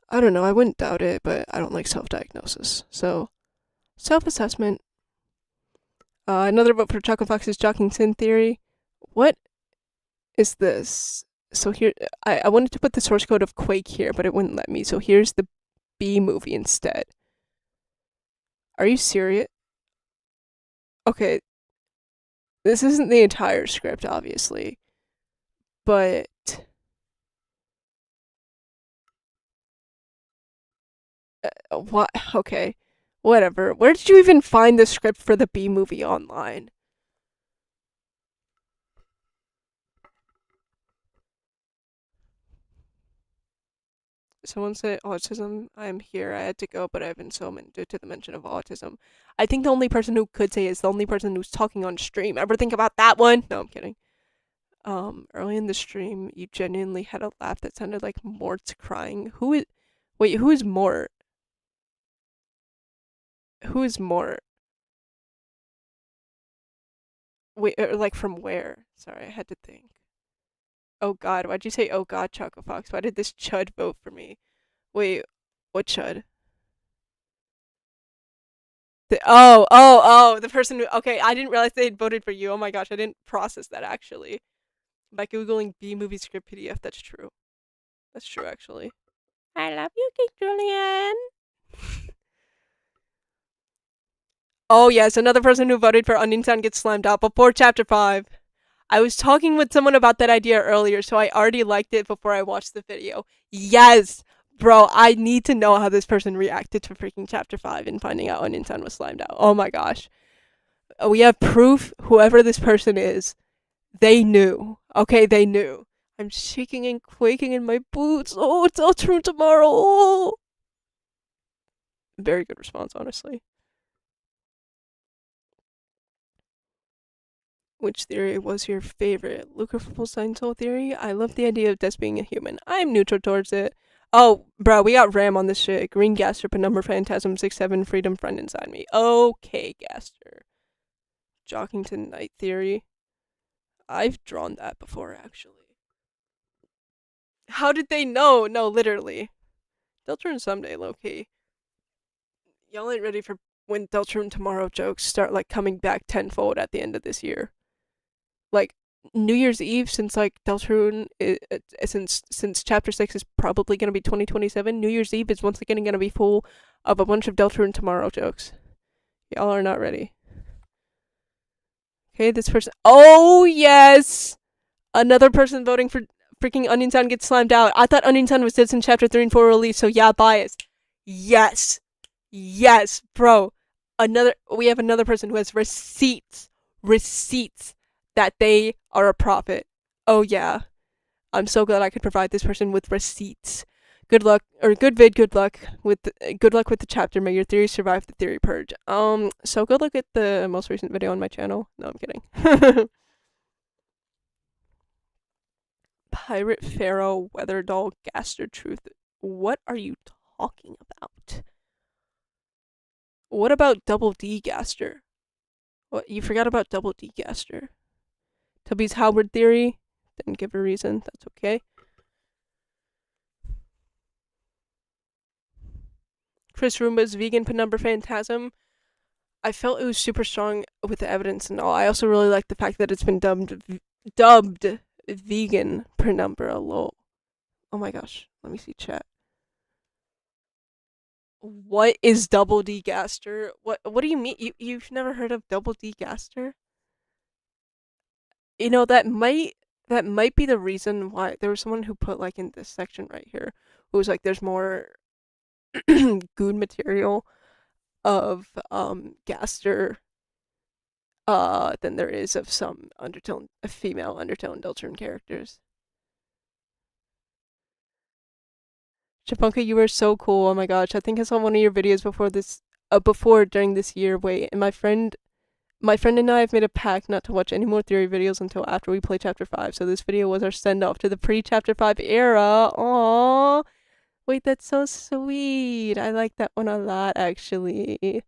I don't know. I wouldn't doubt it, but I don't like self-diagnosis. So, self-assessment. Another vote for Chocolate Fox's Jockington Sin theory. What is this? So here, I wanted to put the source code of Quake here, but it wouldn't let me. So here's the B movie instead. Are you serious? Okay. This isn't the entire script, obviously. But what? Okay. Whatever. Where did you even find the script for the B movie online? Someone said autism. I'm here. I had to go, but I've been summoned due to the mention of autism. I think the only person who could say is the only person who's talking on stream. Ever think about that one? No, I'm kidding. Early in the stream, you genuinely had a laugh that sounded like Mort's crying. Wait, who is Mort? Who is Mort? Wait, like from where? Sorry, I had to think. Oh god, why'd you say oh god, Choco Fox? Why did this chud vote for me? Wait, what chud? The person who, okay, I didn't realize they had voted for you. Oh my gosh, I didn't process that actually. By Googling B movie script PDF, that's true. That's true actually. I love you, King Julian. Oh yes, another person who voted for Onion-san gets slammed out before chapter 5. I was talking with someone about that idea earlier, so I already liked it before I watched the video. Yes! Bro, I need to know how this person reacted to freaking chapter 5 and finding out Onion-san was slimed out. Oh my gosh. We have proof, whoever this person is, they knew. Okay, they knew. I'm shaking and quaking in my boots. Oh, it's all true tomorrow. Oh. Very good response, honestly. Which theory was your favorite? Lucreful Sign Soul theory? I love the idea of Des being a human. I'm neutral towards it. Oh, bro, we got Ram on this shit. Green Gaster, Penumbra Phantasm, 6-7, Freedom Friend inside me. Okay, Gaster. Jockington Knight theory. I've drawn that before, actually. How did they know? No, literally. Deltarune someday, low-key. Y'all ain't ready for when Deltarune tomorrow jokes start, like, coming back tenfold at the end of this year. Like, New Year's Eve, since like Deltarune, since chapter 6 is probably gonna be 2027, New Year's Eve is once again gonna be full of a bunch of Deltarune tomorrow jokes. Y'all are not ready. Okay, this person. Oh yes, another person voting for freaking Onion-san gets slammed out. I thought Onion-san was dead since chapter 3 and 4 release, so yeah, bias. Yes, bro. We have another person who has receipts that they are a prophet. Oh yeah, I'm so glad I could provide this person with receipts. Good luck, or good vid, good luck with the chapter. May your theory survive the theory purge. So good luck with the most recent video on my channel. No, I'm kidding. Pirate Pharaoh, Weather Doll, Gaster Truth. What are you talking about? What about Double D Gaster? What, you forgot about Double D Gaster? Tubby's Howard theory. Didn't give a reason. That's okay. Chris Roomba's vegan penumbra phantasm. I felt it was super strong with the evidence and all. I also really like the fact that it's been dubbed vegan penumbra. Lol. Oh my gosh. Let me see chat. What is Double D Gaster? What do you mean? You've never heard of Double D Gaster? You know, that might be the reason why there was someone who put like in this section right here who was like there's more good material of Gaster than there is of some female undertone Deltarune characters. Chapunka, you were so cool. Oh my gosh. I think I saw one of your videos before during this year. Wait, and my friend and I have made a pact not to watch any more theory videos until after we play chapter 5. So this video was our send off to the pre-chapter 5 era. Aww. Wait, that's so sweet. I like that one a lot, actually.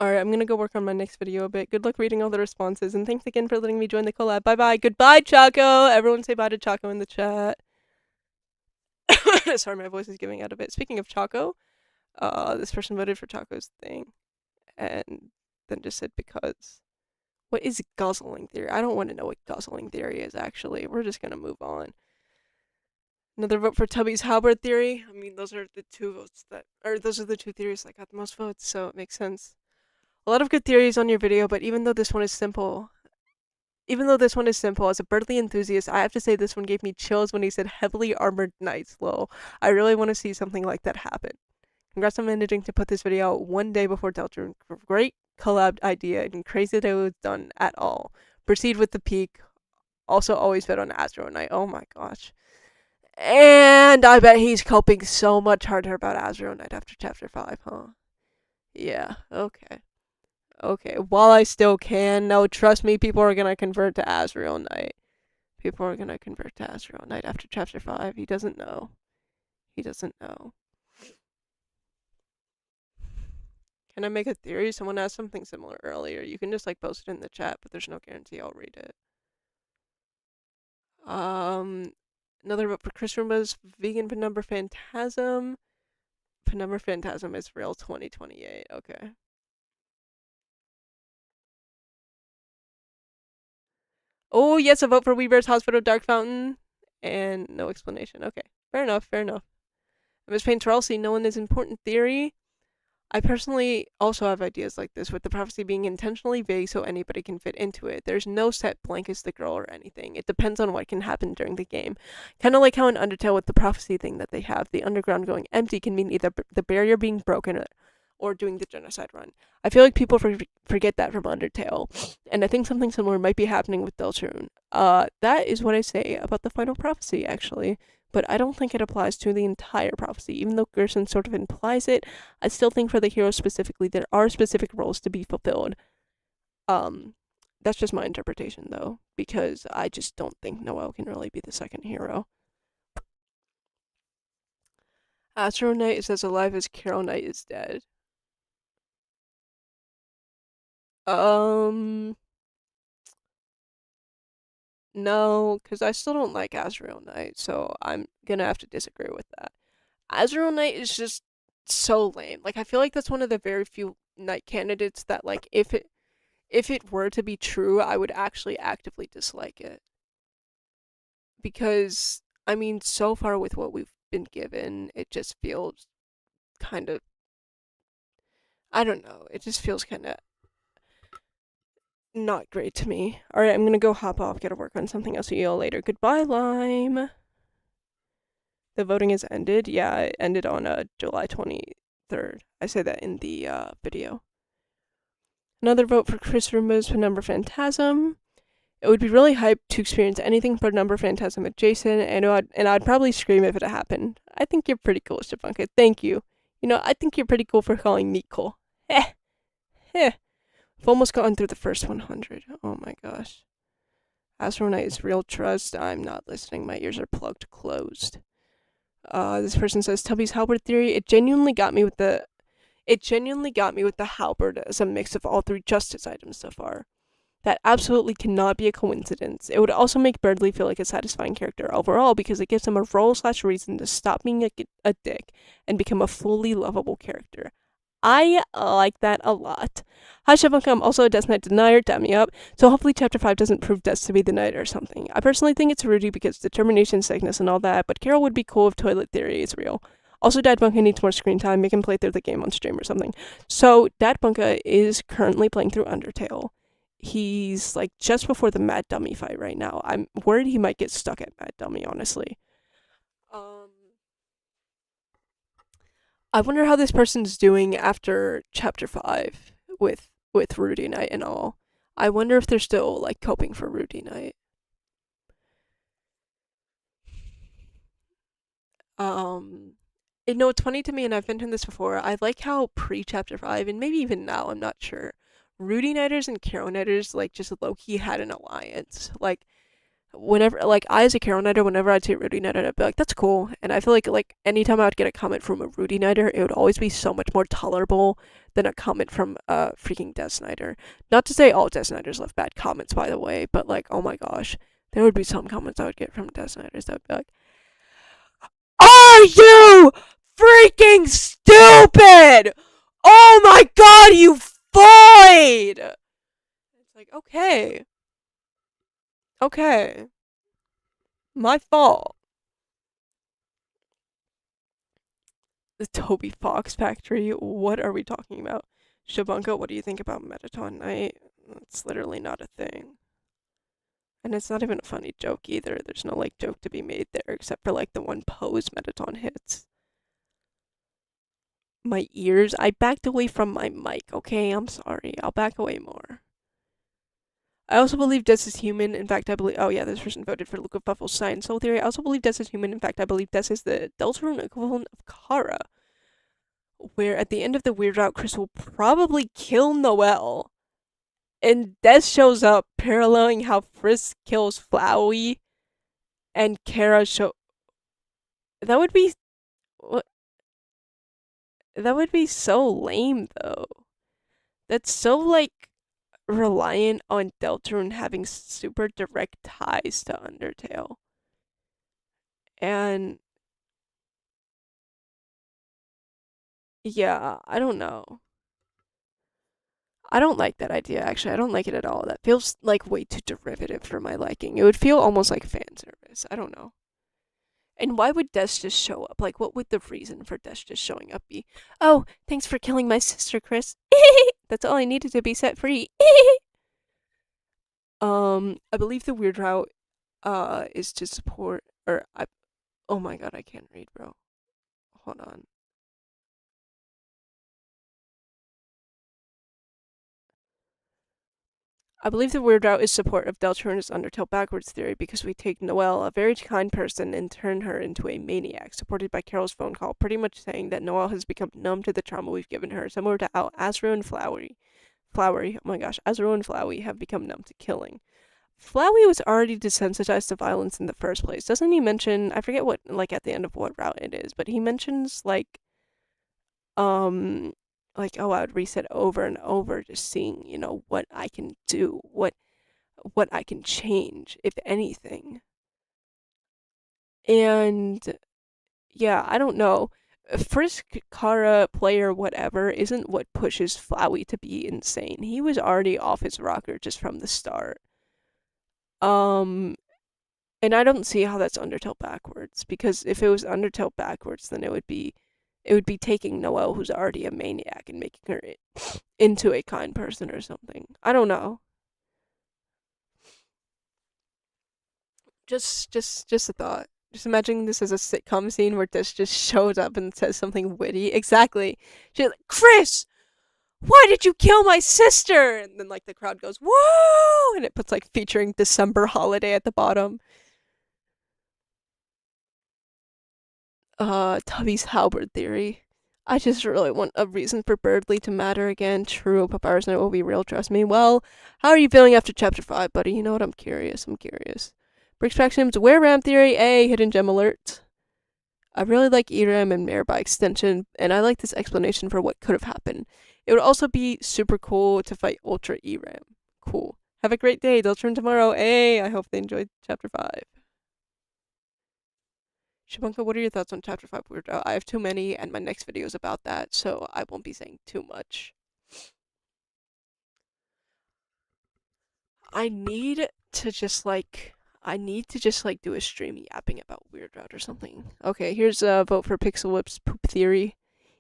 Alright, I'm gonna go work on my next video a bit. Good luck reading all the responses, and thanks again for letting me join the collab. Bye-bye. Goodbye, Choco! Everyone say bye to Choco in the chat. Sorry, my voice is giving out a bit. Speaking of Choco, this person voted for Choco's thing, and then just said because. What is guzzling theory? I don't want to know what guzzling theory is, actually. We're just gonna move on. Another vote for Tubby's Halberd theory. I mean, those are the two theories that got the most votes, so it makes sense. A lot of good theories on your video, but even though this one is simple, as a Birdly enthusiast, I have to say this one gave me chills when he said heavily armored knights. Lol. I really want to see something like that happen. Congrats on managing to put this video out one day before Deltarune. Great collab idea, and crazy that it was done at all. Proceed with the peak. Also, always bet on Astro Knight. Oh my gosh. And I bet he's coping so much harder about Azrael Knight after chapter 5, huh? Yeah, okay. Okay, while I still can, no, trust me, people are gonna convert to Azrael Knight. People are gonna convert to Azrael Knight after chapter 5. He doesn't know. He doesn't know. Can I make a theory? Someone asked something similar earlier. You can just like post it in the chat, but there's no guarantee I'll read it. Another vote for Chris Rumba's vegan penumbra phantasm. Penumbra phantasm is real 2028. Okay. Oh yes, a vote for Weaver's Hospital Dark Fountain, and no explanation. Okay, fair enough. Fair enough. Miss Payne Taralsi, no one is important theory. I personally also have ideas like this, with the prophecy being intentionally vague so anybody can fit into it. There's no set blank as the girl or anything. It depends on what can happen during the game. Kind of like how in Undertale with the prophecy thing that they have, the underground going empty can mean either the barrier being broken or doing the genocide run. I feel like people forget that from Undertale, and I think something similar might be happening with Deltarune. That is what I say about the final prophecy, actually. But I don't think it applies to the entire prophecy. Even though Gerson sort of implies it, I still think for the heroes specifically, there are specific roles to be fulfilled. That's just my interpretation, though, because I just don't think Noelle can really be the second hero. Astro Knight is as alive as Carol Knight is dead. No, because I still don't like Azrael Knight, so I'm gonna have to disagree with that. Azrael Knight is just so lame. Like, I feel like that's one of the very few knight candidates that, like, if it were to be true, I would actually actively dislike it. Because, I mean, so far with what we've been given, it just feels kind of, I don't know, it just feels kind of not great to me. Alright, I'm gonna go hop off, gotta work on something else. See you all later. Goodbye, Lime. The voting has ended. Yeah, it ended on July 23rd. I said that in the video. Another vote for Chris Rumba's Penumbra Phantasm. It would be really hype to experience anything Penumbra Phantasm adjacent, and I'd probably scream if it happened. I think you're pretty cool, Shabunka. Thank you. I think you're pretty cool for calling me cool. Heh, heh. I've almost gotten through the first 100. Oh my gosh. Astronite is real trust. I'm not listening. My ears are plugged closed. This person says Tubby's halberd theory. It genuinely got me with the halberd as a mix of all three justice items so far. That absolutely cannot be a coincidence. It would also make Birdley feel like a satisfying character overall because it gives him a role/reason to stop being a dick and become a fully lovable character. I like that a lot. Hi Shabunka, I'm also a Death Knight denier, damn me up, so hopefully Chapter 5 doesn't prove Death to be the Knight or something. I personally think it's Rudy because determination, sickness, and all that, but Carol would be cool if Toilet Theory is real. Also, Dad Bunka needs more screen time, make him play through the game on stream or something. So, Dad Bunka is currently playing through Undertale. He's like just before the Mad Dummy fight right now. I'm worried he might get stuck at Mad Dummy, honestly. I wonder how this person's doing after Chapter 5 with Rudy Knight and all. I wonder if they're still like coping for Rudy Knight. It's funny to me, and I've mentioned this before. I like how pre-Chapter 5, and maybe even now, I'm not sure. Rudy Knighters and Carol Knighters like just low key had an alliance. Like whenever, like I as a Carol Knighter, whenever I'd see Rudy Knighter, I'd be like, "That's cool." And I feel like anytime I would get a comment from a Rudy Knighter, it would always be so much more tolerable than a comment from a freaking Death Snyder. Not to say all Death Snyders left bad comments, by the way, but like, oh my gosh, there would be some comments I would get from Death Snyders that would be like, "Are you freaking stupid? Oh my god, you void!" It's like, okay, my fault. The Toby Fox Factory, what are we talking about? Shabunka, what do you think about Metaton Night? It's literally not a thing. And it's not even a funny joke either. There's no like joke to be made there except for like the one pose Metaton hits. My ears, I backed away from my mic, okay? I'm sorry. I'll back away more. I also believe Des is human. In fact, I believe. Oh, yeah, this person voted for Luca Buffalo's Science Soul Theory. I also believe Des is human. In fact, I believe Des is the Deltarune equivalent of Kara. Where at the end of the Weird Route, Chris will probably kill Noelle. And Des shows up, paralleling how Frisk kills Flowey. And Kara show. That would be. What? That would be so lame, though. That's so, like, reliant on Deltarune having super direct ties to Undertale. And yeah, I don't know. I don't like that idea, actually. I don't like it at all. That feels like way too derivative for my liking. It would feel almost like fan service. I don't know. And why would Des just show up? Like, what would the reason for Des just showing up be? Oh, thanks for killing my sister, Chris. That's all I needed to be set free. I believe the weird route, is to support, oh my god, I can't read, bro. Hold on. I believe the weird route is support of Deltarune's Undertale backwards theory because we take Noelle, a very kind person, and turn her into a maniac, supported by Carol's phone call, pretty much saying that Noelle has become numb to the trauma we've given her, similar to how Azro and Flowery, oh my gosh, Azro and Flowey have become numb to killing. Flowey was already desensitized to violence in the first place. Doesn't he mention, I forget what, like, at the end of what route it is, but he mentions, um, oh, I would reset over and over, just seeing, what I can do, what I can change, if anything. And yeah, I don't know. Frisk, Kara, player, whatever, isn't what pushes Flowey to be insane. He was already off his rocker just from the start. Um, and I don't see how that's Undertale backwards, because if it was Undertale backwards, then it would be taking Noelle, who's already a maniac, and making her into a kind person or something. I don't know. Just a thought. Just imagine this as a sitcom scene where this just shows up and says something witty. Exactly. She's like, Chris, why did you kill my sister? And then like the crowd goes, whoa! And it puts like featuring December holiday at the bottom. Tubby's halberd theory. I just really want a reason for Birdley to matter again. True, Papyrus and it will be real, trust me. Well, how are you feeling after chapter 5, buddy? You know what? I'm curious. Bricks Factions, Where Ram Theory, A, Hidden Gem Alert. I really like ERAM and Mare by extension, and I like this explanation for what could have happened. It would also be super cool to fight Ultra ERAM. Cool. Have a great day. They'll turn tomorrow. A. I hope they enjoyed chapter 5. Shabunka, what are your thoughts on chapter 5 Weirdo? I have too many, and my next video is about that, so I won't be saying too much. I need to just like do a stream yapping about Weird Route or something. Okay, here's a vote for Pixel Whip's poop theory.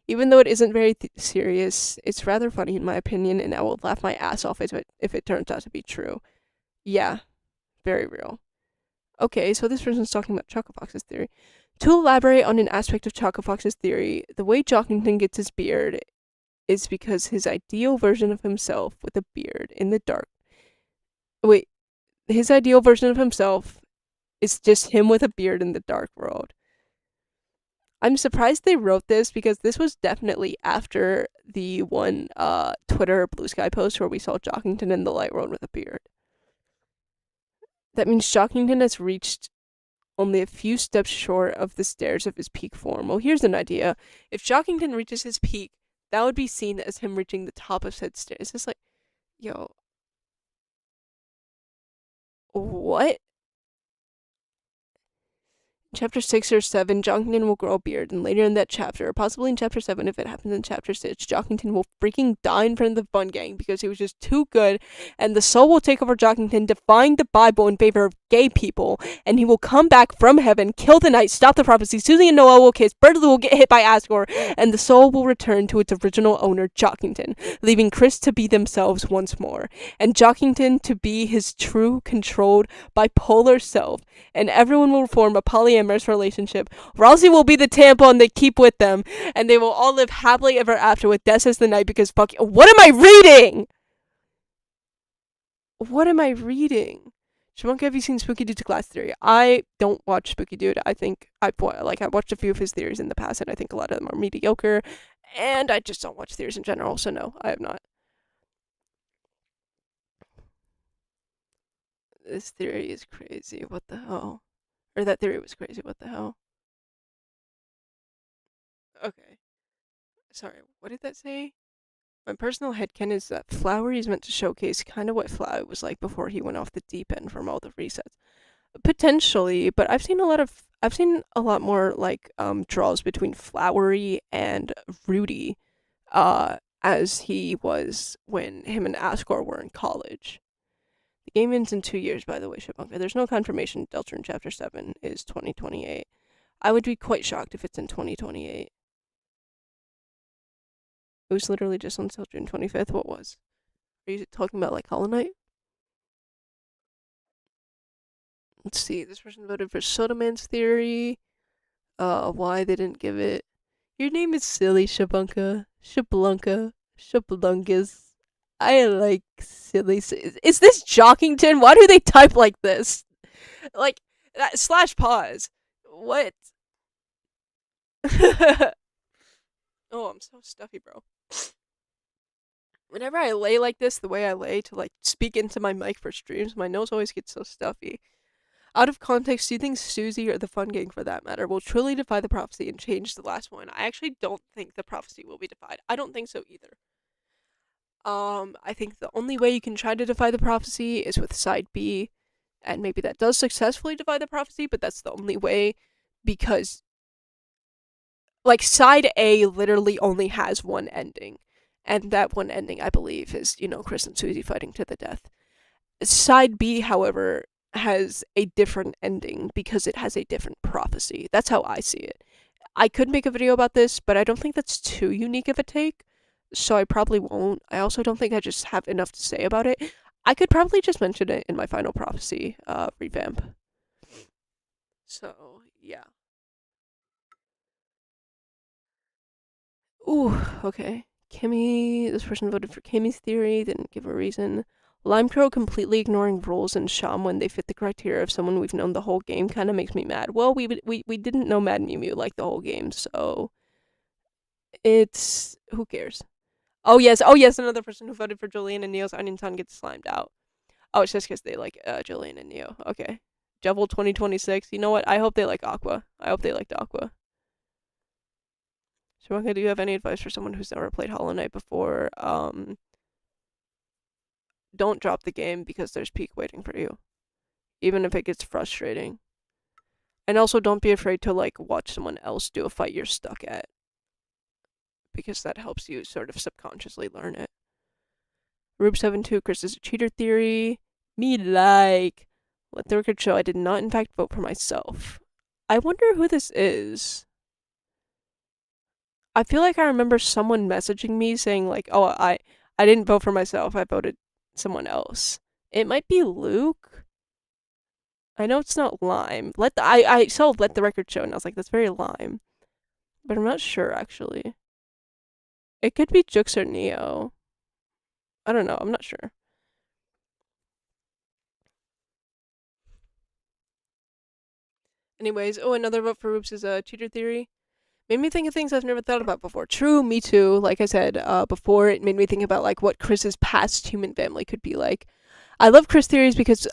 Even though it isn't very serious, it's rather funny in my opinion, and I will laugh my ass off if it turns out to be true. Yeah, very real. Okay, so this person's talking about Chocofox's theory. To elaborate on an aspect of Chocofox's theory, the way Jockington gets his beard is because his ideal version of himself with a beard in the dark. Wait, his ideal version of himself is just him with a beard in the dark world. I'm surprised they wrote this because this was definitely after the one Twitter Blue Sky post where we saw Jockington in the light world with a beard. That means Jockington has reached only a few steps short of the stairs of his peak form. Well, here's an idea. If Jockington reaches his peak, that would be seen as him reaching the top of said stairs. It's just like, yo, what? Chapter 6 or 7, Jockington will grow a beard, and later in that chapter, or possibly in chapter 7 if it happens in chapter 6, Jockington will freaking die in front of the Fun Gang because he was just too good, and the soul will take over Jockington, defying the Bible in favor of gay people, and he will come back from heaven, kill the knight, stop the prophecy, Susie and Noah will kiss, Birdley will get hit by Asgore, and the soul will return to its original owner, Jockington, leaving Chris to be themselves once more, and Jockington to be his true, controlled, bipolar self, and everyone will form a polyamorous relationship. Rousey will be the tampon they keep with them, and they will all live happily ever after with Des as the knight because fuck. What am I reading? What am I reading? Shamonka, have you seen Spooky Dude's Class Theory? I don't watch Spooky Dude. I think I've watched a few of his theories in the past, and I think a lot of them are mediocre. And I just don't watch theories in general, so no, I have not. This theory is crazy. What the hell? Or that theory was crazy. What the hell? Okay. Sorry, what did that say? My personal headcanon is that Flowery is meant to showcase kind of what Flowery was like before he went off the deep end from all the resets. Potentially, but I've seen a lot more like draws between Flowery and Rudy, as he was when him and Asgore were in college. The game ends in 2 years, by the way, Shabunka. There's no confirmation Deltarune Chapter 7 is 2028. I would be quite shocked if it's in 2028. It was literally just on sale June 25th. What was? Are you talking about like Hollow Knight? Let's see. This person voted for Sodaman's theory. Why they didn't give it. Your name is silly, Shabunka. Shablungas. I like silly. Is this Jockington? Why do they type like this? Like, slash pause. What? Oh, I'm so stuffy, bro. Whenever I lay like this, the way I lay to like speak into my mic for streams, my nose always gets so stuffy. Out of context, do you think Susie or the Fun Gang, for that matter, will truly defy the prophecy and change the last one? I actually don't think the prophecy will be defied. I don't think so either. I think the only way you can try to defy the prophecy is with side B, and maybe that does successfully defy the prophecy, but that's the only way because, like, side A literally only has one ending, and that one ending, I believe, is, Chris and Susie fighting to the death. Side B, however, has a different ending because it has a different prophecy. That's how I see it. I could make a video about this, but I don't think that's too unique of a take, so I probably won't. I also don't think I just have enough to say about it. I could probably just mention it in my final prophecy revamp. So, yeah. Ooh, okay. Kimmy, this person voted for Kimmy's theory, didn't give a reason. Limecrow completely ignoring rules and Sham when they fit the criteria of someone we've known the whole game kind of makes me mad. Well, we didn't know Mad Mew Mew like the whole game, so it's who cares? Oh yes, another person who voted for Julian and Neo's Onion Son gets slimed out. Oh, it's just because they like Julian and Neo. Okay, Devil 2026. You know what? I hope they like Aqua. I hope they liked Aqua. So, do you have any advice for someone who's never played Hollow Knight before? Don't drop the game because there's peak waiting for you, even if it gets frustrating. And also, don't be afraid to like watch someone else do a fight you're stuck at, because that helps you sort of subconsciously learn it. Rube72, Chris is a cheater theory. Me like. Let the record show I did not in fact vote for myself. I wonder who this is. I feel like I remember someone messaging me saying like, "Oh, I didn't vote for myself. I voted someone else." It might be Luke. I know it's not Lime. I saw Let the Record Show and I was like, that's very Lime. But I'm not sure actually. It could be Jux or Neo. I don't know. I'm not sure. Anyways, another vote for Roops is a cheater theory. Made me think of things I've never thought about before. True, me too. Like I said before, it made me think about like what Chris's past human family could be like. I love Chris theories because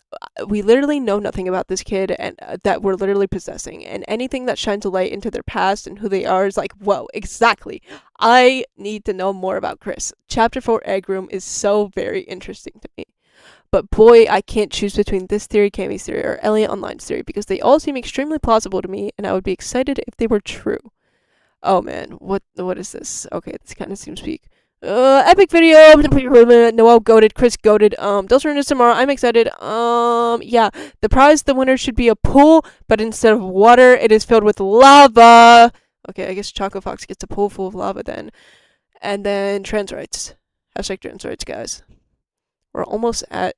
we literally know nothing about this kid and that we're literally possessing. And anything that shines a light into their past and who they are is like, whoa, exactly. I need to know more about Chris. Chapter 4 Egg Room is so very interesting to me. But boy, I can't choose between this theory, Cammy's theory, or Elliot Online's theory because they all seem extremely plausible to me and I would be excited if they were true. Oh man, what is this? Okay, this kind of seems weak. Epic video. Noel goated, Chris goated. Deltarune is tomorrow. I'm excited. Yeah, the prize, the winner should be a pool, but instead of water, it is filled with lava. Okay, I guess Choco Fox gets a pool full of lava then. And then trans rights. Hashtag trans rights, guys. We're almost at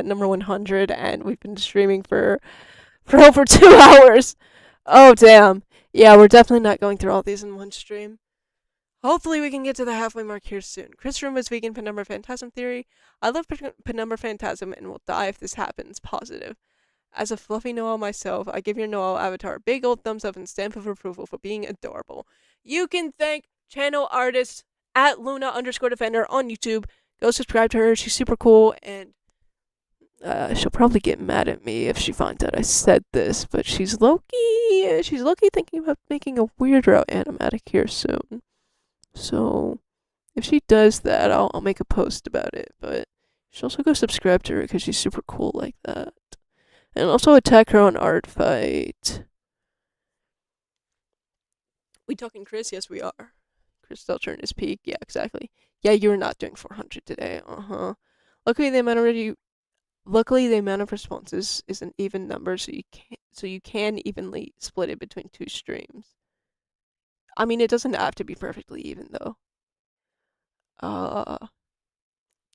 number 100, and we've been streaming for over 2 hours. Oh damn. Yeah, we're definitely not going through all these in one stream. Hopefully we can get to the halfway mark here soon. Chris Room is vegan Penumbra Phantasm theory. I love Penumbra Phantasm and will die if this happens. Positive. As a fluffy Noel myself, I give your Noel avatar a big old thumbs up and stamp of approval for being adorable. You can thank channel artist at Luna_Defender on YouTube. Go subscribe to her. She's super cool and she'll probably get mad at me if she finds out I said this, but she's low-key thinking about making a weirdo animatic here soon. So, if she does that, I'll make a post about it, but you should also go subscribe to her because she's super cool like that. And also attack her on Art Fight. We talking Chris? Yes, we are. Chris Delturn is peak. Yeah, exactly. Yeah, you're not doing 400 today. Uh-huh. Luckily, the amount of responses is an even number, so you can evenly split it between 2 streams. I mean, it doesn't have to be perfectly even though.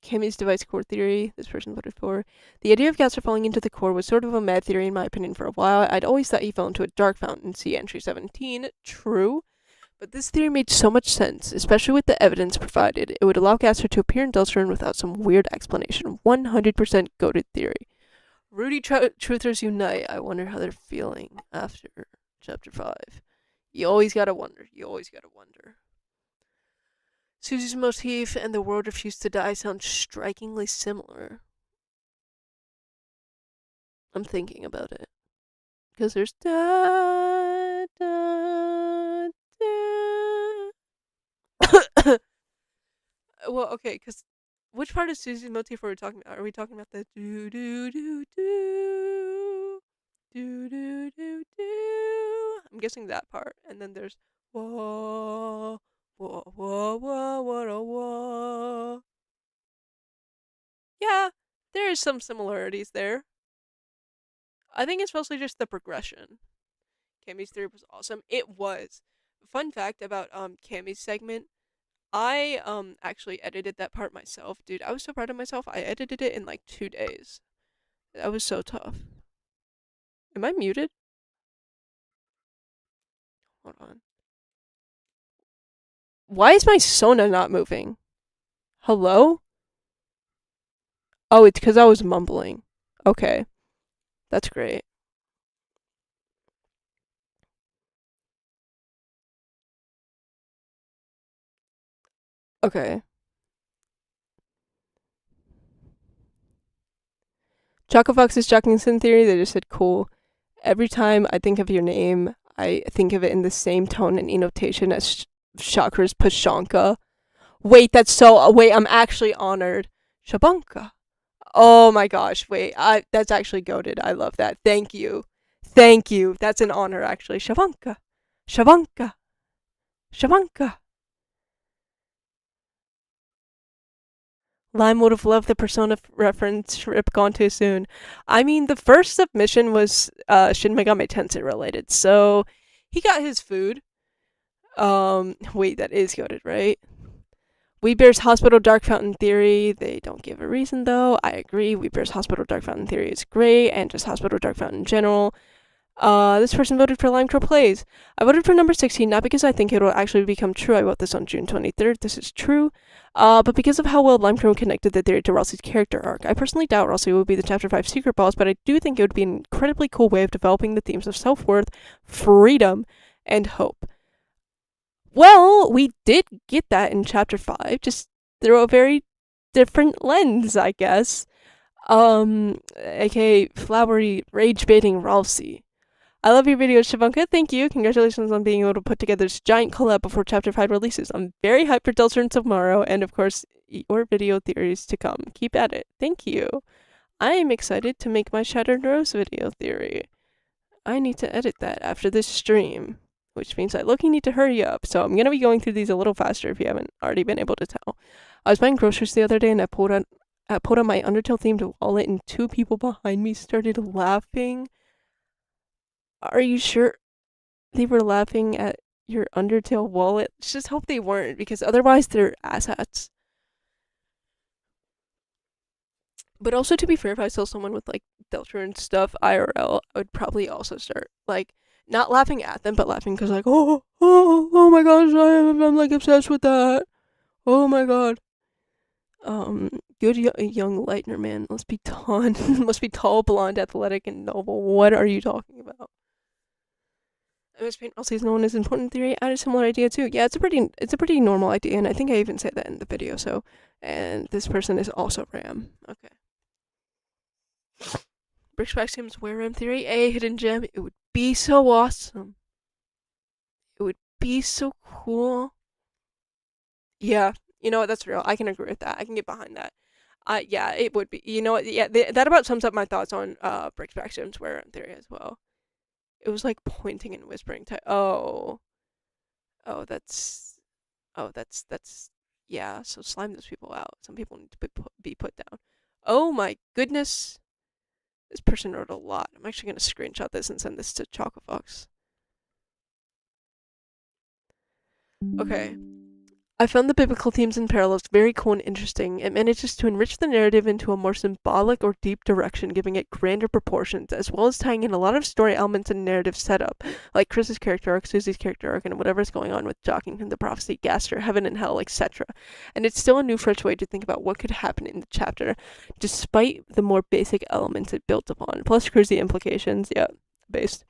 Kimmy's device core theory, this person voted for. The idea of Gaster falling into the core was sort of a mad theory in my opinion for a while. I'd always thought he fell into a dark fountain, see entry 17. True. But this theory made so much sense, especially with the evidence provided. It would allow Gaster to appear in Deltarune without some weird explanation. 100% goated theory. Rudy Truthers unite. I wonder how they're feeling after Chapter 5. You always gotta wonder. Susie's motif and the world refused to die sound strikingly similar. I'm thinking about it. Because there's da, da, da. Well, okay, because which part of Susie's motif are we talking about? Are we talking about the do do do do do do do do? I'm guessing that part. And then there's whoa whoa whoa whoa whoa whoa. Yeah, there is some similarities there. I think it's mostly just the progression. Cammy's theory was awesome. It was. Fun fact about Cammy's segment, I actually edited that part myself. Dude, I was so proud of myself. I edited it in like 2 days. That was so tough. Am I muted? Hold on. Why is my Sona not moving? Hello? Oh, it's because I was mumbling. Okay, that's great. Okay. Choco Fox's Jockinson theory, they just said cool. Every time I think of your name, I think of it in the same tone and intonation as Chakra's Pashanka. Wait, that's so. Wait, I'm actually honored. Shabanka. Oh my gosh, wait. That's actually goaded. I love that. Thank you. Thank you. That's an honor, actually. Shabanka. Shabanka. Shabanka. Lime would have loved the Persona reference rip gone too soon. I mean, the first submission was Shin Megami Tensei related, so he got his food. Wait, that is goaded, right? Weebear's Hospital Dark Fountain Theory, they don't give a reason though. I agree. Weebear's Hospital Dark Fountain Theory is great, and just Hospital Dark Fountain in general. This person voted for Lime Crow Plays. I voted for number 16, not because I think it will actually become true. I wrote this on June 23rd. This is true. But because of how well Lime Crow connected the theory to Ralsei's character arc. I personally doubt Ralsei will be the Chapter 5 secret boss, but I do think it would be an incredibly cool way of developing the themes of self-worth, freedom, and hope. Well, we did get that in Chapter 5, just through a very different lens, I guess. aka flowery, rage-baiting Ralsei. I love your videos, Shavanka. Thank you. Congratulations on being able to put together this giant collab before Chapter 5 releases. I'm very hyped for Deltarune tomorrow, and of course, your video theories to come. Keep at it. Thank you. I am excited to make my Shattered Rose video theory. I need to edit that after this stream, which means I look-y need to hurry up, so I'm going to be going through these a little faster if you haven't already been able to tell. I was buying groceries the other day, and I pulled on my Undertale-themed wallet, and two people behind me started laughing. Are you sure they were laughing at your Undertale wallet? Just hope they weren't, because otherwise they're asshats. But also, to be fair, if I saw someone with like Deltarune stuff IRL, I would probably also start like not laughing at them, but laughing because like, oh my gosh, I'm like obsessed with that. Oh my god. Good young Lightner man must be must be tall, blonde, athletic, and noble. What are you talking about? MS Paint also is known as important theory. I had a similar idea too. Yeah, it's a pretty normal idea, and I think I even said that in the video. So, and this person is also Ram. Okay. Brixback Sims Where Ram theory. A hidden gem. It would be so awesome. It would be so cool. Yeah, you know what? That's real. I can agree with that. I can get behind that. Yeah, it would be. You know what? Yeah, that about sums up my thoughts on Brixback Sims Where Ram theory as well. It was like pointing and whispering to. Oh, that's yeah. So slime those people out. Some people need to be put down. Oh my goodness, this person wrote a lot. I'm actually gonna screenshot this and send this to Chocofox. Okay, I found the biblical themes and parallels very cool and interesting. It manages to enrich the narrative into a more symbolic or deep direction, giving it grander proportions, as well as tying in a lot of story elements and narrative setup, like Chris's character arc, Susie's character arc, and whatever's going on with Jockington, the prophecy, Gaster, heaven and hell, etc. And it's still a new, fresh way to think about what could happen in the chapter, despite the more basic elements it built upon. Plus, crazy implications, yeah, based.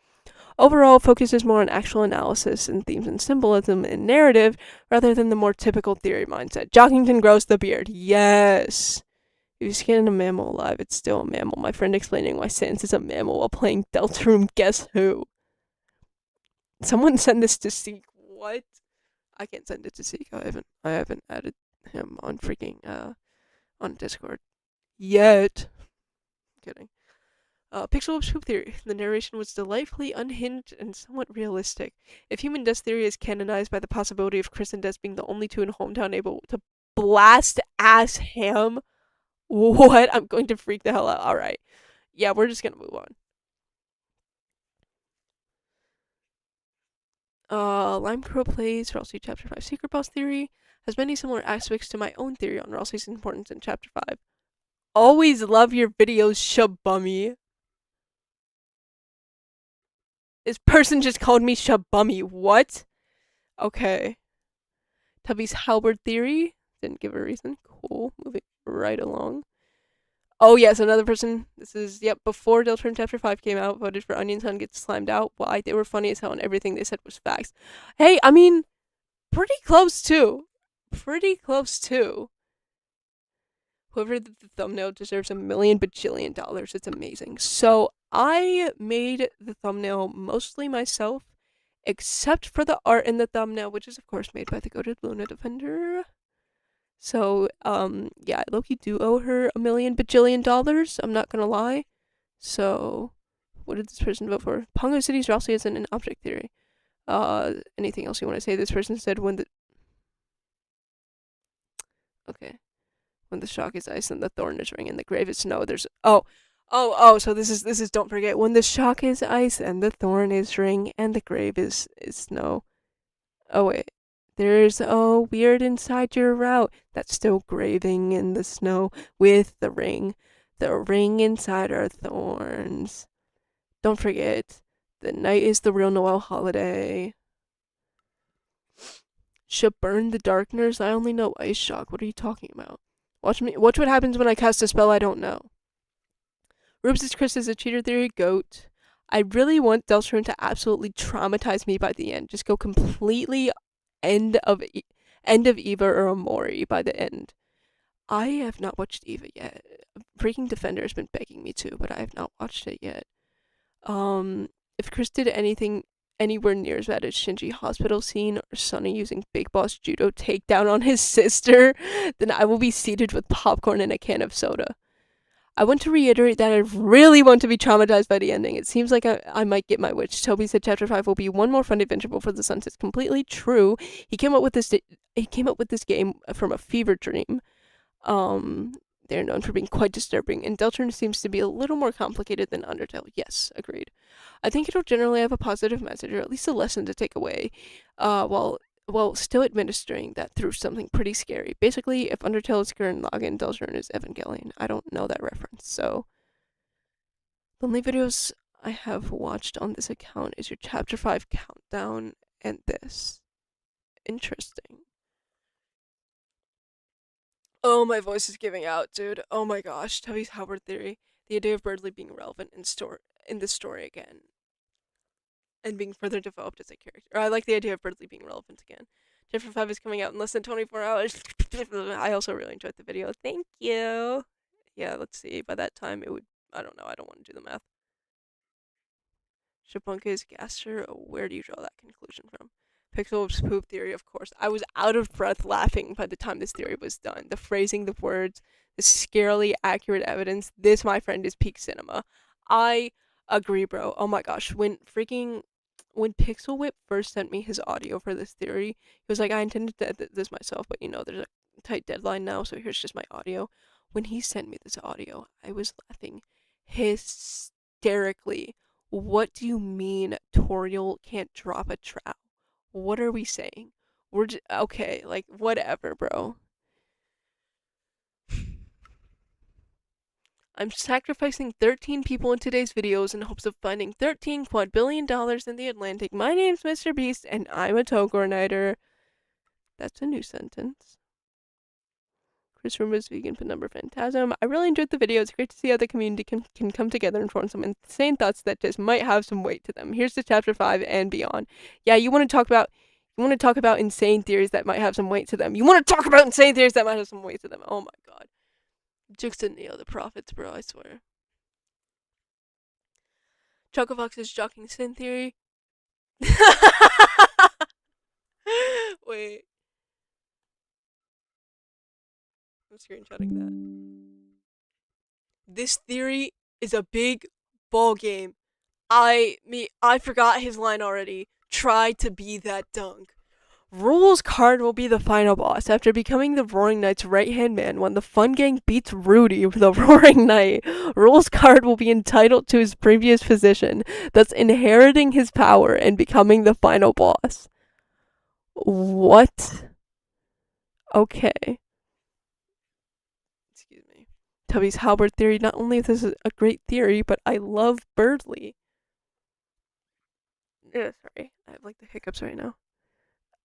Overall, focuses more on actual analysis and themes and symbolism and narrative rather than the more typical theory mindset. Jockington grows the beard. Yes. If you skin a mammal alive, it's still a mammal. My friend explaining why Sans is a mammal while playing Deltarune. Guess who? Someone send this to Seek. What? I can't send it to Seek. I haven't added him on freaking on Discord yet. Kidding. Pixel Swoop Theory. The narration was delightfully unhinged and somewhat realistic. If Human Dust Theory is canonized by the possibility of Chris and Des being the only two in Hometown able to blast ass ham, what? I'm going to freak the hell out. Alright. Yeah, we're just gonna move on. Lime Crow Plays Ralsei Chapter 5 Secret Boss Theory has many similar aspects to my own theory on Ralsei's importance in Chapter 5. Always love your videos, Shabummy. This person just called me Shabummy. What? Okay. Tubby's Halberd theory. Didn't give a reason. Cool. Moving right along. Oh yes, another person. This is before Deltarune Chapter 5 came out, voted for Onion Sun gets slimed out. Why? They were funny as hell and everything they said was facts. Hey, I mean, pretty close too. Pretty close too. Whoever did the thumbnail deserves $1,000,000,000,000. It's amazing. So I made the thumbnail mostly myself, except for the art in the thumbnail, which is of course made by the goated Luna Defender. So, yeah, I low-key do owe her $1,000,000,000,000. I'm not gonna lie. So, what did this person vote for? Pongo City's Ralsei isn't an object theory. Anything else you want to say? This person said okay. When the shock is ice and the thorn is ring and the grave is snow, there's so this is don't forget, when the shock is ice and the thorn is ring and the grave is snow. Oh wait. There's weird inside your route that's still graving in the snow with the ring. The ring inside our thorns. Don't forget, the night is the real Noel holiday. Should burn the darkness. I only know ice shock. What are you talking about? Watch what happens when I cast a spell I don't know. Rubes' Chris is a cheater theory. Goat. I really want Deltarune to absolutely traumatize me by the end. Just go completely end of Eva or Amori by the end. I have not watched Eva yet. Freaking Defender has been begging me to, but I have not watched it yet. If Chris did anything anywhere near as bad as Shinji hospital scene or Sunny using Big Boss judo takedown on his sister, then I will be seated with popcorn and a can of soda. I want to reiterate that I really want to be traumatized by the ending. It seems like I might get my wish. Toby said Chapter 5 will be one more fun adventure before the sun sets. Completely true. He came up with this game from a fever dream. They're known for being quite disturbing, and Deltarune seems to be a little more complicated than Undertale. Yes, agreed. I think it'll generally have a positive message, or at least a lesson to take away, while still administering that through something pretty scary. Basically, if Undertale is Gurren Lagann, Deltarune is Evangelion. I don't know that reference, so... The only videos I have watched on this account is your Chapter 5 countdown and this. Interesting. Oh, my voice is giving out, dude. Oh my gosh. Tubby's Howard theory. The idea of Birdley being relevant in this story again. And being further developed as a character. Or I like the idea of Birdley being relevant again. Chapter 5 is coming out in less than 24 hours. I also really enjoyed the video. Thank you. Yeah, let's see. By that time, it would... I don't know. I don't want to do the math. Shapunka's Gaster. Where do you draw that conclusion from? Pixel's poop theory, of course. I was out of breath laughing by the time this theory was done. The phrasing, the words, the scarily accurate evidence. This, my friend, is peak cinema. I agree, bro. Oh my gosh. When Pixel Whip first sent me his audio for this theory, he was like, I intended to edit this myself, but there's a tight deadline now, so here's just my audio. When he sent me this audio, I was laughing hysterically. What do you mean Toriel can't drop a trap? What are we saying? We're okay, like, whatever, bro. I'm sacrificing 13 people in today's videos in hopes of finding $13 quadrillion in the Atlantic. My name's Mr. Beast, and I'm a Togorniter. That's a new sentence. Chris Rumo's vegan penumbra phantasm. I really enjoyed the video. It's great to see how the community can come together and form some insane thoughts that just might have some weight to them. Here's to Chapter 5 and beyond. Yeah, you want to talk about insane theories that might have some weight to them. You want to talk about insane theories that might have some weight to them. Oh my god. Jukes and Neo, the prophets, bro, I swear. Chocofox's Jocking Sin theory. Wait. I'm screenshotting that. This theory is a big ball game. I forgot his line already. Try to be that dunk. Rule's card will be the final boss. After becoming the Roaring Knight's right-hand man when the Fun Gang beats Rudy, the Roaring Knight, Rule's card will be entitled to his previous position, thus inheriting his power and becoming the final boss. What? Okay. Excuse me. Tubby's Halberd theory. Not only is this a great theory, but I love Birdley. Yeah, sorry. I have like the hiccups right now.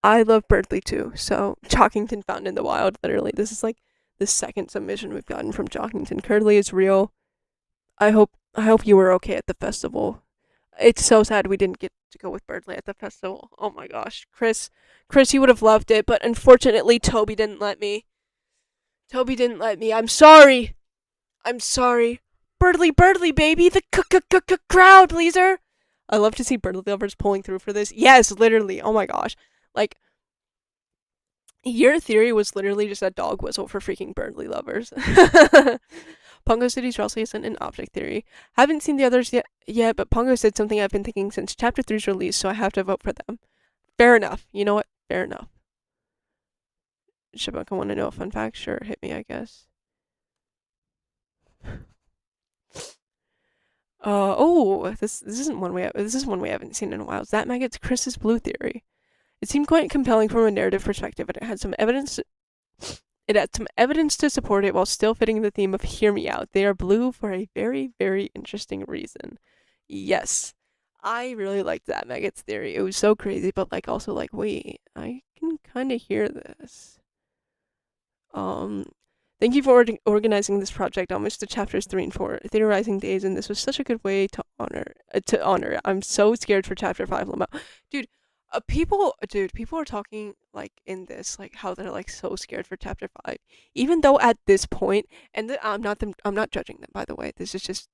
I love Birdly too. So Jockington found in the wild. Literally, this is like the second submission we've gotten from Jockington. Curdly is real. I hope you were okay at the festival. It's so sad we didn't get to go with Birdly at the festival. Oh my gosh, Chris, you would have loved it, but unfortunately, Toby didn't let me. Toby didn't let me. I'm sorry. I'm sorry. Birdly, baby, the crowd pleaser. I love to see Birdly lovers pulling through for this. Yes, literally. Oh my gosh, like your theory was literally just a dog whistle for freaking Birdly lovers. Pongo City's Rossi isn't an object theory. Haven't seen the others yet, but Pongo said something I've been thinking since Chapter 3's release, so I have to vote for them. Fair enough. You know what? Fair enough. Shabaka want to know a fun fact? Sure, hit me, I guess. This isn't one this is one we haven't seen in a while. Is that Maggot's Chris's blue theory? It seemed quite compelling from a narrative perspective, and it had some evidence. It had some evidence to support it while still fitting the theme of "Hear Me Out." They are blue for a very, very interesting reason. Yes, I really liked that Maggot's theory. It was so crazy, but like also like, wait, I can kind of hear this. Um, Thank you for organizing this project almost to chapters 3 and 4, theorizing days, and this was such a good way to honor it. I'm so scared for chapter 5, Lamo. Dude, people are talking like in this, like how they're like so scared for chapter 5, even though at this point, and I'm not judging them, by the way. This is just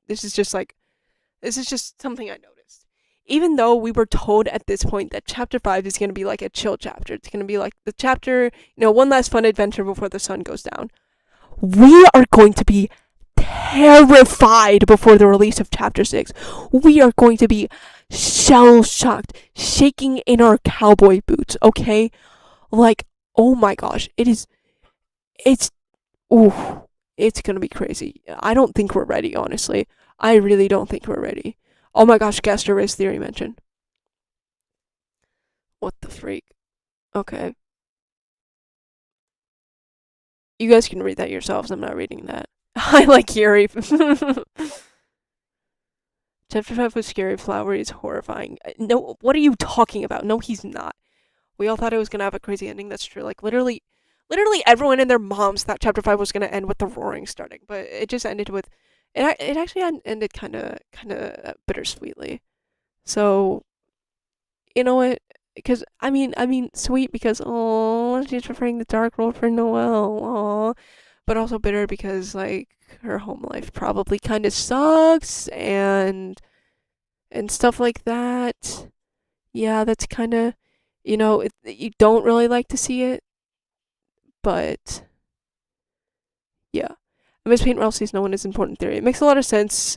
something I noticed. Even though we were told at this point that chapter 5 is going to be like a chill chapter, it's going to be like the chapter, one last fun adventure before the sun goes down. We are going to be terrified before the release of chapter 6. We are going to be shell shocked, shaking in our cowboy boots, okay? Like, oh my gosh, it's, ooh, it's gonna be crazy. I don't think we're ready, honestly. I really don't think we're ready. Oh my gosh, Gaster Race Theory mention. What the freak? Okay. You guys can read that yourselves. I'm not reading that. I like Yuri. Chapter 5 was scary. Flowery is horrifying. No, what are you talking about? No, he's not. We all thought it was gonna have a crazy ending. That's true. Like literally everyone and their moms thought chapter 5 was gonna end with the roaring starting, but it just ended with it actually ended kind of bittersweetly. So you know what? Because I mean, sweet because oh, she's preferring the dark world for Noelle, oh, but also bitter because like her home life probably kind of sucks and stuff like that. Yeah, that's kind of you don't really like to see it, but yeah. I miss Paint Ralphie's no one is important theory. It makes a lot of sense.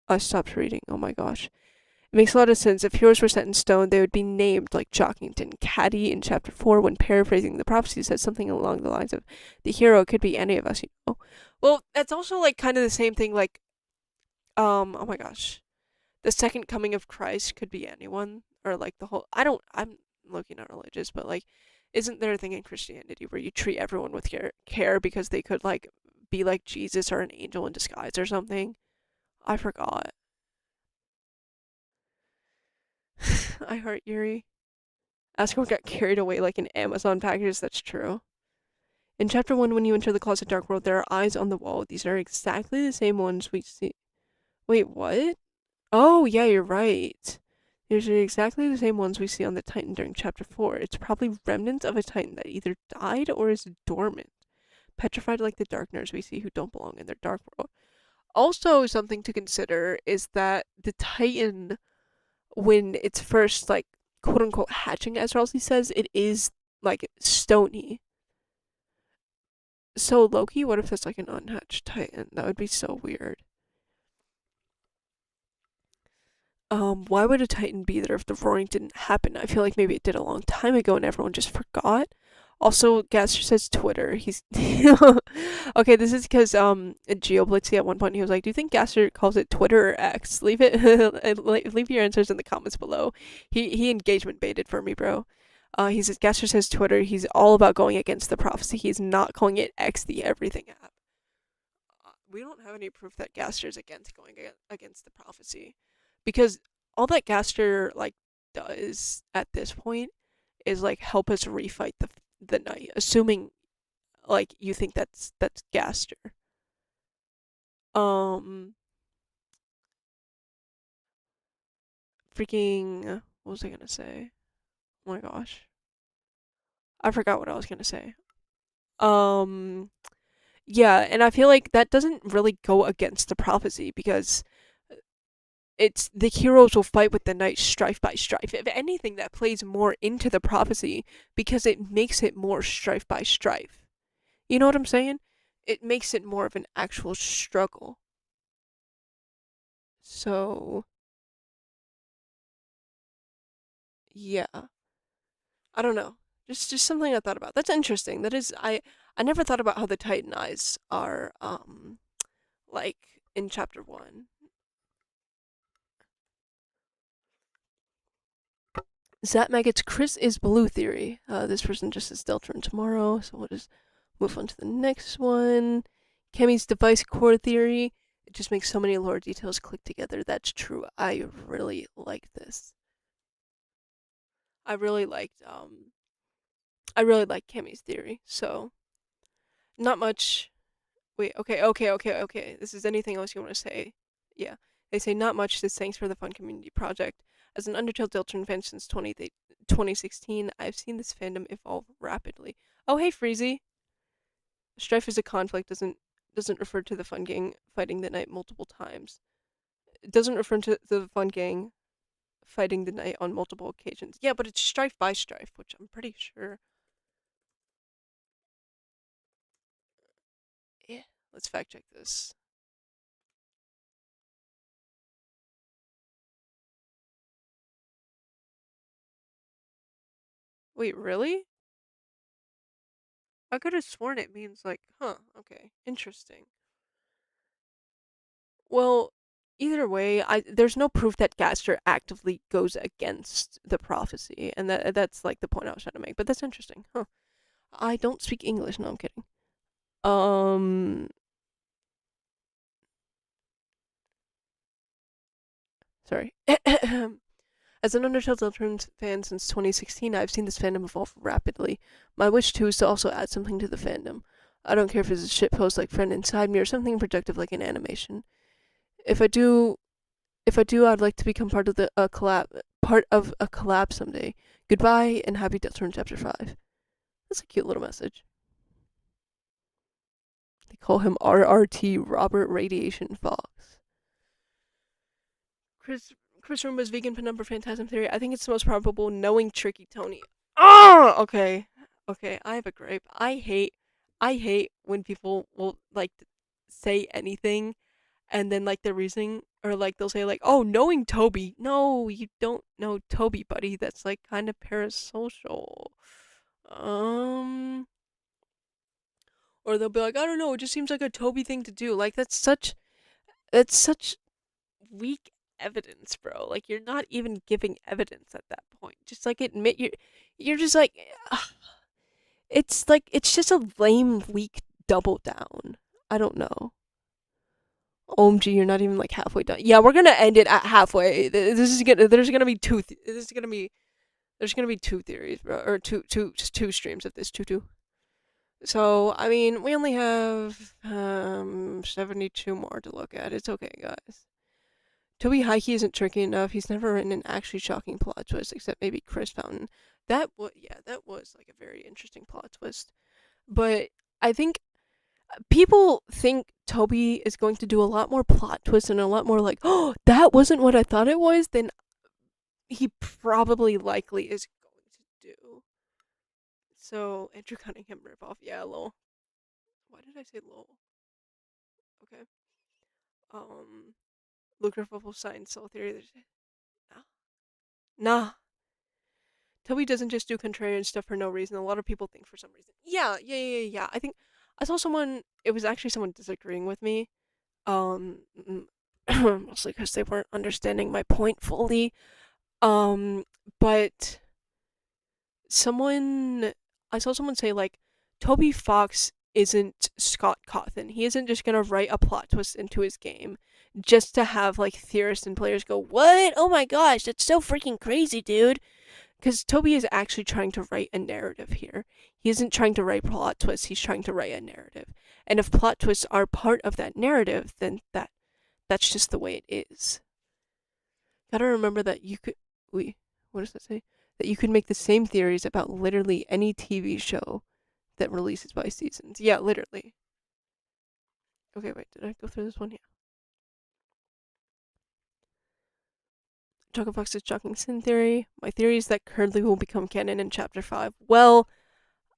I stopped reading. Oh my gosh. It makes a lot of sense. If heroes were set in stone, they would be named like Jockington. Caddy in chapter 4, when paraphrasing the prophecy, said something along the lines of, the hero could be any of us, you know? Well, that's also like kind of the same thing, like, oh my gosh. The second coming of Christ could be anyone, or like the whole. I'm looking at religious, but like, isn't there a thing in Christianity where you treat everyone with care because they could like be like Jesus or an angel in disguise or something? I forgot. I heart Yuri. Asgore got carried away like an Amazon package. That's true. In chapter 1, when you enter the closet dark world, there are eyes on the wall. These are exactly the same ones we see. Wait, what? Oh, yeah, you're right. These are exactly the same ones we see on the Titan during chapter 4. It's probably remnants of a Titan that either died or is dormant, petrified like the Darkners we see who don't belong in their dark world. Also, something to consider is that the Titan, when it's first, like, quote unquote, hatching, as Ralsei says, it is, like, stony. So, Loki, what if that's, like, an unhatched Titan? That would be so weird. Why would a Titan be there if the roaring didn't happen? I feel like maybe it did a long time ago and everyone just forgot. Also, Gaster says Twitter. He's okay. This is because GeoBlitzy at one point he was like, "Do you think Gaster calls it Twitter or X?" Leave it. Leave your answers in the comments below. He engagement baited for me, bro. He says Gaster says Twitter. He's all about going against the prophecy. He's not calling it X, the everything app. We don't have any proof that Gaster is against going against the prophecy, because all that Gaster like does at this point is like help us refight the knight, assuming like you think that's Gaster. Um, freaking what was I gonna say? Oh my gosh, I forgot what I was gonna say. Um, yeah, and I feel like that doesn't really go against the prophecy because it's the heroes will fight with the knight strife by strife. If anything, that plays more into the prophecy because it makes it more strife by strife. You know what I'm saying? It makes it more of an actual struggle. So, yeah. I don't know. Just something I thought about. That's interesting. That is I never thought about how the Titan eyes are like in chapter 1. Zat Maggot's Chris is blue theory. This person just says Deltarune tomorrow, so we'll just move on to the next one. Kemi's device core theory. It just makes so many lore details click together. That's true. I really like this. I really liked I really like Kemi's theory. So not much. Wait, okay. This is anything else you want to say? Yeah. They say not much. Says thanks for the fun community project. As an Undertale Deltarune fan since 2016, I've seen this fandom evolve rapidly. Oh, hey, Freezy. Strife is a conflict doesn't refer to the fun gang fighting the knight multiple times. It doesn't refer to the fun gang fighting the knight on multiple occasions. Yeah, but it's strife by strife, which I'm pretty sure. Yeah, let's fact check this. Wait, really? I could have sworn it means like, huh, okay, interesting. Well, either way, there's no proof that Gaster actively goes against the prophecy, and that's like the point I was trying to make. But that's interesting, huh? I don't speak English. No, I'm kidding. Um, sorry. As an Undertale Deltarune fan since 2016, I've seen this fandom evolve rapidly. My wish too is to also add something to the fandom. I don't care if it's a shitpost like Friend Inside Me or something productive like an animation. If I do, I'd like to become part of a collab someday. Goodbye and happy Deltarune Chapter 5. That's a cute little message. They call him RRT Robert Radiation Fox. Chris Roomba's vegan penumbra phantasm theory. I think it's the most probable knowing Tricky Tony. Oh, okay. Okay, I have a gripe. I hate when people will like say anything and then like their reasoning or like they'll say like, "Oh, knowing Toby." No, you don't know Toby, buddy. That's like kind of parasocial. Um or they'll be like, "I don't know, it just seems like a Toby thing to do." Like that's such weak evidence, bro. Like you're not even giving evidence at that point. Just like admit you're just like it's like it's just a lame weak double down. I don't know. OMG, you're not even like halfway done. Yeah, we're gonna end it at halfway. This is gonna. There's gonna be two. This is gonna be. There's gonna be two theories, bro, or just two streams of this. Two. So I mean, we only have 72 more to look at. It's okay, guys. Toby Heike isn't tricky enough. He's never written an actually shocking plot twist, except maybe Chris Fountain. That was like a very interesting plot twist. But I think people think Toby is going to do a lot more plot twists and a lot more like, oh, that wasn't what I thought it was, than he probably likely is going to do. So, Andrew Cunningham ripoff. Yeah, lol. Why did I say lol? Okay. Um, Lucre Full Science Soul Theory. Nah. Nah. Toby doesn't just do contrarian stuff for no reason. A lot of people think for some reason. Yeah. I think I saw someone. It was actually someone disagreeing with me. Mostly because they weren't understanding my point fully. But someone I saw someone say like Toby Fox isn't Scott Cawthon. He isn't just gonna write a plot twist into his game just to have like theorists and players go, "What? Oh my gosh, that's so freaking crazy, dude." Because Toby is actually trying to write a narrative here. He isn't trying to write plot twists, he's trying to write a narrative. And if plot twists are part of that narrative, then that's just the way it is. Gotta remember that you could what does that say? That you could make the same theories about literally any TV show that releases by seasons. Yeah, literally. Okay, wait, did I go through this one? Yeah. Choco Fox's shocking sin theory. My theory is that Curdley will become canon in chapter 5. Well,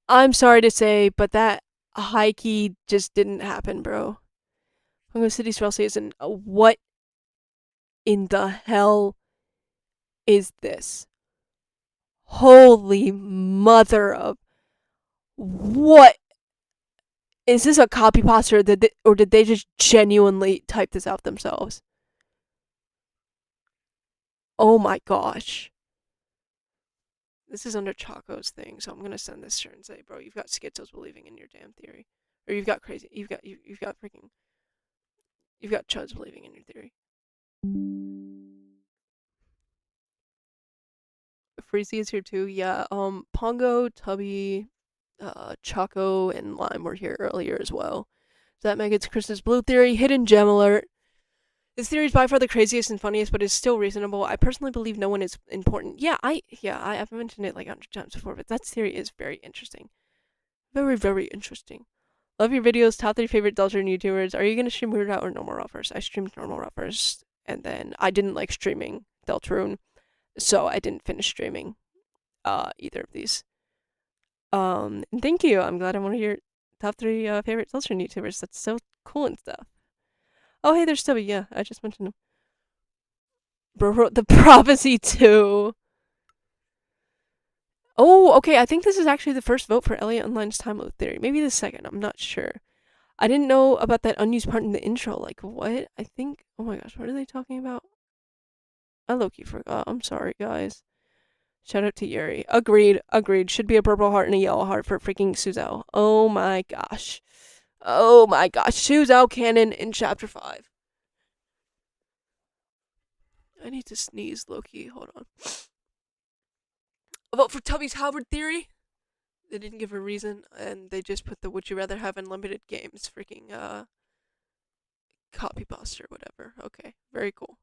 I'm sorry to say, but that high key just didn't happen, bro. Fungo City's Relsey isn't. What in the hell is this? Holy mother of. What? Is this a copy pasta, or did they just genuinely type this out themselves? Oh my gosh. This is under Choco's thing, so I'm gonna send this to her and say, bro, you've got schizos believing in your damn theory. Or you've got crazy, you've got freaking, you've got chuds believing in your theory. Freezy is here too, yeah. Pongo, Tubby, Choco, and Lime were here earlier as well. So that Megan's Christmas Blue theory, hidden gem alert. This theory is by far the craziest and funniest, but is still reasonable. I personally believe no one is important. I've mentioned it like 100 times before, but that theory is very interesting. Very, very interesting. Love your videos. Top 3 favorite Deltarune YouTubers. Are you gonna stream Weird Out or Normal Raw first? I streamed Normal Raw first, and then I didn't like streaming Deltarune, so I didn't finish streaming either of these. And thank you. I'm glad I'm one of your top 3 favorite Deltarune YouTubers. That's so cool and stuff. Oh, hey, there's Stubby. Yeah, I just mentioned him. Bro wrote the prophecy too. Oh, okay. I think this is actually the first vote for Elliot Online's time loop theory. Maybe the second. I'm not sure. I didn't know about that unused part in the intro. Like, what? I think. Oh my gosh, what are they talking about? I low-key forgot. I'm sorry, guys. Shout out to Yuri. Agreed. Agreed. Should be a purple heart and a yellow heart for freaking Suzhou. Oh my gosh. Oh my gosh. Suzhou canon in chapter 5. I need to sneeze, Loki. Hold on. A vote for Tubby's Howard theory. They didn't give a reason, and they just put the would you rather have unlimited games freaking copy pasta or whatever. Okay, very cool.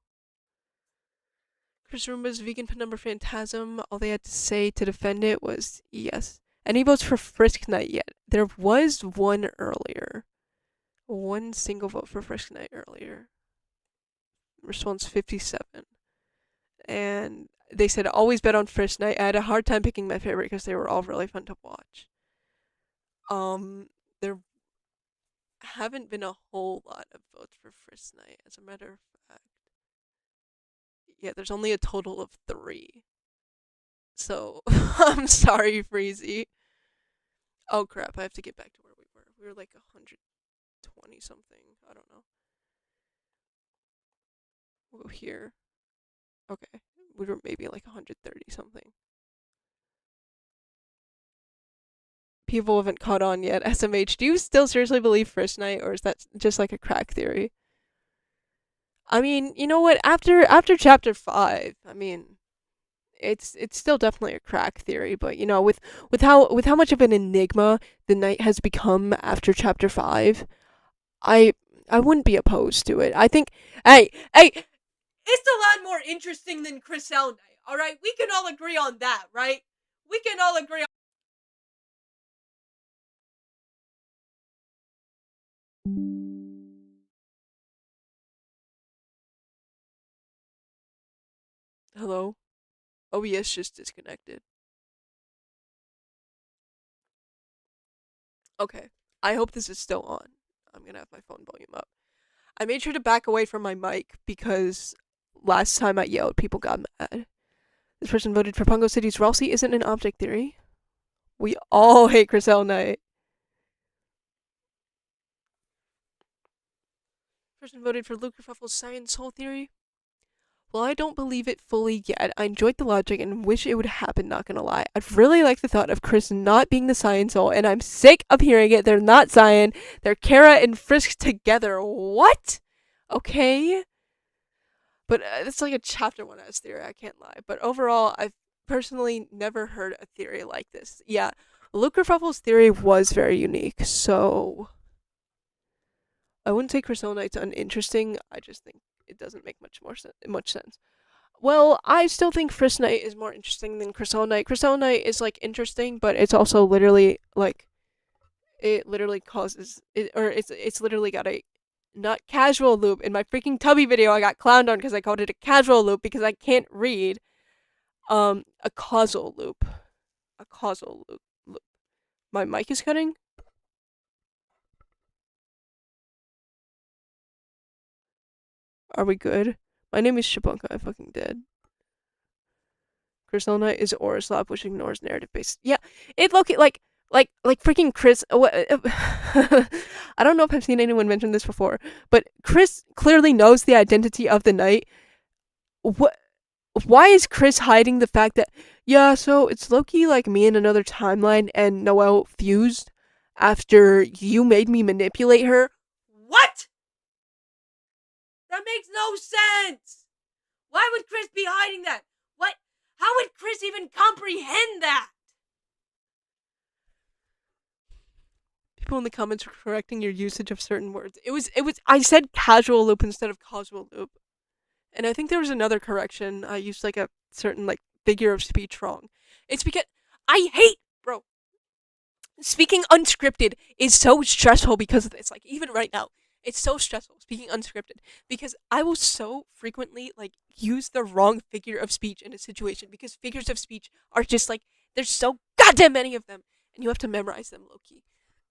Chris Roomba's vegan penumbra phantasm. All they had to say to defend it was yes. Any votes for Frisk Night yet? There was one earlier. One single vote for Frisk Night earlier. Response 57. And they said always bet on Frisk Night. I had a hard time picking my favorite because they were all really fun to watch. There haven't been a whole lot of votes for Frisk Night, as a matter of fact. Yeah, there's only a total of 3. So, I'm sorry, Freezy. Oh crap, I have to get back to where we were. We were like 120 something. I don't know. We'll go here. Okay. We were maybe like 130 something. People haven't caught on yet. SMH, do you still seriously believe Frisk Night, or is that just like a crack theory? I mean, you know what? After chapter 5, I mean, it's still definitely a crack theory, but you know, with how much of an enigma the night has become after chapter 5, I wouldn't be opposed to it. I think hey, it's a lot more interesting than Chriselle Night. All right, we can all agree on that, right? We can all agree on. Hello? OBS just disconnected. Okay. I hope this is still on. I'm gonna have my phone volume up. I made sure to back away from my mic because last time I yelled, people got mad. This person voted for Pungo City's Relsey isn't an object theory. We all hate Chriselle Knight. Person voted for Luke Ruffle's science hole theory. Well, I don't believe it fully yet. I enjoyed the logic and wish it would happen, not gonna lie. I'd really like the thought of Chris not being the science hole, and I'm sick of hearing it. They're not Cyan. They're Kara and Frisk together. What? Okay, but it's like a chapter one S theory. I can't lie. But overall, I've personally never heard a theory like this. Yeah, Luke Ruffle's theory was very unique. So I wouldn't say Crystalnite's uninteresting. I just think it doesn't make much sense. Well, I still think Fristnite is more interesting than Crystalnite. Crystalnite is like interesting, but it's also literally like it literally causes it, or it's literally got a not casual loop. In my freaking Tubby video, I got clowned on because I called it a casual loop because I can't read. A causal loop, a causal loop. My mic is cutting. Are we good? My name is Shabunka. I fucking did. Crystalnite is Aura Slap, which ignores narrative based. Yeah, it look like freaking Chris. I don't know if I've seen anyone mention this before, but Chris clearly knows the identity of the knight. What? Why is Chris hiding the fact that yeah? So it's Loki like me in another timeline, and Noelle fused after you made me manipulate her. What? That makes no sense. Why would Chris be hiding that? What? How would Chris even comprehend that? People in the comments are correcting your usage of certain words. I said casual loop instead of causal loop. And I think there was another correction. I used like a certain like figure of speech wrong. It's because I hate, bro. Speaking unscripted is so stressful because of this. Like even right now, it's so stressful speaking unscripted because I will so frequently like use the wrong figure of speech in a situation because figures of speech are just like there's so goddamn many of them and you have to memorize them low key.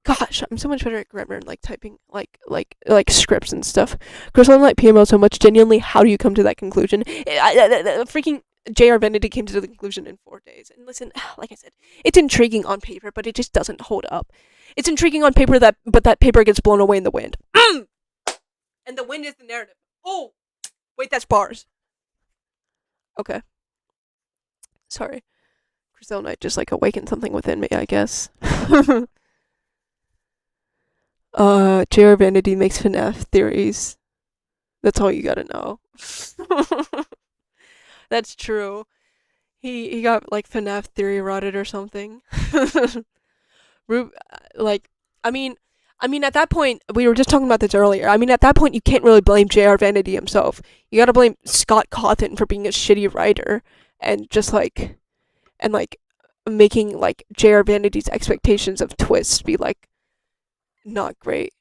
Gosh, I'm so much better at grammar and like typing like scripts and stuff. Chris, I like PMO so much. Genuinely, how do you come to that conclusion? Freaking J.R. Benedict came to the conclusion in 4 days. And listen, like I said, it's intriguing on paper, but it just doesn't hold up. It's intriguing on paper but that paper gets blown away in the wind. And the wind is the narrative. Oh, wait, that's bars. Okay, sorry. Crystal Knight just like awakened something within me, I guess. J.R. Vanity makes FNAF theories. That's all you gotta know. That's true. He got like FNAF theory rotted or something. Like, I mean, at that point, we were just talking about this earlier. I mean, at that point, you can't really blame J.R. Vanity himself. You gotta blame Scott Cawthon for being a shitty writer and just like, and like, making like J.R. Vanity's expectations of twists be like not great.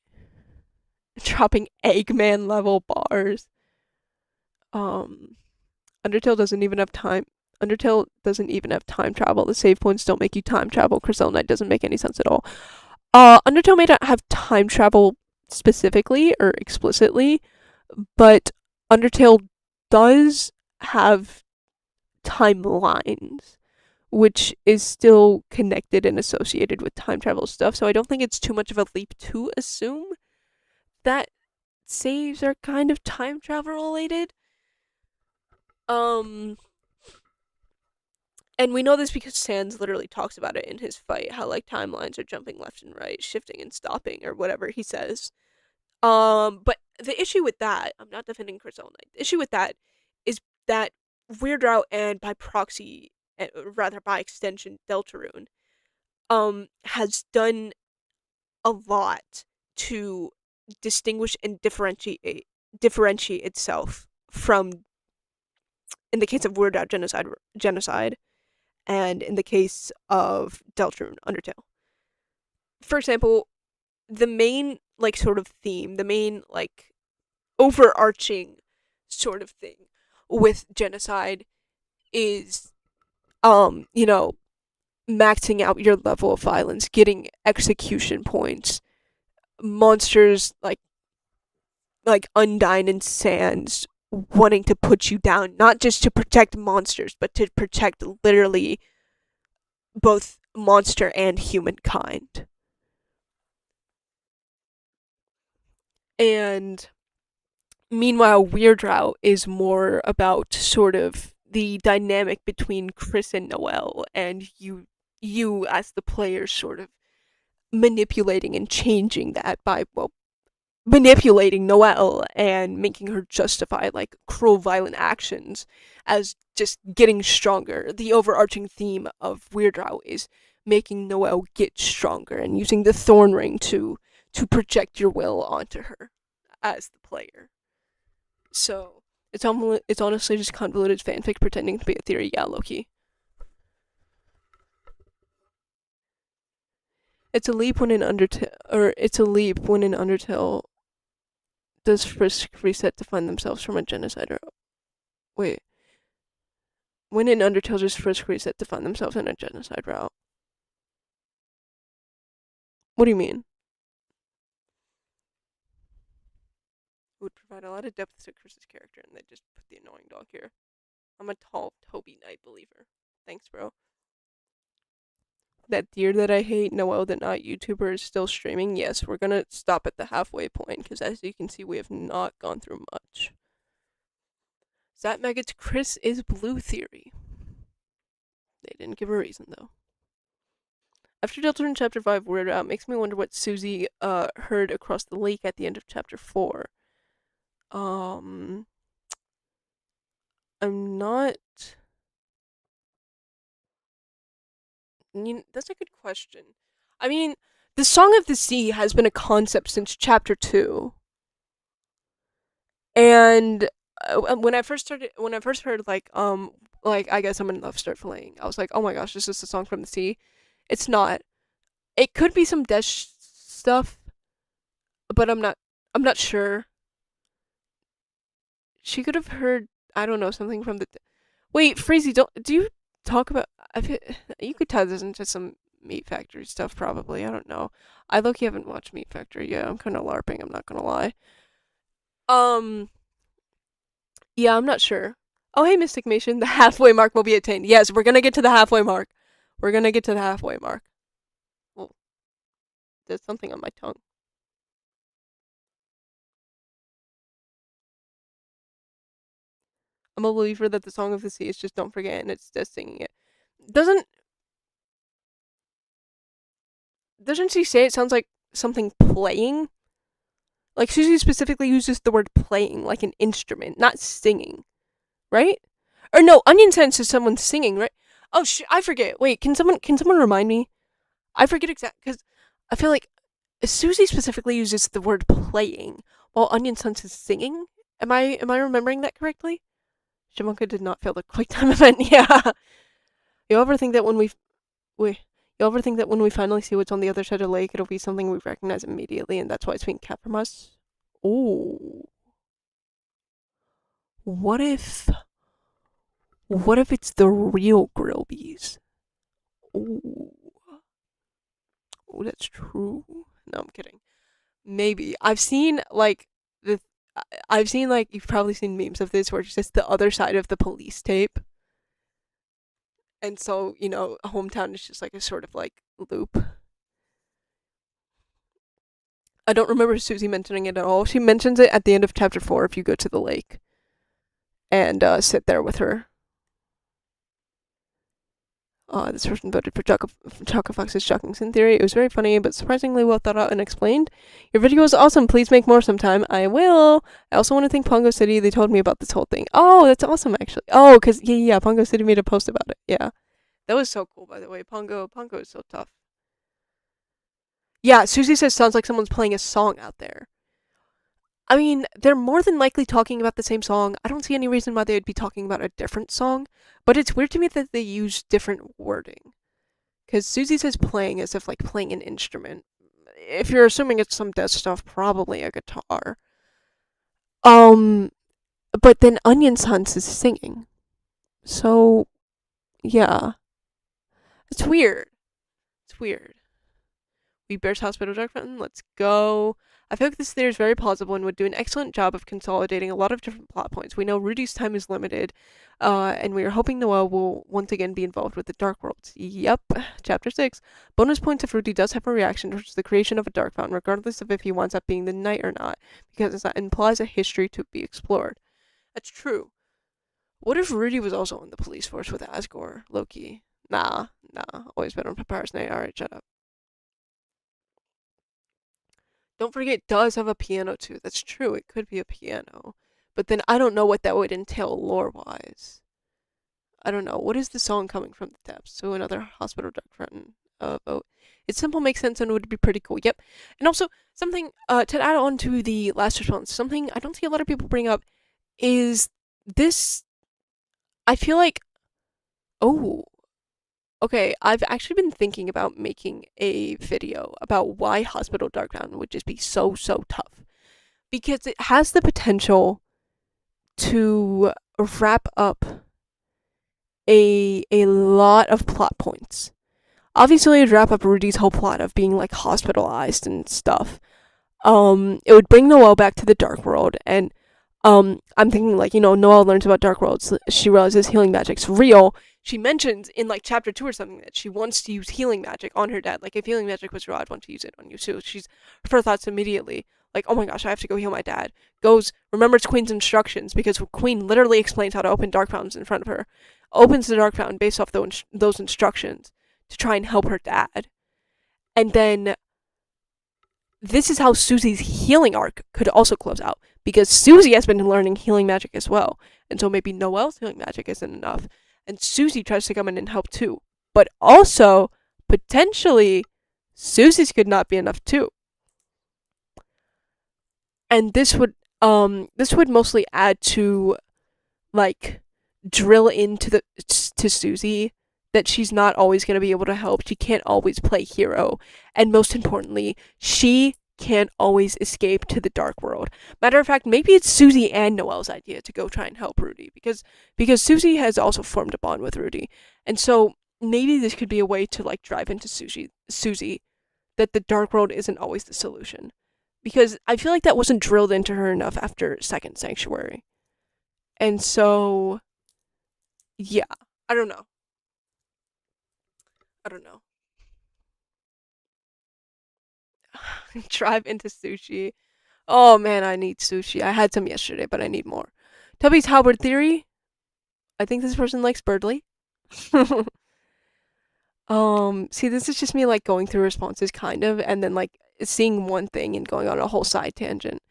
Dropping Eggman level bars. Um, Undertale doesn't even have time. Undertale doesn't even have time travel. The save points don't make you time travel. Crystal Knight doesn't make any sense at all. Undertale may not have time travel specifically or explicitly, but Undertale does have timelines, which is still connected and associated with time travel stuff. So I don't think it's too much of a leap to assume that saves are kind of time travel related. Um, and we know this because Sans literally talks about it in his fight, how like timelines are jumping left and right, shifting and stopping, or whatever he says. But the issue with that, I'm not defending Chris All Night. The issue with that is that Weird Route and by proxy, rather by extension, Deltarune, has done a lot to distinguish and differentiate itself from, in the case of Weird Out Genocide, and in the case of Deltarune Undertale. For example, the main like sort of theme, the main like overarching sort of thing with Genocide is you know, maxing out your level of violence, getting execution points, monsters like Undyne and Sans wanting to put you down, not just to protect monsters, but to protect literally both monster and humankind. And meanwhile, Weird Route is more about sort of the dynamic between Chris and Noelle, and you as the player sort of manipulating and changing that by, well, manipulating Noelle and making her justify like cruel, violent actions as just getting stronger. The overarching theme of Weird Owl is making Noelle get stronger and using the thorn ring to project your will onto her as the player. So it's honestly just convoluted fanfic pretending to be a theory. Yeah, Loki. It's a leap when an Undertale does Frisk reset to find themselves from a genocide or wait. When an Undertale does Frisk reset to find themselves in a genocide route. What do you mean? It would provide a lot of depth to Chris's character and they just put the annoying dog here. I'm a tall Toby Knight believer. Thanks, bro. That deer that I hate, Noel the not YouTuber, is still streaming. Yes, we're gonna stop at the halfway point because as you can see, we have not gone through much. Zat Maggots Chris is blue theory. They didn't give a reason though. After Deltarune Chapter 5 Weird Out makes me wonder what Susie heard across the lake at the end of Chapter 4. Um I'm not that's a good question. I mean, the Song of the Sea has been a concept since Chapter 2. And when I first heard like I guess I'm in love start playing, I was like, oh my gosh, this is a song from the sea. It's not. It could be some Desh stuff, but I'm not sure. She could have heard I don't know something from the. Wait, Freezy, don't do you talk about? I feel, you could tie this into some Meat Factory stuff probably. I don't know. I look, you haven't watched Meat Factory yet. I'm kind of larping. I'm not gonna lie. Um, yeah, I'm not sure. Oh, hey, Mystic Mation. The halfway mark will be attained. Yes, we're gonna get to the halfway mark. We're gonna get to the halfway mark. Well, there's something on my tongue. I'm a believer that the Song of the Sea is just don't forget and it's just singing it. Doesn't doesn't she say it sounds like something playing? Like Susie specifically uses the word playing like an instrument, not singing, right? Or no, Onion Sense is someone singing, right? Oh I forget. Wait, can someone remind me? I forget exactly because I feel like Susie specifically uses the word playing while Onion Sense is singing. Am I remembering that correctly? Shimonka did not fail the quick time event. Yeah. You ever think that when we you ever think that when we finally see what's on the other side of the lake, it'll be something we recognize immediately, and that's why it's being kept from us? Ooh. What if it's the real Grillbees? Ooh. Oh, that's true. No, I'm kidding. Maybe. The I've seen like you've probably seen memes of this where it's just the other side of the police tape. And so, hometown is just like a sort of like loop. I don't remember Susie mentioning it at all. She mentions it at the end of chapter 4 if you go to the lake and sit there with her. This person voted for Choco Fox's Shocking Sin Theory. It was very funny, but surprisingly well thought out and explained. Your video was awesome. Please make more sometime. I will. I also want to thank Pongo City. They told me about this whole thing. Oh, that's awesome, actually. Oh, because, yeah, Pongo City made a post about it. Yeah. That was so cool, by the way. Pongo is so tough. Yeah, Susie says sounds like someone's playing a song out there. I mean, they're more than likely talking about the same song. I don't see any reason why they would be talking about a different song, but it's weird to me that they use different wording. Because Susie says playing as if like playing an instrument. If you're assuming it's some death stuff, probably a guitar. Um, but then Onion Sans is singing. So, yeah. It's weird. It's weird. We Bears Hospital Dark Fountain, let's go. I feel like this theory is very plausible and would do an excellent job of consolidating a lot of different plot points. We know Rudy's time is limited, and we are hoping Noel will once again be involved with the Dark Worlds. Yep, Chapter 6. Bonus points if Rudy does have a reaction towards the creation of a Dark Fountain, regardless of if he winds up being the knight or not, because that implies a history to be explored. That's true. What if Rudy was also in the police force with Asgore, Loki? Nah. Always been on Papyrus Knight. Alright, shut up. Don't forget, it does have a piano too. That's true. It could be a piano. But then I don't know what that would entail lore wise. I don't know. What is the song coming from the depths? So another hospital dark fountain vote. It simple makes sense and would be pretty cool. Yep. And also something to add on to the last response, something I don't see a lot of people bring up is this. I feel like, oh, okay, I've actually been thinking about making a video about why Hospital Dark Fountain would just be so, so tough. Because it has the potential to wrap up a lot of plot points. Obviously, it'd wrap up Rudy's whole plot of being like hospitalized and stuff. It would bring Noelle back to the dark world, and I'm thinking like, Noelle learns about dark worlds. She realizes healing magic's real. She mentions in like chapter 2 or something that she wants to use healing magic on her dad. Like if healing magic was real, I'd want to use it on you too. Her thoughts immediately like, oh my gosh, I have to go heal my dad. Remembers Queen's instructions because Queen literally explains how to open dark fountains in front of her. Opens the dark fountain based off those instructions to try and help her dad. And then this is how Susie's healing arc could also close out because Susie has been learning healing magic as well. And so maybe Noelle's healing magic isn't enough. And Susie tries to come in and help too. But also, potentially, Susie's could not be enough too. And this would mostly add to like drill into to Susie that she's not always going to be able to help. She can't always play hero. And most importantly, she can't always escape to the dark world. Matter of fact, maybe it's Susie and Noelle's idea to go try and help Rudy because Susie has also formed a bond with Rudy. And so maybe this could be a way to like drive into Susie that the dark world isn't always the solution. Because I feel like that wasn't drilled into her enough after Second Sanctuary. And so yeah, I don't know. I don't know. Drive into sushi. Oh man, I need sushi. I had some yesterday, but I need more. Tubby's Howard theory. I think this person likes Birdly. See, this is just me like going through responses kind of, and then like seeing one thing and going on a whole side tangent.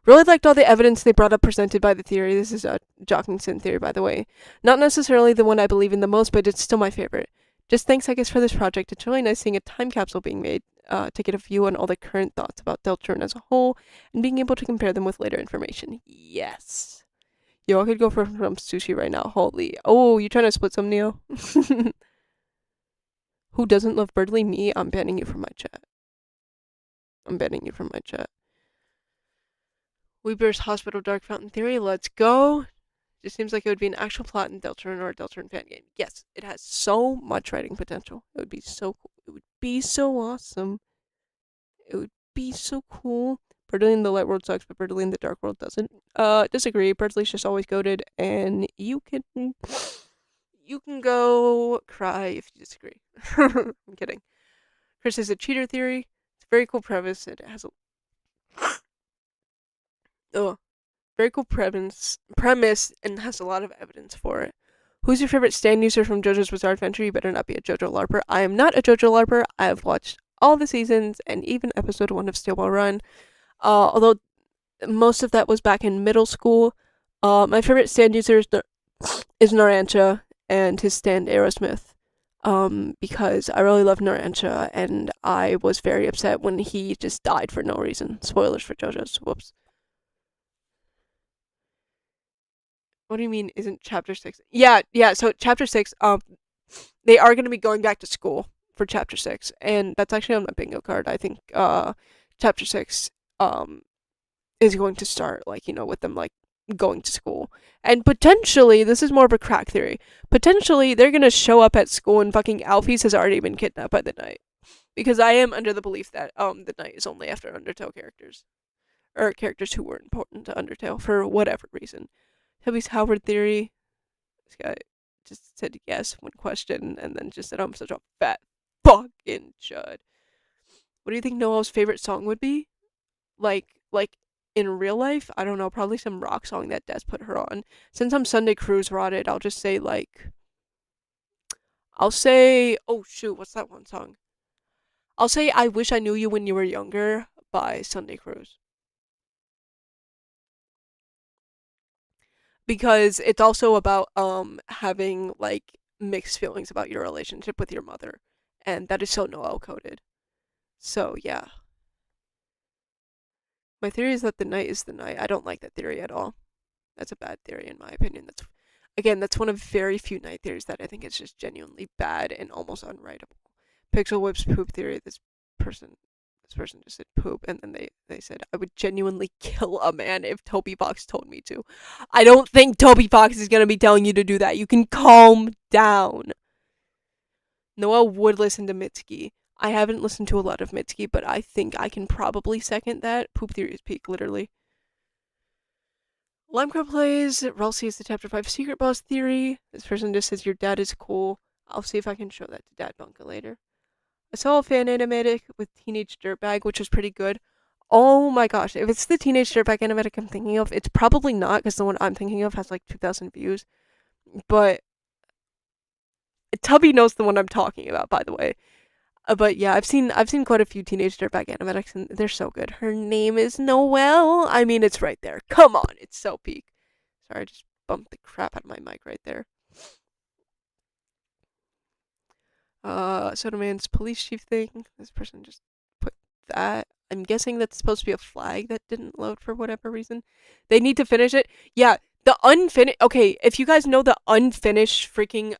Really liked all the evidence they brought up presented by the theory. This is a Jockingson theory, by the way. Not necessarily the one I believe in the most, but it's still my favorite. Just thanks, I guess, for this project. It's really nice seeing a time capsule being made to get a view on all the current thoughts about Deltarune as a whole and being able to compare them with later information. Yes. Yo, I could go for some sushi right now. Holy. Oh, you trying to split some, Neo? Who doesn't love Birdly? Me? I'm banning you from my chat. I'm banning you from my chat. Weeber's Hospital Dark Fountain Theory. Let's go. Just seems like it would be an actual plot in Deltarune or a Deltarune fan game. Yes, it has so much writing potential. It would be so cool. It would be so awesome. It would be so cool. Birdly in the light world sucks, but Birdly in the dark world doesn't. Disagree. Birdly's just always goated, and you can go cry if you disagree. I'm kidding. Chris is a cheater theory. It's a very cool premise. It has a very cool premise and has a lot of evidence for it. Who's your favorite stand user from JoJo's Bizarre Adventure? You better not be a JoJo LARPer. I am not a JoJo LARPer. I have watched all the seasons and even episode 1 of Steel Ball Run. Although most of that was back in middle school. My favorite stand user is Narancha and his stand Aerosmith. Because I really love Narancha and I was very upset when he just died for no reason. Spoilers for JoJo's. Whoops. What do you mean isn't chapter 6? Yeah, so chapter 6, they are going to be going back to school for chapter 6, and that's actually on my bingo card. I think, chapter 6, is going to start, like, with them, like, going to school. And potentially, this is more of a crack theory, potentially they're going to show up at school and fucking Alphys has already been kidnapped by the Knight. Because I am under the belief that, the Knight is only after Undertale characters. Or characters who were important to Undertale for whatever reason. Tubby's Howard theory. This guy just said yes when questioned and then just said I'm such a fat fucking chud. What do you think Noelle's favorite song would be? Like in real life? I don't know, probably some rock song that Des put her on. Since I'm Sunday Cruise rotted, I'll just say oh shoot, what's that one song? I'll say I Wish I Knew You When You Were Younger by Sunday Cruise. Because it's also about having like mixed feelings about your relationship with your mother, and that is so Noel coded. So yeah, my theory is that the night is the night. I don't like that theory at all. That's a bad theory in my opinion. That's one of very few night theories that I think is just genuinely bad and almost unwritable. Pixel Whip's poop theory. Person this person just said poop, and then they said I would genuinely kill a man if Toby Fox told me to. I don't think Toby Fox is gonna be telling you to do that. You can calm down. Noah would listen to Mitski. I haven't listened to a lot of Mitski, but I think I can probably second that. Poop theory is peak, literally. Lemcro plays. Ralsei is the chapter 5 secret boss theory. This person just says your dad is cool. I'll see if I can show that to Dad Bunka later. I saw a fan animatic with Teenage Dirtbag, which was pretty good. Oh my gosh, if it's the Teenage Dirtbag animatic I'm thinking of, it's probably not because the one I'm thinking of has like 2,000 views. But Tubby knows the one I'm talking about, by the way. But yeah, I've seen quite a few Teenage Dirtbag animatics, and they're so good. Her name is Noelle. I mean, it's right there. Come on, it's so peak. Sorry, I just bumped the crap out of my mic right there. Soda Man's police chief thing. This person just put that. I'm guessing that's supposed to be a flag that didn't load for whatever reason. They need to finish it. Yeah, the unfinished. Okay, if you guys know the unfinished freaking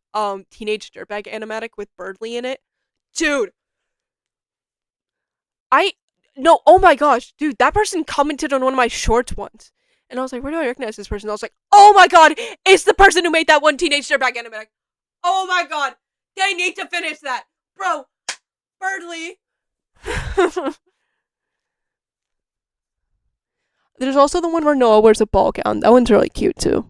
Teenage Dirtbag animatic with Birdly in it, dude. I no. Oh my gosh, dude, that person commented on one of my shorts once, and I was like, where do I recognize this person? I was like, oh my god, it's the person who made that one Teenage Dirtbag animatic. Oh my god, they need to finish that, bro. Birdly. There's also the one where Noah wears a ball gown. That one's really cute too.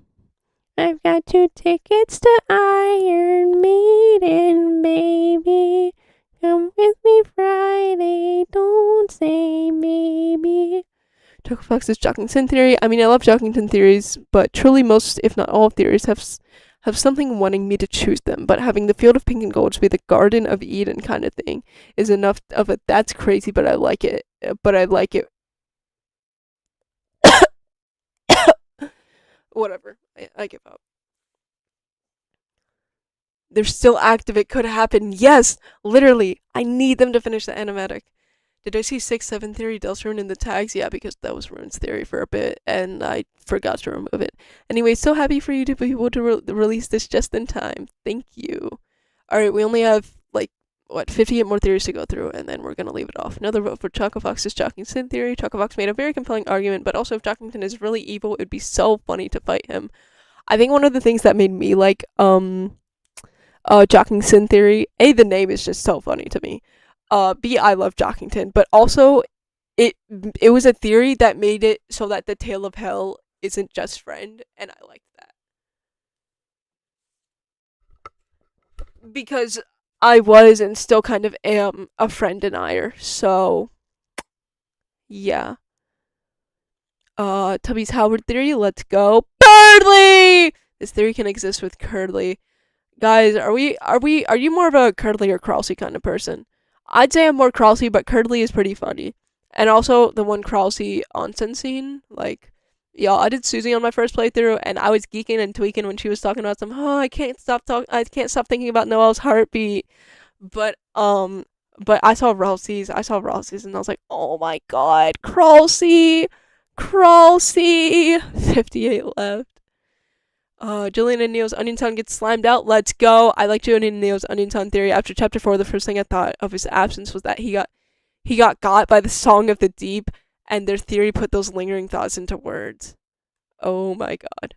I've got 2 tickets to Iron Maiden, baby. Come with me Friday, don't say maybe. Choco Fox's Jockington theory. I mean, I love Jockington theories, but truly most, if not all, theories have something wanting me to choose them. But having the field of pink and gold to be the Garden of Eden kind of thing is enough of a that's crazy, but I like it. But I like it. Whatever. I give up. They're still active. It could happen. Yes, literally. I need them to finish the animatic. Did I see 6-7 theory Deltarune in the tags? Yeah, because that was Rune's theory for a bit, and I forgot to remove it. Anyway, so happy for you to be able to release this just in time. Thank you. Alright, we only have, 58 more theories to go through, and then we're gonna leave it off. Another vote for Choco Fox's Jockington theory. Choco Fox made a very compelling argument, but also if Jockington is really evil, it would be so funny to fight him. I think one of the things that made me like, Jockington theory, A, the name is just so funny to me. B, I love Jockington, but also it was a theory that made it so that the Tale of Hell isn't just friend, and I liked that. Because I was and still kind of am a friend denier, so yeah. Tubby's Howard theory, let's go. Birdly! This theory can exist with Curdly. Guys, are you more of a Curdly or Crawlsy kind of person? I'd say I'm more Crawlsy, but Curdly is pretty funny. And also the one Crawlsy onsen scene, y'all, I did Susie on my first playthrough, and I was geeking and tweaking when she was talking about I can't stop thinking about Noelle's heartbeat. But I saw Ralsei's, and I was like, oh my god, Crawlsy, 58 left. Jillian and Neo's Onion Town gets slimed out. Let's go. I like Jillian and Neo's Onion Town theory. After chapter 4, the first thing I thought of his absence was that he got by the Song of the Deep, and their theory put those lingering thoughts into words. Oh my god.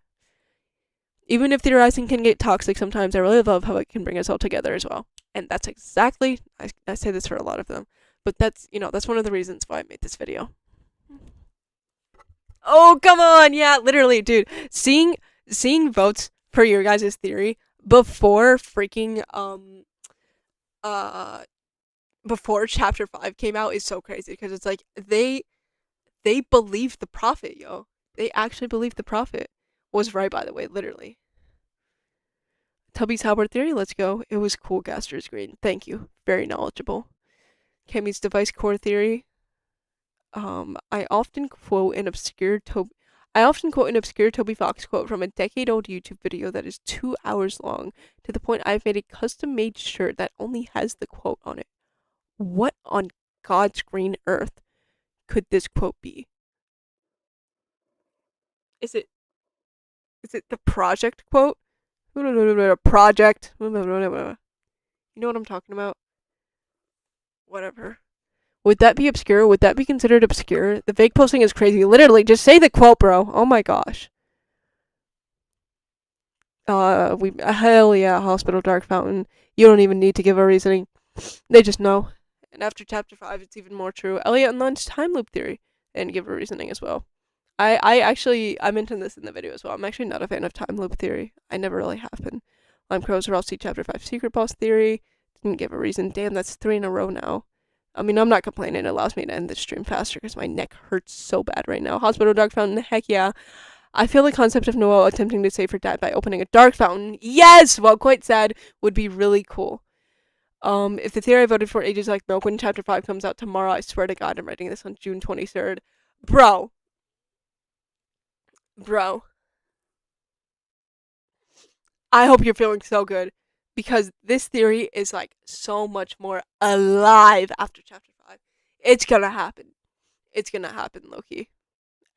Even if theorizing can get toxic sometimes, I really love how it can bring us all together as well. And that's exactly, I say this for a lot of them, but that's one of the reasons why I made this video. Oh, come on. Yeah, literally, dude. Seeing votes for your guys' theory before freaking before chapter 5 came out is so crazy, because it's like they believed the prophet, yo. They actually believed the prophet was right, by the way, literally. Tubby's Halberd theory, let's go. It was cool, Gaster's green. Thank you. Very knowledgeable. Kemi's device core theory. I often quote an obscure Toby. I often quote an obscure Toby Fox quote from a decade-old YouTube video that is 2 hours long, to the point I've made a custom-made shirt that only has the quote on it. What on God's green earth could this quote be? Is it the project quote? Project. You know what I'm talking about? Whatever. Would that be obscure? Would that be considered obscure? The fake posting is crazy. Literally, just say the quote, bro. Oh my gosh. We hell yeah, Hospital Dark Fountain. You don't even need to give a reasoning. They just know. And after chapter 5, it's even more true. Elliot and Lunch time loop theory, and give a reasoning as well. I mentioned this in the video as well. I'm actually not a fan of time loop theory. I never really have been. Lime Crows or I'll see chapter 5 secret boss theory. Didn't give a reason. Damn, that's 3 in a row now. I mean, I'm not complaining. It allows me to end the stream faster because my neck hurts so bad right now. Hospital Dark Fountain, heck yeah. I feel the concept of Noel attempting to save her dad by opening a dark fountain, yes, while quite sad, would be really cool. If the theory I voted for ages like milk when chapter 5 comes out tomorrow, I swear to God, I'm writing this on June 23rd. Bro. I hope you're feeling so good. Because this theory is like so much more alive after chapter 5. It's gonna happen. It's gonna happen, Loki.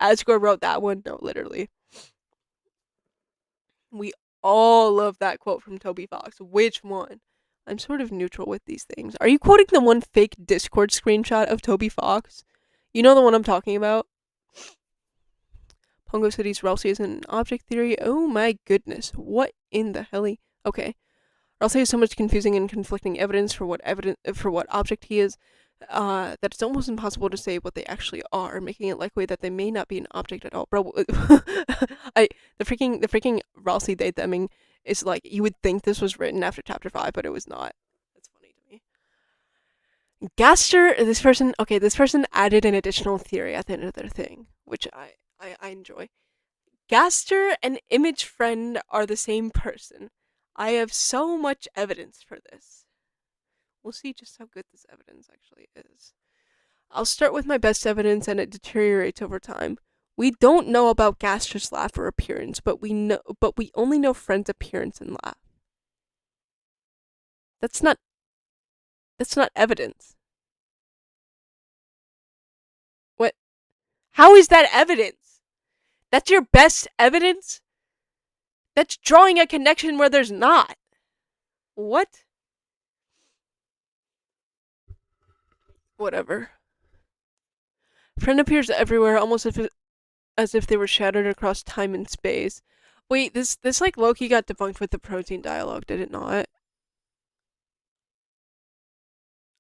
Asgore wrote that one. No, literally. We all love that quote from Toby Fox. Which one? I'm sort of neutral with these things. Are you quoting the one fake Discord screenshot of Toby Fox? You know the one I'm talking about? Pongo City's Ralsei is an object theory. Oh my goodness. What in the hell? Okay. Ralsei has so much confusing and conflicting evidence for what object he is, that it's almost impossible to say what they actually are, making it likely that they may not be an object at all. Bro, the freaking Ralsei dateming is like, you would think this was written after chapter 5, but it was not. That's funny to me. Gaster, this person added an additional theory at the end of their thing, which I enjoy. Gaster and Image Friend are the same person. I have so much evidence for this. We'll see just how good this evidence actually is. I'll start with my best evidence, and it deteriorates over time. We don't know about Gaster's laugh or appearance, but we only know Friend's appearance and laugh. That's not evidence. What? How is that evidence? That's your best evidence? That's drawing a connection where there's not. What? Whatever. Friend appears everywhere, almost as if they were shattered across time and space. Wait, this like Loki got debunked with the protein dialogue, did it not?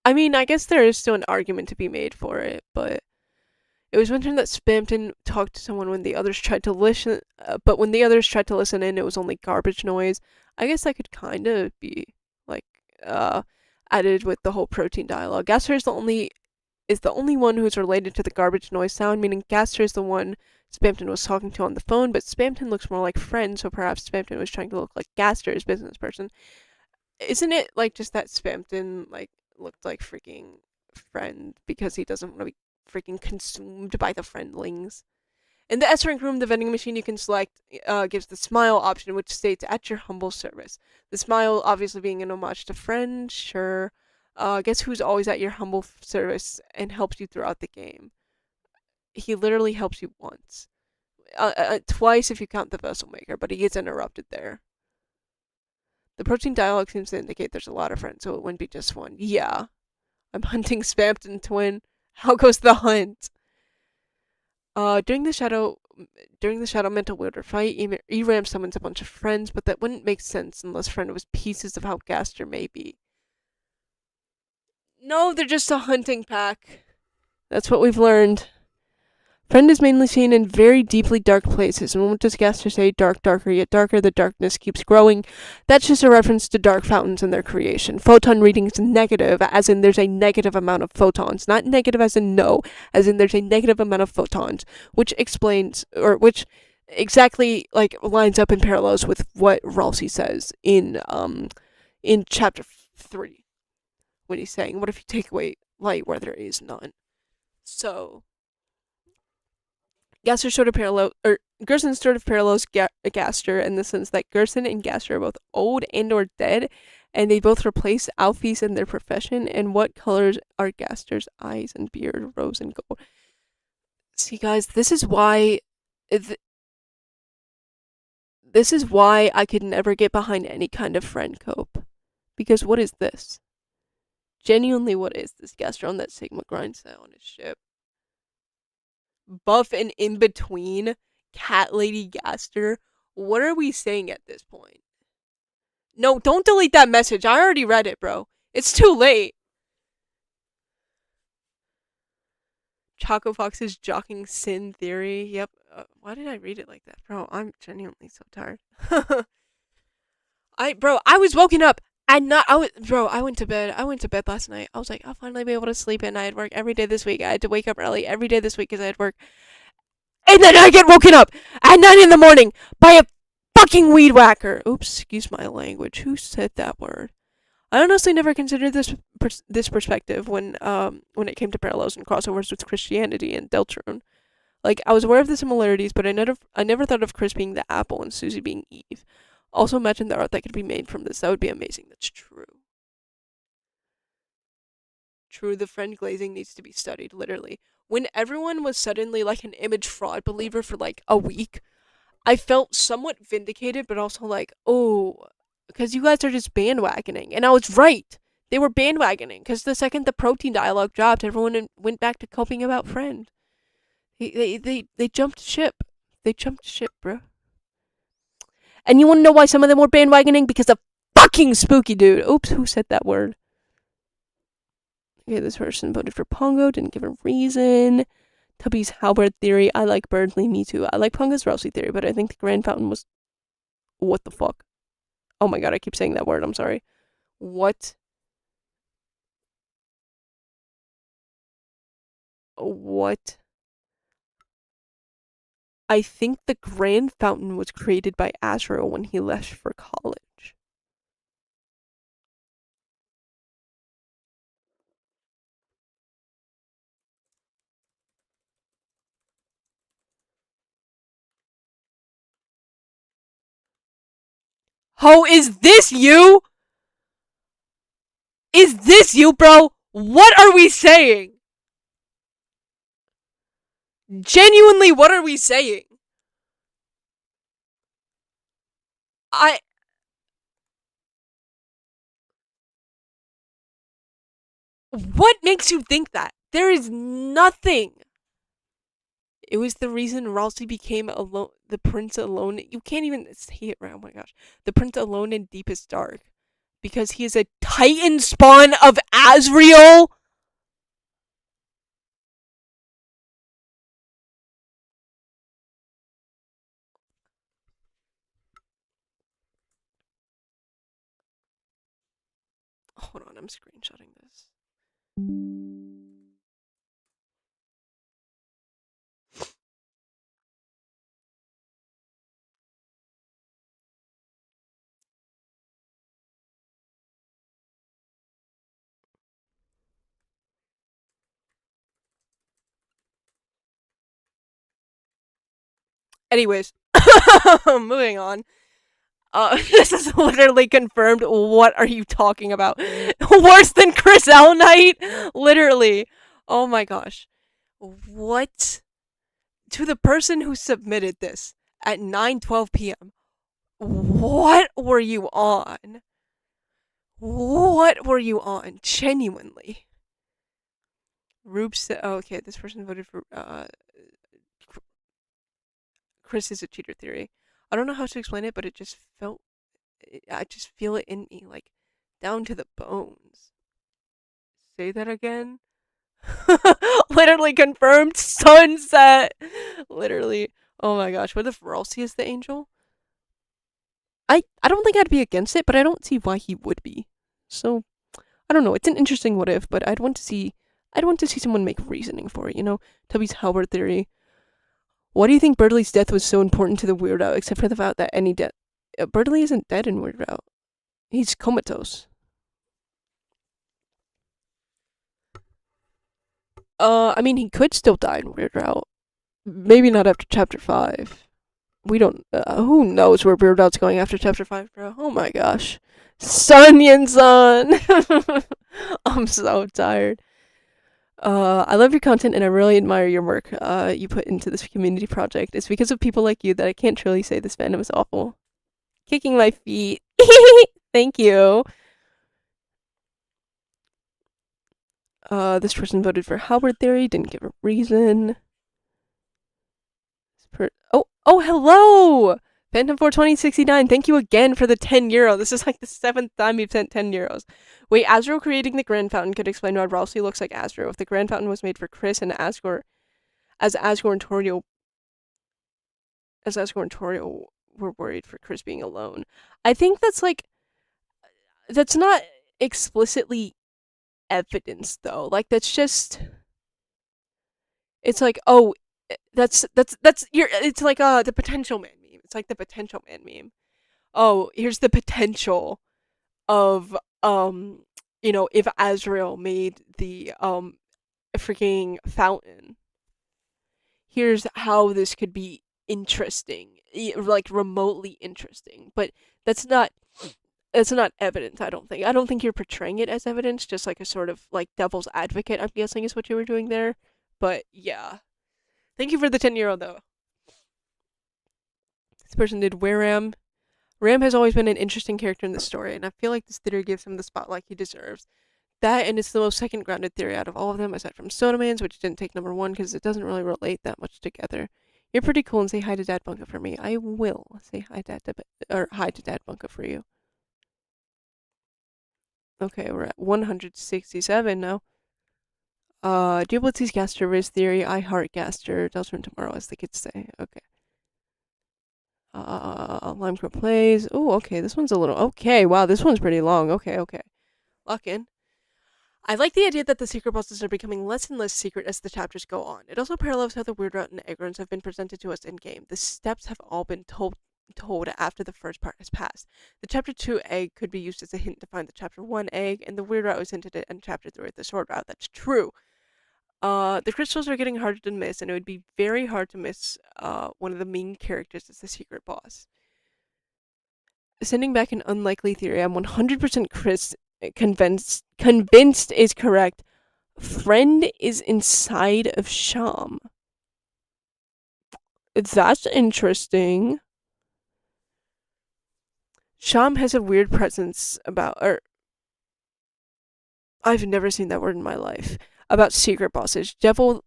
I mean, I guess there is still an argument to be made for it, but it was mentioned that Spamton talked to someone when the others tried to listen, but when the others tried to listen in, it was only garbage noise. I guess that could kind of be like added with the whole protein dialogue. Gaster is the only one who's related to the garbage noise sound, meaning Gaster is the one Spamton was talking to on the phone, but Spamton looks more like Friend, so perhaps Spamton was trying to look like Gaster's business person. Isn't it like just that Spamton like looked like freaking Friend because he doesn't want to be freaking consumed by the friendlings? In the S rank room, the vending machine you can select gives the smile option, which states "at your humble service." The smile obviously being an homage to Friend, sure. Guess who's always at your humble service and helps you throughout the game? He literally helps you once. Twice if you count the vessel maker, but he gets interrupted there. The protein dialogue seems to indicate there's a lot of friends, so it wouldn't be just one. Yeah. I'm hunting Spamton Twin. How goes the hunt? During the Shadow Mental Wielder fight, ERAM summons a bunch of friends, but that wouldn't make sense unless Friend was pieces of how Gaster may be. No, they're just a hunting pack. That's what we've learned. Friend is mainly seen in very deeply dark places, and what does Gaster say? Dark, darker, yet darker, the darkness keeps growing. That's just a reference to dark fountains and their creation. Photon reading is negative, as in there's a negative amount of photons. Not negative as in no, as in there's a negative amount of photons, which explains, or which exactly, like, lines up and parallels with what Ralsei says in chapter 3, when he's saying, what if you take away light where there is none? So Gaster sort of parallel, or Gerson sort of parallels Gaster in the sense that Gerson and Gaster are both old and or dead, and they both replace Alfie's in their profession. And what colors are Gaster's eyes and beard? Rose and gold. See, guys, this is why I could never get behind any kind of friend cope. Because what is this? Genuinely, what is this? Gaster on that Sigma grind set on his ship. Buff and in between, Cat Lady Gaster. What are we saying at this point? No, don't delete that message. I already read it, bro. It's too late. Choco Fox's Jocking Sin Theory. Yep. Why did I read it like that? Bro, I'm genuinely so tired. I was woken up and not, I went to bed. I went to bed last night. I was like, I'll finally be able to sleep and I had work every day this week. I had to wake up early every day this week because I had work. And then I get woken up at 9 in the morning by a fucking weed whacker. Oops, excuse my language. Who said that word? I honestly never considered this perspective when it came to parallels and crossovers with Christianity and Deltarune. Like, I was aware of the similarities, but I never thought of Chris being the apple and Susie being Eve. Also, imagine the art that could be made from this. That would be amazing. That's true. True, the friend glazing needs to be studied, literally. When everyone was suddenly like an image fraud believer for like a week, I felt somewhat vindicated, but also like, oh, because you guys are just bandwagoning. And I was right. They were bandwagoning, because the second the protein dialogue dropped, everyone went back to coping about friend. They jumped ship. They jumped ship, bro. And you want to know why some of them were bandwagoning? Because of fucking Spooky Dude. Oops, who said that word? Okay, this person voted for Pongo, didn't give a reason. Tubby's Halberd theory. I like Birdly, me too. I like Pongo's Rousey theory, but I think the Grand Fountain was... What the fuck? Oh my god, I keep saying that word, I'm sorry. What? What? I think the Grand Fountain was created by Azrael when he left for college. Oh, is this you? Is this you, bro? What are we saying? Genuinely, what are we saying? What makes you think that? There is nothing. It was the reason Ralsei became alone, the prince alone. You can't even say it right. Oh my gosh. The prince alone in Deepest Dark. Because he is a Titan spawn of Azrael? Hold on, I'm screenshotting this. Anyways, moving on. This is literally confirmed. What are you talking about? Worse than Chris L. Knight? Literally. Oh my gosh. What? To the person who submitted this at 9:12 p.m. What were you on? What were you on? Genuinely. Rube said, oh, okay, this person voted for Chris is a cheater theory. I don't know how to explain it, but it just felt, I just feel it in me, like, down to the bones. Say that again? Literally confirmed sunset. Literally. Oh my gosh. What if Ralsei is the angel? I don't think I'd be against it, but I don't see why he would be. So I don't know. It's an interesting what if, but I'd want to see someone make reasoning for it, you know? Tubby's Halberd theory. Why do you think Birdley's death was so important to the Weird Al, except for the fact that any death... Birdley isn't dead in Weird Al. He's comatose. I mean, he could still die in Weird Al. Maybe not after chapter 5. We don't. Who knows where Beardout's going after chapter 5, bro? Oh my gosh. Sun Yin Sun! I'm so tired. I love your content and I really admire your work you put into this community project. It's because of people like you that I can't truly say this fandom is awful. Kicking my feet. Thank you. This person voted for Howard Theory, didn't give a reason. Oh, hello! Phantom 42069, thank you again for the €10. This is like the 7th time you've sent €10. Wait, Azrael creating the Grand Fountain could explain why Ralsei looks like Azrael. If the Grand Fountain was made for Chris and Asgore, as Asgore and Toriel, were worried for Chris being alone. I think that's not explicitly evidence though. Like that's just it's like, oh, that's your it's like the potential man meme. It's like the potential man meme. Oh, here's the potential of if Azrael made the freaking fountain. Here's how this could be interesting, like remotely interesting. But that's not that's not evidence, I don't think. I don't think you're portraying it as evidence, just like a sort of like devil's advocate, I'm guessing is what you were doing there. But yeah. Thank you for the €10 though. This person did Weram. Ram has always been an interesting character in the story, and I feel like this theory gives him the spotlight he deserves. That, and it's the most second grounded theory out of all of them, aside from Sodaman's, which didn't take number 1 because it doesn't really relate that much together. You're pretty cool, and say hi to Dad Bunka for me. I will say hi to Dad Bunka for you. Okay, we're at 167 now. Do you Blitzy's Gaster Riz theory? I heart Gaster. Deltron tomorrow, as the kids say. Okay. Limecrow plays. Oh, okay. This one's a little. Okay, wow. This one's pretty long. Okay. Lock in. I like the idea that the secret bosses are becoming less and less secret as the chapters go on. It also parallels how the Weird Route and Egg runs have been presented to us in game. The steps have all been told after the first part has passed. The chapter 2 egg could be used as a hint to find the chapter 1 egg, and the Weird Route was hinted at in chapter 3 with the Sword Route. That's true. The crystals are getting harder to miss, and it would be very hard to miss one of the main characters as the secret boss. Sending back an unlikely theory, I'm 100% convinced is correct. Friend is inside of Sham. That's interesting. Sham has a weird presence I've never seen that word in my life, about secret bosses. Jevil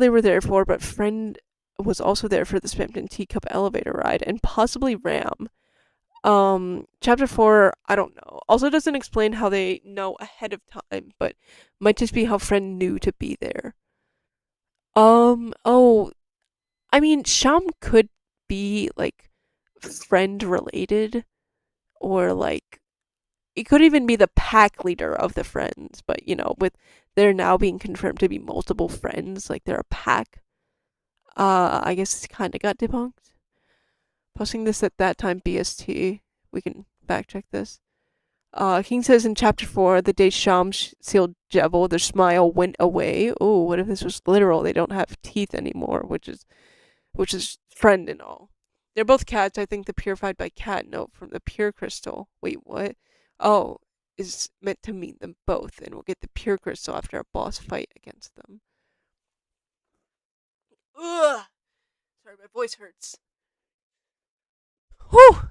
they were there for, but Friend was also there for the Spampton Teacup elevator ride, and possibly Ram. Chapter 4, I don't know. Also doesn't explain how they know ahead of time, but might just be how Friend knew to be there. Oh, I mean, Sham could be, like, Friend related, or, like, it could even be the pack leader of the friends, but, with there now being confirmed to be multiple friends, like, they're a pack, I guess it's kind of got debunked. Posting this at that time BST. We can fact check this. King says in chapter 4, the day Sham sealed Jevil, their smile went away. Oh, what if this was literal? They don't have teeth anymore, which is Friend and all. They're both cats. I think the purified by cat note from the pure crystal. Wait, what? Oh, is meant to mean them both, and we'll get the pure crystal after a boss fight against them. Ugh! Sorry, my voice hurts. Whew!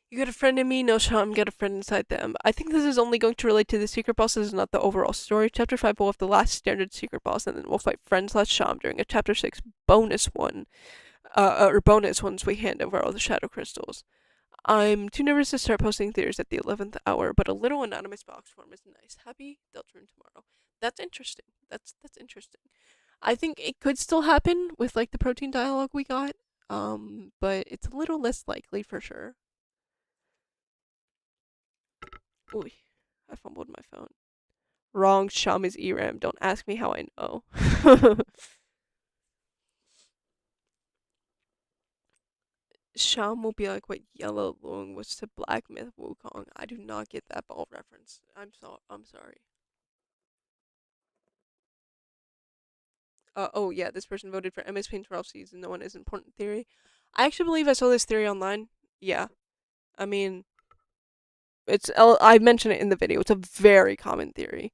You got a friend in me, no Sham got a friend inside them. I think this is only going to relate to the secret bosses, not the overall story. Chapter 5 will have the last standard secret boss, and then we'll fight friends less Sham during a chapter 6 bonus one. Or bonus once we hand over all the shadow crystals. I'm too nervous to start posting theories at the 11th hour, but a little anonymous box form is nice. Happy they'll turn tomorrow. That's interesting. That's interesting. I think it could still happen with like the protein dialogue we got, but it's a little less likely for sure. Ooh, I fumbled my phone. Wrong, Sham is ERAM. Don't ask me how I know. Sham will be like what Yellow Loong was to Black Myth Wukong. I do not get that ball reference. I'm sorry. Oh yeah, this person voted for MS Paint 12 Seeds and no one is important theory. I actually believe I saw this theory online. Yeah. I mean, I mentioned it in the video. It's a very common theory.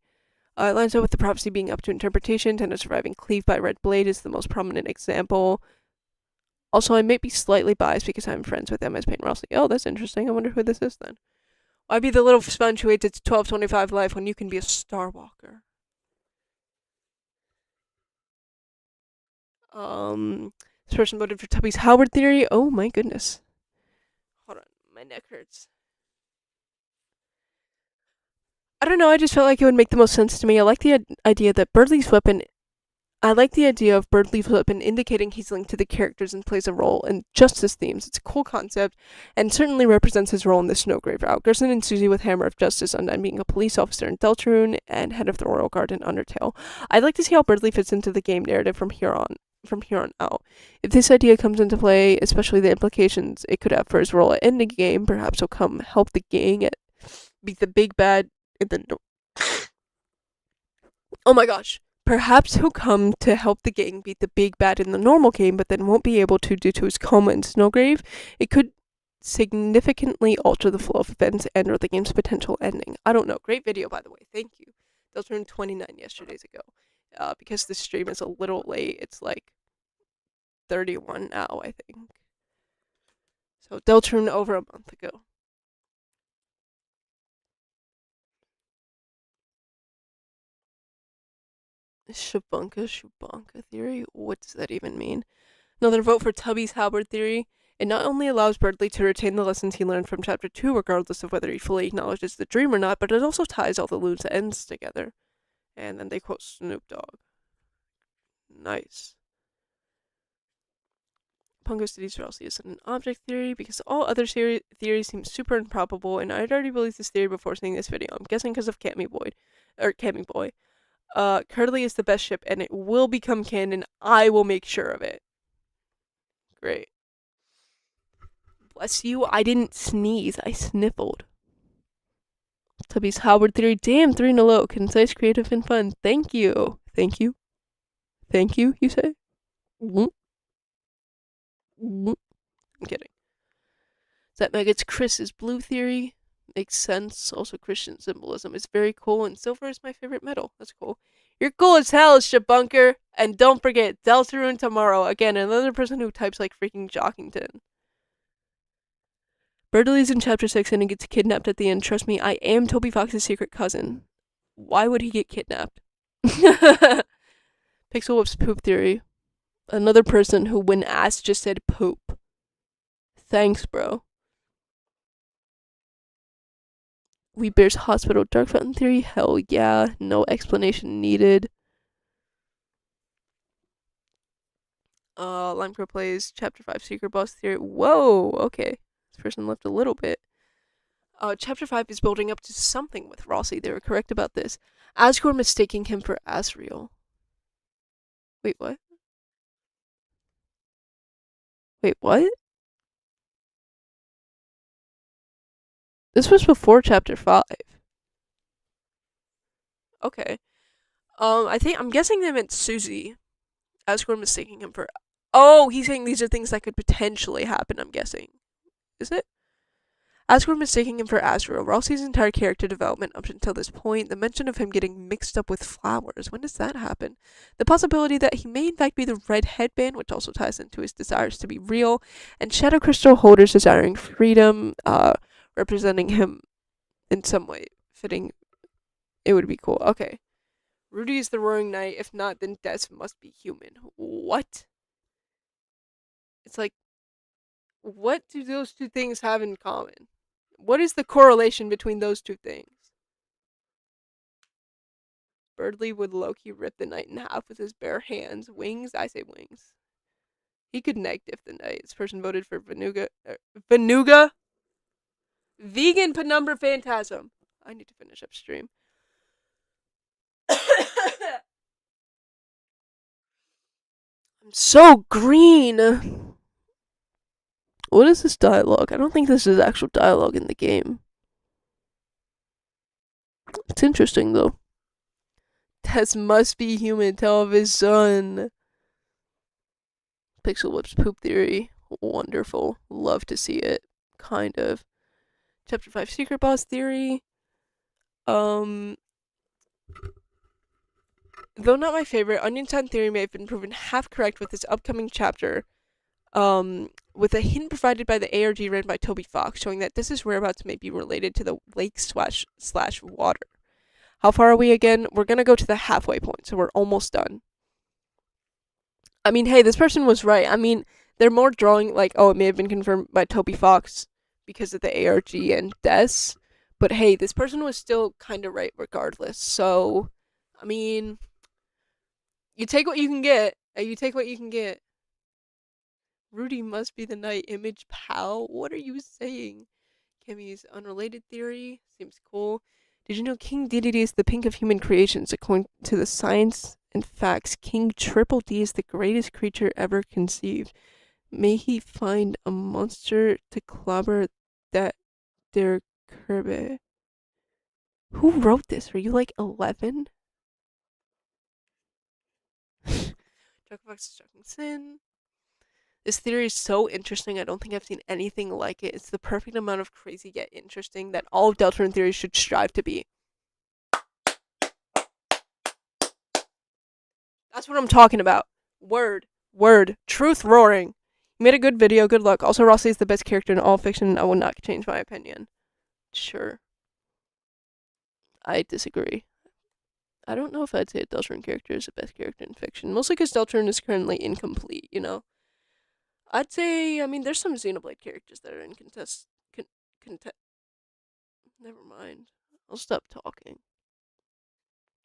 It lines up with the prophecy being up to interpretation. Tender surviving cleaved by red blade is the most prominent example. Also, I may be slightly biased because I'm friends with MS Paint Rossi. Oh, that's interesting. I wonder who this is then. Why be the little sponge who waits its 1225 life when you can be a Star Walker? This person voted for Tubby's Howard theory. Oh my goodness. Hold on, my neck hurts. I don't know. I just felt like it would make the most sense to me. I like the idea that Birdley's weapon. I like the idea of Birdley's weapon indicating he's linked to the characters and plays a role in justice themes. It's a cool concept, and certainly represents his role in the Snowgrave route. Gerson and Susie with Hammer of Justice, Undyne being a police officer in Deltarune, and head of the Royal Guard in Undertale. I'd like to see how Birdley fits into the game narrative from here on out. If this idea comes into play, especially the implications it could have for his role at ending the game, perhaps he'll come help the gang beat the big bad in the oh my gosh. Perhaps he'll come to help the gang beat the big bad in the normal game, but then won't be able to due to his coma in Snowgrave. It could significantly alter the flow of events and or the game's potential ending. I don't know. Great video, by the way. Thank you. Those were 29 yesterdays ago. Because the stream is a little late, it's like 31 now, I think. So Deltarune over a month ago. Shabunka theory? What does that even mean? Another vote for Tubby's Howard theory. It not only allows Birdley to retain the lessons he learned from Chapter 2, regardless of whether he fully acknowledges the dream or not, but it also ties all the loose ends together. And then they quote Snoop Dogg. Nice. Pungo City's Rossi is an object theory because all other theories seem super improbable, and I'd already believed this theory before seeing this video. I'm guessing because of Cammy Boy. Curdly is the best ship, and it will become canon. I will make sure of it. Great. Bless you. I didn't sneeze. I sniffled. Tubby's Howard theory. Damn, 3 in a low. Concise, creative, and fun. Thank you. Thank you. Thank you, you say? Mm-hmm. Mm-hmm. I'm kidding. Is that Mega's Chris's blue theory? Makes sense. Also, Christian symbolism is very cool, and silver is my favorite metal. That's cool. You're cool as hell, Shabunker! And don't forget, Deltarune tomorrow. Again, another person who types like freaking Jockington. Birdley's in Chapter 6 and he gets kidnapped at the end. Trust me, I am Toby Fox's secret cousin. Why would he get kidnapped? Pixel Whip's poop theory. Another person who, when asked, just said poop. Thanks, bro. We Bears Hospital Dark Fountain theory? Hell yeah. No explanation needed. Limecrow plays Chapter 5 Secret Boss theory. Whoa, okay. This person left a little bit. Chapter 5 is building up to something with Rossi. They were correct about this. Asgore mistaking him for Asriel. Wait, what? Wait, what? This was before Chapter 5. Okay. I'm guessing they meant Susie. Asgore mistaking him for... Oh, he's saying these are things that could potentially happen, I'm guessing. Is it? Asgore mistaking him for Asriel. Rossi's entire character development up until this point, the mention of him getting mixed up with flowers. When does that happen? The possibility that he may in fact be the red headband, which also ties into his desires to be real, and Shadow Crystal holders desiring freedom, representing him in some way, fitting. It would be cool. Okay. Rudy is the Roaring Knight. If not, then Des must be human. What? It's like, what do those two things have in common? What is the correlation between those two things? Birdley would Loki rip the knight in half with his bare hands. Wings? I say wings. He could negative the knight. This person voted for Venuga. Venuga? Vegan penumbra phantasm. I need to finish upstream. I'm so green. What is this dialogue? I don't think this is actual dialogue in the game. It's interesting, though. Tess must be human. Tell of his son. Pixel Whip's poop theory. Wonderful. Love to see it. Kind of. Chapter 5 secret boss theory. Um, though not my favorite, Onion Town theory may have been proven half correct with this upcoming chapter. With a hint provided by the ARG read by Toby Fox, showing that this is whereabouts may be related to the lake slash water. How far are we again? We're gonna go to the halfway point, so we're almost done. I mean, hey, this person was right. I mean, they're more drawing like, oh, it may have been confirmed by Toby Fox because of the ARG and Des. But hey, this person was still kind of right regardless. So, I mean, you take what you can get. You take what you can get. Rudy must be the night image pal. What are you saying? Kemi's unrelated theory seems cool. Did you know King Dedede is the pink of human creations? According to the science and facts, King Triple D is the greatest creature ever conceived. May he find a monster to clobber that der Kirby. Who wrote this? Were you like 11? Junkbox is Chucking Sin. This theory is so interesting. I don't think I've seen anything like it. It's the perfect amount of crazy yet interesting that all of Deltarune theories should strive to be. That's what I'm talking about. Word. Truth roaring. You made a good video. Good luck. Also, Rossi is the best character in all fiction, and I will not change my opinion. Sure. I disagree. I don't know if I'd say a Deltarune character is the best character in fiction. Mostly because Deltarune is currently incomplete, you know? I'd say, I mean, there's some Xenoblade characters that are in contest. Never mind. I'll stop talking.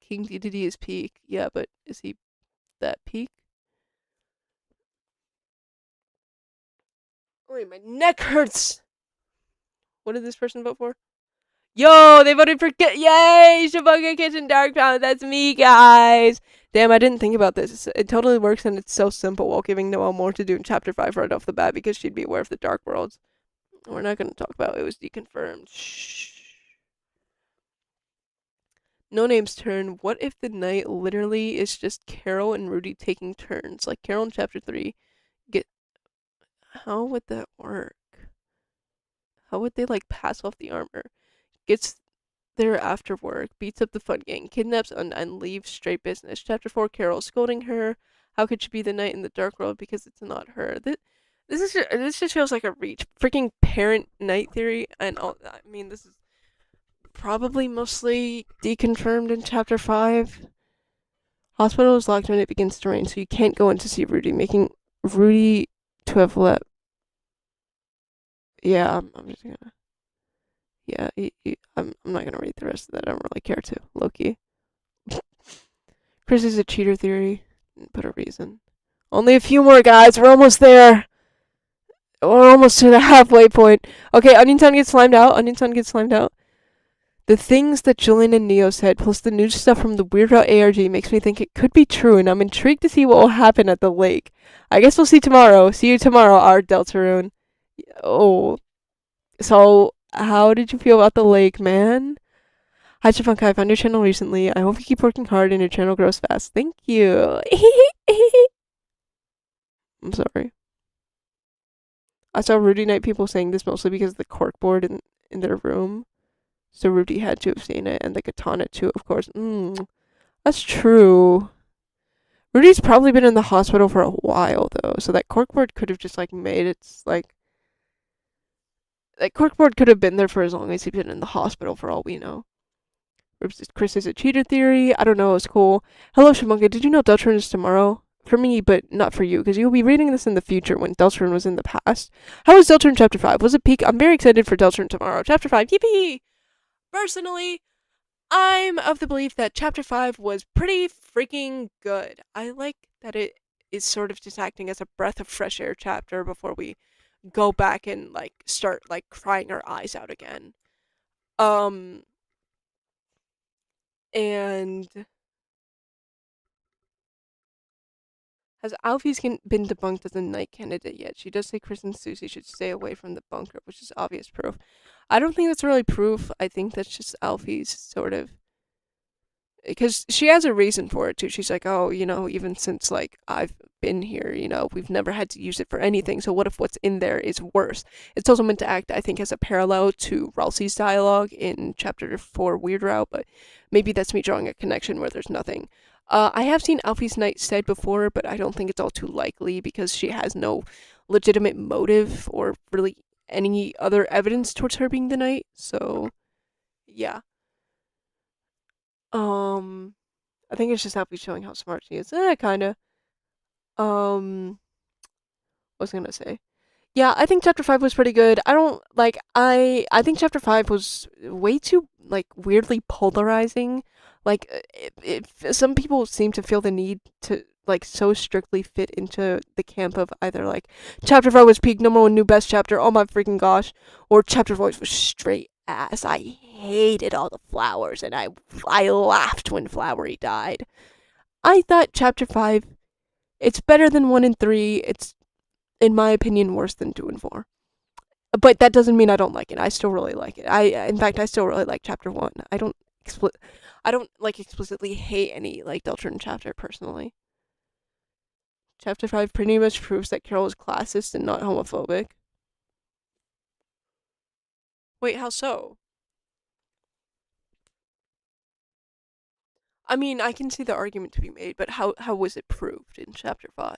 King Dedede is peak. Yeah, but is he that peak? Wait, my neck hurts! What did this person vote for? Yo, they voted for yay! Shibuya Kitchen Dark Pound. That's me, guys. Damn, I didn't think about this. It totally works, and it's so simple while giving Noelle more to do in Chapter 5 right off the bat because she'd be aware of the Dark Worlds. We're not going to talk about it. It was deconfirmed. Shh. No Name's turn. What if the night literally is just Carol and Rudy taking turns? Like Carol in Chapter 3. How would that work? How would they, like, pass off the armor? Gets there after work, beats up the fun gang, kidnaps and leaves straight business. Chapter 4, Carol scolding her. How could she be the knight in the dark world because it's not her? This just feels like a reach. Freaking parent knight theory, and all. I mean, this is probably mostly deconfirmed in Chapter 5. Hospital is locked when it begins to rain, so you can't go in to see Rudy, making Rudy to have left. Yeah, I'm just gonna. Yeah, I'm not gonna read the rest of that. I don't really care to. Loki. Chris is a cheater theory. Put a reason. Only a few more, guys. We're almost there. We're almost to the halfway point. Okay, Onion Town gets slimed out. The things that Julian and Neo said, plus the new stuff from the Weird Out ARG, makes me think it could be true, and I'm intrigued to see what will happen at the lake. I guess we'll see tomorrow. See you tomorrow, our Deltarune. Oh. So, how did you feel about the lake, man? Hi, Chifunkai. I found your channel recently. I hope you keep working hard and your channel grows fast. Thank you. I'm sorry. I saw Rudy Night people saying this mostly because of the corkboard in their room. So Rudy had to have seen it, and the katana too, of course. That's true. Rudy's probably been in the hospital for a while, though, so that corkboard could have just, like, made its, like... That corkboard could have been there for as long as he's been in the hospital, for all we know. Chris is a cheater theory. I don't know, it's cool. Hello, Shamunga. Did you know Deltarune is tomorrow? For me, but not for you, because you'll be reading this in the future when Deltarune was in the past. How was Deltarune Chapter 5? Was it peak? I'm very excited for Deltarune tomorrow. Chapter 5, yippee! Personally, I'm of the belief that Chapter 5 was pretty freaking good. I like that it is sort of just acting as a breath of fresh air chapter before we go back and, like, start, like, crying our eyes out again. And has Alfie's been debunked as a knight candidate yet? She does say Chris and Susie should stay away from the bunker, which is obvious proof. I don't think that's really proof. I think that's just Alfie's sort of because she has a reason for it too. She's like, oh, even since like I've been here, we've never had to use it for anything. So what if what's in there is worse? It's also meant to act, I think, as a parallel to Ralsei's dialogue in chapter 4, Weird Route, but maybe that's me drawing a connection where there's nothing. I have seen Alfie's Knight said before, but I don't think it's all too likely because she has no legitimate motive or really any other evidence towards her being the knight. So yeah. Um, I think it's just Alfie showing how smart she is. Kinda. Um, what was I gonna say? Yeah, I think chapter 5 was pretty good. I don't like I think chapter 5 was way too like weirdly polarizing. Like some people seem to feel the need to like so strictly fit into the camp of either like chapter 5 was peak #1 new best chapter, oh my freaking gosh, or chapter 5 was straight ass. I hated all the flowers and I laughed when Flowery died. I thought chapter 5 it's better than 1 and 3. It's in my opinion worse than 2 and 4. But that doesn't mean I don't like it. I still really like it. In fact, I still really like chapter 1. I don't like explicitly hate any like Deltron chapter personally. Chapter 5 pretty much proves that Carol is classist and not homophobic. Wait, how so? I mean, I can see the argument to be made, but how was it proved in chapter 5?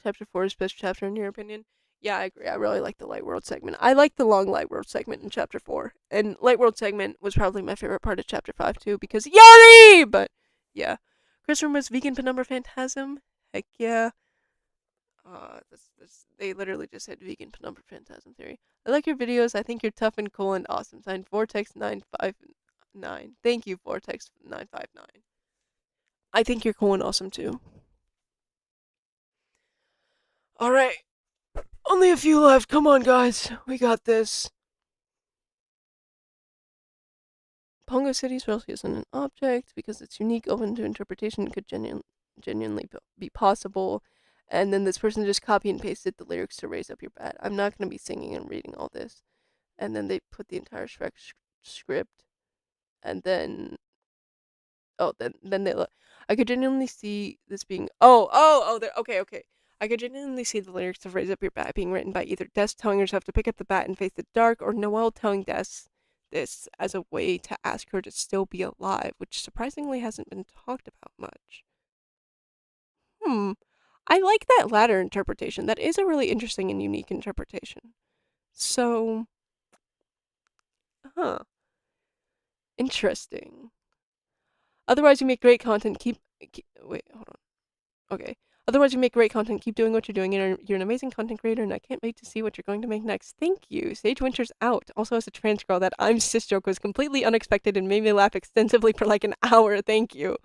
Chapter 4 is best chapter in your opinion? Yeah, I agree. I really like the Light World segment. I like the long Light World segment in chapter 4. And Light World segment was probably my favorite part of chapter 5 too, because Yari! But yeah. Chris was vegan penumbra phantasm. Heck yeah. They literally just said vegan penumbra phantasm theory. I like your videos. I think you're tough and cool and awesome. Signed Vortex959. Thank you, Vortex959. I think you're cool and awesome too. Alright. Only a few left. Come on, guys. We got this. Pongo City's Royalty isn't an object because it's unique, open to interpretation, could genuinely be possible. And then this person just copy and pasted the lyrics to Raise Up Your Bat. I'm not going to be singing and reading all this. And then they put the entire Shrek script. And then then they look. I could genuinely see this being. Okay. I could genuinely see the lyrics of Raise Up Your Bat being written by either Des telling herself to pick up the bat and face the dark, or Noelle telling Des this as a way to ask her to still be alive, which surprisingly hasn't been talked about much. Hmm. I like that latter interpretation. That is a really interesting and unique interpretation. So, huh. Interesting. Otherwise, you make great content. Wait, hold on. Okay. Otherwise, you make great content. Keep doing what you're doing. You're an amazing content creator, and I can't wait to see what you're going to make next. Thank you. Sage Winter's out. Also, as a trans girl, that I'm cis joke was completely unexpected and made me laugh extensively for like an hour. Thank you.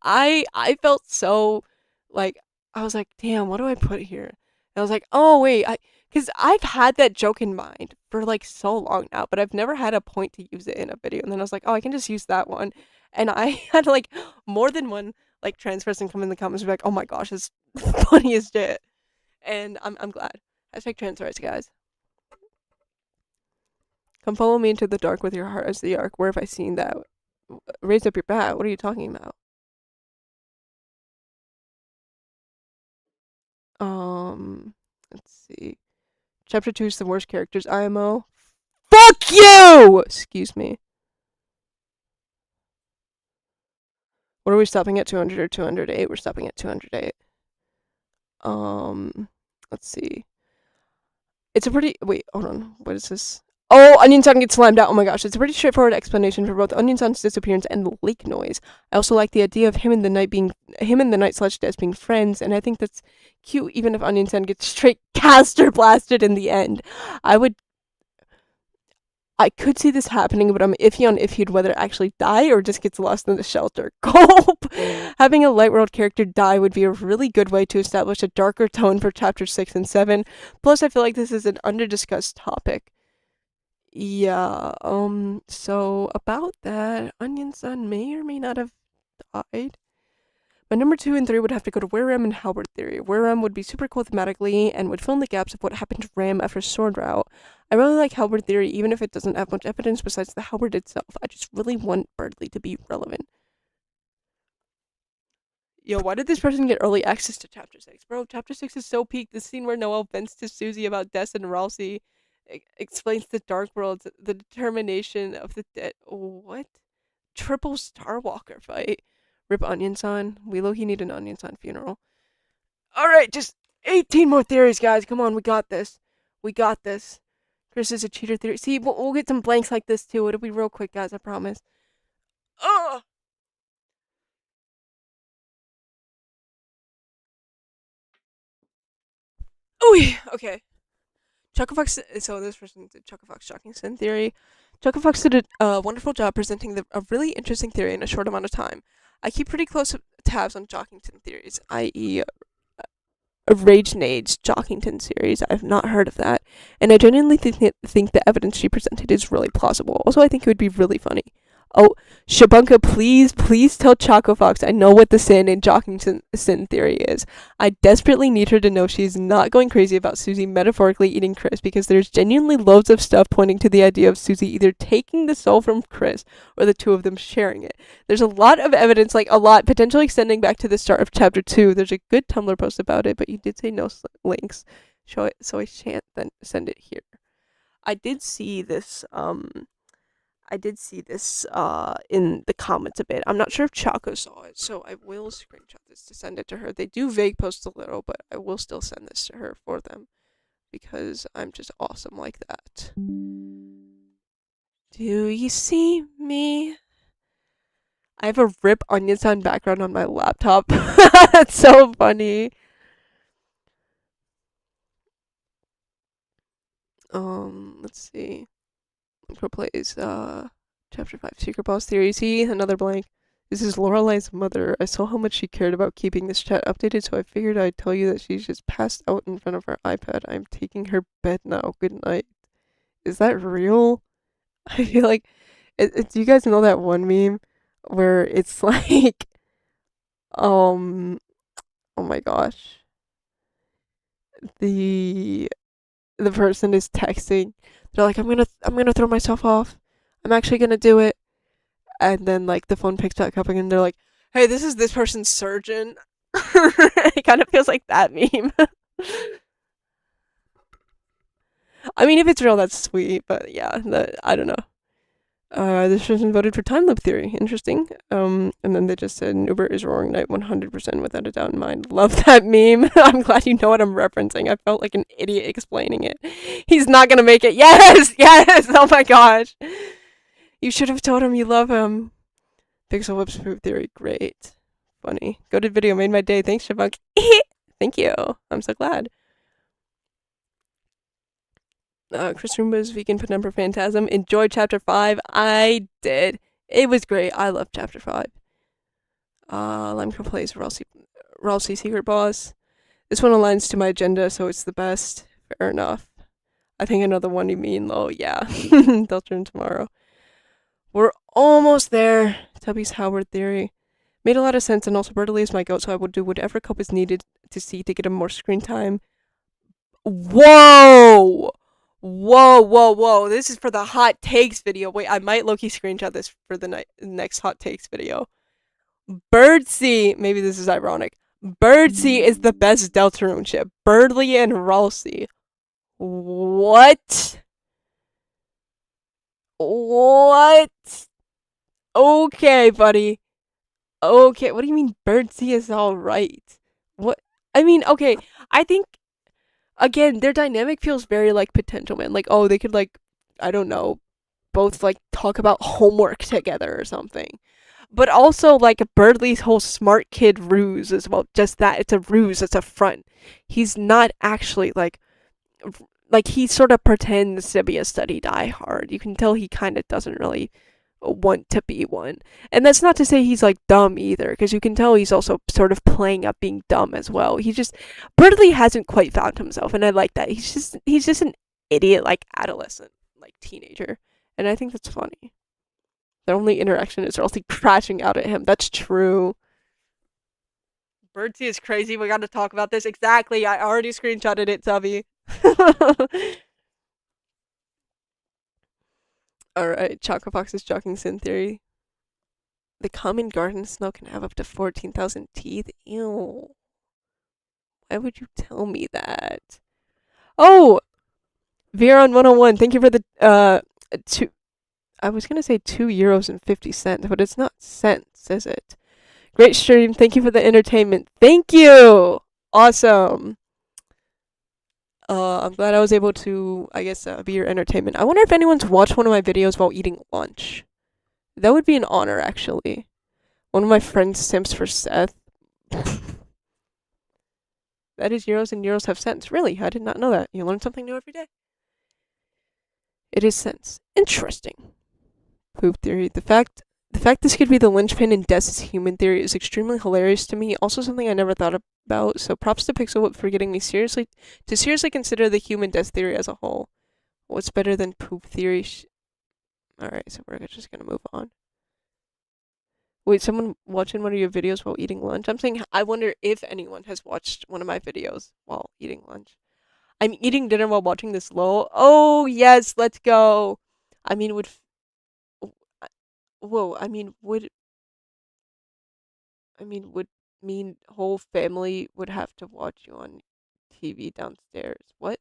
I felt so like I was like, damn, what do I put here? And I was like, oh wait, because I've had that joke in mind for like so long now, but I've never had a point to use it in a video. And then I was like, oh, I can just use that one. And I had like more than one like trans person come in the comments and be like, oh my gosh, it's funny as shit. And I'm glad. Hashtag trans rights, guys. Come follow me into the dark with your heart as the arc. Where have I seen that? Raise up your bat. What are you talking about? Let's see. Chapter 2 is the worst characters. IMO. Fuck you! Excuse me. What are we stopping at? 200 or 208? We're stopping at 208. Let's see. It's a pretty. Wait, hold on. What is this? Oh, Onion Sun gets slammed out. Oh my gosh. It's a pretty straightforward explanation for both Onion Sun's disappearance and the lake noise. I also like the idea of him and the Night slash Des being friends, and I think that's cute even if Onion Sun gets straight caster blasted in the end. I could see this happening, but I'm iffy on if he'd whether actually die or just gets lost in the shelter. Gulp! Having a Light World character die would be a really good way to establish a darker tone for chapters 6 and 7. Plus, I feel like this is an under-discussed topic. Yeah, so about that, Onion Sun may or may not have died. My number 2 and 3 would have to go to Where Ram and Halberd theory. Where Ram would be super cool thematically and would fill in the gaps of what happened to Ram after Sword Route. I really like Halberd theory, even if it doesn't have much evidence besides the Halberd itself. I just really want Birdley to be relevant. Yo, why did this person get early access to Chapter 6? Bro, Chapter 6 is so peak. The scene where Noel vents to Susie about Des and Ralsei explains the Dark Worlds, the determination of the dead. What? Triple Star Walker fight. Rip Onion San. We low-key need an Onion San funeral. Alright, just 18 more theories, guys. Come on, we got this. We got this. Chris is a cheater theory. See, we'll get some blanks like this too. It'll be real quick, guys, I promise. Oh! Ooh, okay. Chuckafox. So this person did Chuckafox shocking sin theory. Chuckafox did a wonderful job presenting a really interesting theory in a short amount of time. I keep pretty close tabs on Jockington theories, i.e., Rage Nade's Jockington series. I've not heard of that, and I genuinely think the evidence she presented is really plausible. Also, I think it would be really funny. Oh, Shabunka, please tell Choco Fox I know what the sin in Jockington sin theory is. I desperately need her to know she's not going crazy about Susie metaphorically eating Chris, because there's genuinely loads of stuff pointing to the idea of Susie either taking the soul from Chris or the two of them sharing it. There's a lot of evidence, like a lot, potentially extending back to the start of chapter 2. There's a good Tumblr post about it, but you did say no links. Show it, so I shan't then send it here. I did see this in the comments a bit. I'm not sure if Chaco saw it, so I will screenshot this to send it to her. They do vague post a little, but I will still send this to her for them because I'm just awesome like that. Do you see me? I have a Rip Onion San background on my laptop. That's so funny. Let's see. Pro plays chapter 5 Secret Boss Theory. See, another blank. This is Lorelei's mother. I saw how much she cared about keeping this chat updated, so I figured I'd tell you that she's just passed out in front of her iPad. I'm taking her bed now. Good night. Is that real? I feel like do you guys know that one meme where it's like oh my gosh. The person is texting. They're like, I'm gonna throw myself off. I'm actually gonna do it. And then like the phone picks back up and they're like, hey, this is this person's surgeon. It kind of feels like that meme. I mean, if it's real, that's sweet, but yeah, I don't know. This person voted for time loop theory. Interesting. And then they just said Uber is roaring night 100% without a doubt in mind. Love that meme. I'm glad you know what I'm referencing. I felt like an idiot explaining it. He's not gonna make it. Yes, yes. Oh my gosh. You should have told him you love him. Pixel Whip Spook theory. Great. Funny. Go to video. Made my day. Thanks, Shabunk. Thank you. I'm so glad. Chris Roomba's Vegan Penumbra Phantasm. Enjoyed chapter 5. I did. It was great. I loved chapter 5. Lemco plays Ralsei Secret Boss. This one aligns to my agenda, so it's the best. Fair enough. I think another one you mean, though. Yeah. They'll turn tomorrow. We're almost there. Tubby's Howard theory. Made a lot of sense, and also Bertley is my goat, so I would do whatever Cope is needed to see to get him more screen time. Whoa! Whoa. This is for the hot takes video. Wait, I might low-key screenshot this for the next hot takes video. Birdsea, maybe this is ironic. Birdsea is the best Deltarune ship. Birdley and Ralsei. What? What? Okay, buddy. Okay, what do you mean Birdsea is alright? What? I mean, okay, I think again, their dynamic feels very like Potential Man. Like, oh, they could like, I don't know, both like talk about homework together or something. But also like Birdley's whole smart kid ruse is well just that. It's a ruse, it's a front. He's not actually like he sort of pretends to be a study diehard. You can tell he kind of doesn't really want to be one. And that's not to say he's like dumb either, because you can tell he's also sort of playing up being dumb as well. Birdley hasn't quite found himself, and I like that. He's just an idiot, like adolescent, like teenager. And I think that's funny. The only interaction is Ralsei crashing out at him. That's true. Birdseed is crazy. We got to talk about this. Exactly. I already screenshotted it, Tubby. Alright, Choco Fox's Jogging Sin Theory. The common garden snail can have up to 14,000 teeth. Ew. Why would you tell me that? Oh! Veron 101, thank you for the, two, I was gonna say €2 and 50 cents, but it's not cents, is it? Great stream, thank you for the entertainment. Thank you! Awesome. I'm glad I was able to, I guess, be your entertainment. I wonder if anyone's watched one of my videos while eating lunch. That would be an honor, actually. One of my friends simps for Seth. That is euros and euros have cents. Really? I did not know that. You learn something new every day. It is cents. Interesting. Poop theory. The fact this could be the linchpin in Des' human theory is extremely hilarious to me. Also something I never thought about. So props to Pixelwhip for getting me seriously consider the human Des theory as a whole. What's better than poop theory? Alright, so we're just gonna move on. Wait, someone watching one of your videos while eating lunch? I'm saying I wonder if anyone has watched one of my videos while eating lunch. I'm eating dinner while watching this lol. Oh, yes, let's go. I mean, whoa, would mean whole family would have to watch you on TV downstairs. What?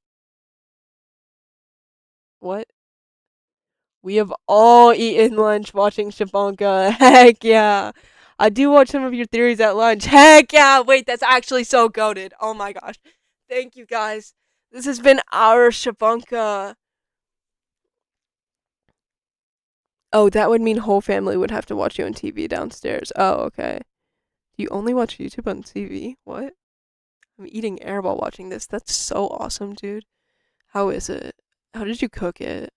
What? We have all eaten lunch watching Shabanka. Heck yeah. I do watch some of your theories at lunch. Heck yeah. Wait, that's actually so goated. Oh my gosh. Thank you guys. This has been our Shabanka. Oh, that would mean whole family would have to watch you on TV downstairs. Oh, okay. You only watch YouTube on TV? What? I'm eating air while watching this. That's so awesome, dude. How is it? How did you cook it?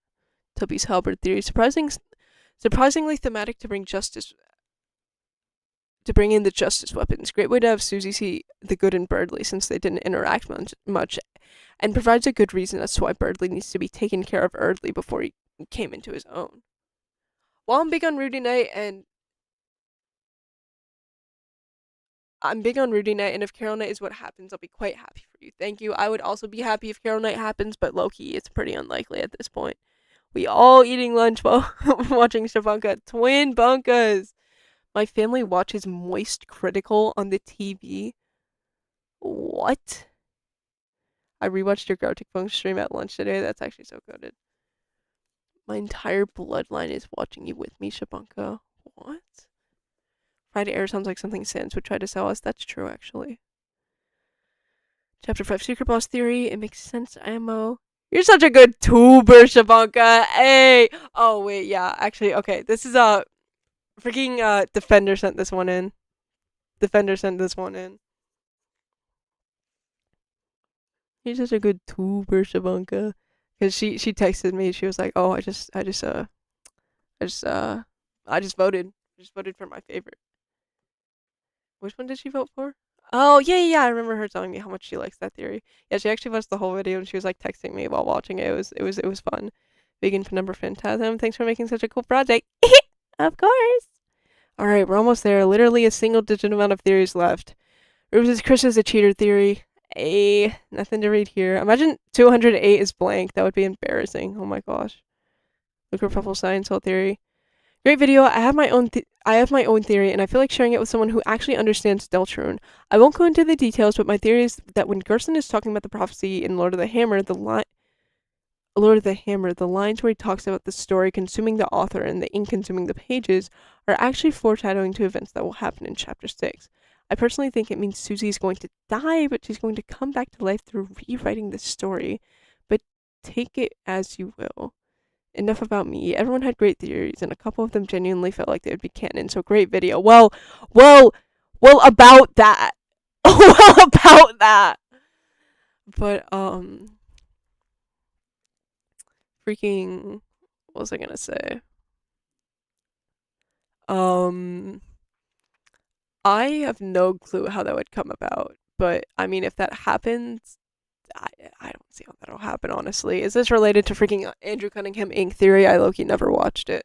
Tubby's halberd theory. Surprisingly thematic to bring in the justice weapons. Great way to have Susie see the good in Birdley since they didn't interact much, and provides a good reason as to why Birdley needs to be taken care of early before he came into his own. While I'm big on Rudy Knight and if Carol Knight is what happens, I'll be quite happy for you. Thank you. I would also be happy if Carol Knight happens, but low-key, it's pretty unlikely at this point. We all eating lunch while watching Shabanka. Twin bunkas. My family watches Moist Critical on the TV. What? I rewatched your Gartic Funk stream at lunch today. That's actually so good. My entire bloodline is watching you with me, Shabanka. What? Fried air sounds like something Sans would try to sell us. That's true, actually. Chapter 5, Secret Boss Theory. It makes sense, IMO. You're such a good tuber, Shabanka. Hey! Oh, wait, yeah. Actually, okay. This is, freaking, Defender sent this one in. You're such a good tuber, Shabanka. Because she texted me. She was like, oh, I just voted. I just voted for my favorite. Which one did she vote for? Oh, yeah. I remember her telling me how much she likes that theory. Yeah, she actually watched the whole video and she was like texting me while watching it. It was fun. Vegan Penumbra Phantasm, thanks for making such a cool project. Of course. All right, we're almost there. Literally a single digit amount of theories left. Rubens' Chris is a cheater theory. Nothing to read here. Imagine 208 is blank. That would be embarrassing. Oh my gosh. Look for Purple Science Hole theory. Great video. I have my own theory, and I feel like sharing it with someone who actually understands Deltarune. I won't go into the details, but my theory is that when Gerson is talking about the prophecy in Lord of the Hammer, the lines where he talks about the story consuming the author and the ink consuming the pages are actually foreshadowing to events that will happen in Chapter 6. I personally think it means Susie is going to die, but she's going to come back to life through rewriting the story. But take it as you will. Enough about me. Everyone had great theories, and a couple of them genuinely felt like they would be canon, so great video. Well, about that. Well, about that. But, freaking, what was I gonna say? I have no clue how that would come about, but I mean, if that happens, I don't see how that'll happen, honestly. Is this related to freaking Andrew Cunningham Inc. theory? I low-key never watched it.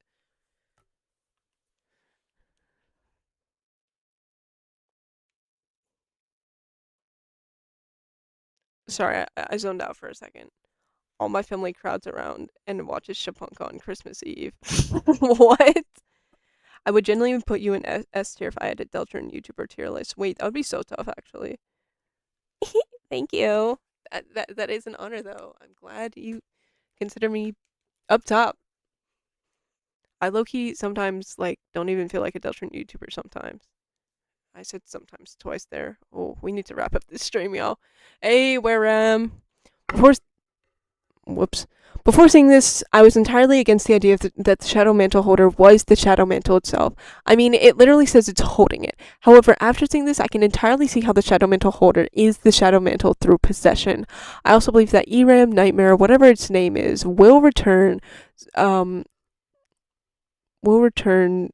Sorry, I zoned out for a second. All my family crowds around and watches Shapunka on Christmas Eve. What? I would genuinely put you in S tier if I had a Deltron YouTuber tier list. Wait, that would be so tough, actually. Thank you. That is an honor, though. I'm glad you consider me up top. I low key sometimes like don't even feel like a Deltron YouTuber sometimes. I said sometimes twice there. Oh, we need to wrap up this stream, y'all. Hey, where before whoops. Before seeing this, I was entirely against the idea of that the Shadow Mantle holder was the Shadow Mantle itself. I mean, it literally says it's holding it. However, after seeing this, I can entirely see how the Shadow Mantle holder is the Shadow Mantle through possession. I also believe that ERAM, Nightmare, whatever its name is, um, will return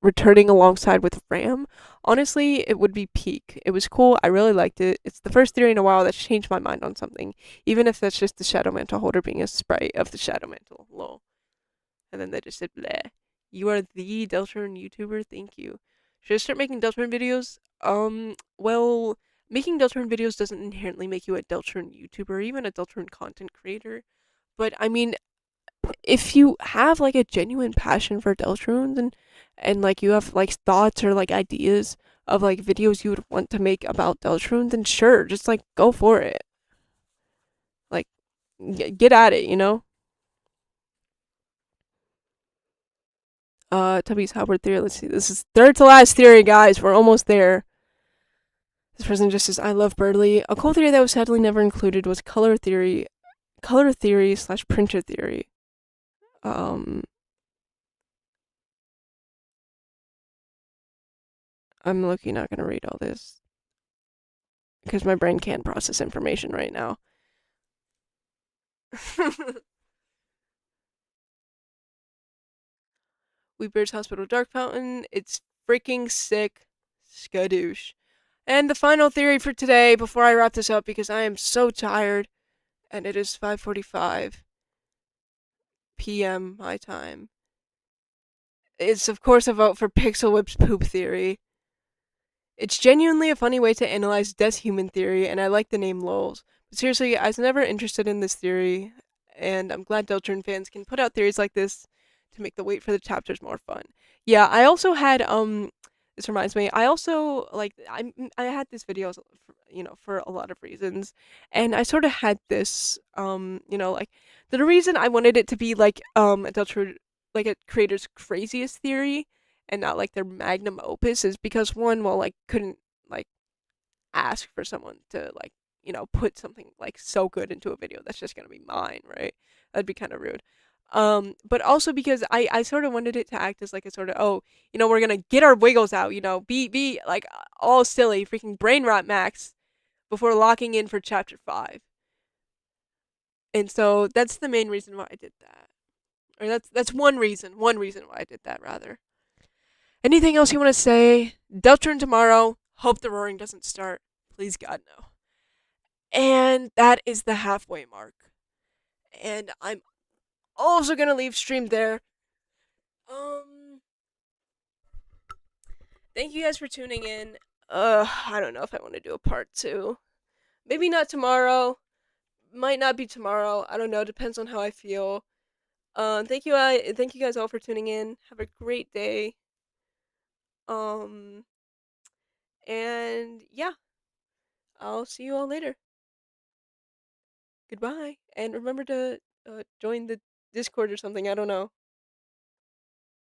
returning alongside with Ram. Honestly, it would be peak. It was cool. I really liked it. It's the first theory in a while that's changed my mind on something, even if that's just the Shadow Mantle holder being a sprite of the Shadow Mantle. Lol. And then they just said, bleh. You are the Deltarune YouTuber. Thank you. Should I start making Deltarune videos? Well, making Deltarune videos doesn't inherently make you a Deltarune YouTuber or even a Deltarune content creator. But I mean, if you have like a genuine passion for Deltarunes and like you have like thoughts or like ideas of like videos you would want to make about Deltarunes, then sure, just like go for it. Like get at it, you know? Tubby's Howard theory. Let's see. This is third to last theory, guys. We're almost there. This person just says, "I love Birdly." A cool theory that was sadly never included was color theory slash printer theory. Um, I'm lucky not gonna read all this because my brain can't process information right now. Weebeard's Hospital Dark Fountain. It's freaking sick. Skadoosh. And the final theory for today, before I wrap this up, because I am so tired, and it is 5:45 p.m. my time. It's of course a vote for Pixel Whip's poop theory. It's genuinely a funny way to analyze human theory, and I like the name LOLs. But seriously, I was never interested in this theory, and I'm glad Deltarune fans can put out theories like this to make the wait for the chapters more fun. Yeah, I also had this reminds me, I also like I had this video, for a lot of reasons, and I sort of had this like the reason I wanted it to be like a Deltarune, like a creator's craziest theory and not like their magnum opus is because one, well, like couldn't like ask for someone to like put something like so good into a video that's just gonna be mine, right? That'd be kind of rude. But also because I sort of wanted it to act as like a sort of, oh, we're gonna get our wiggles out, be like all silly, freaking brain rot max before locking in for chapter 5. And so that's the main reason why I did that, or that's one reason why I did that rather. Anything else you want to say? Deltarune tomorrow. Hope the roaring doesn't start. Please, God, no. And that is the halfway mark. And I'm also gonna leave stream there. Um, thank you guys for tuning in. I don't know if I want to do a part 2. Maybe not tomorrow. Might not be tomorrow. I don't know. Depends on how I feel. Thank you guys all for tuning in. Have a great day. Um, and yeah, I'll see you all later. Goodbye. And remember to join the Discord or something. I don't know.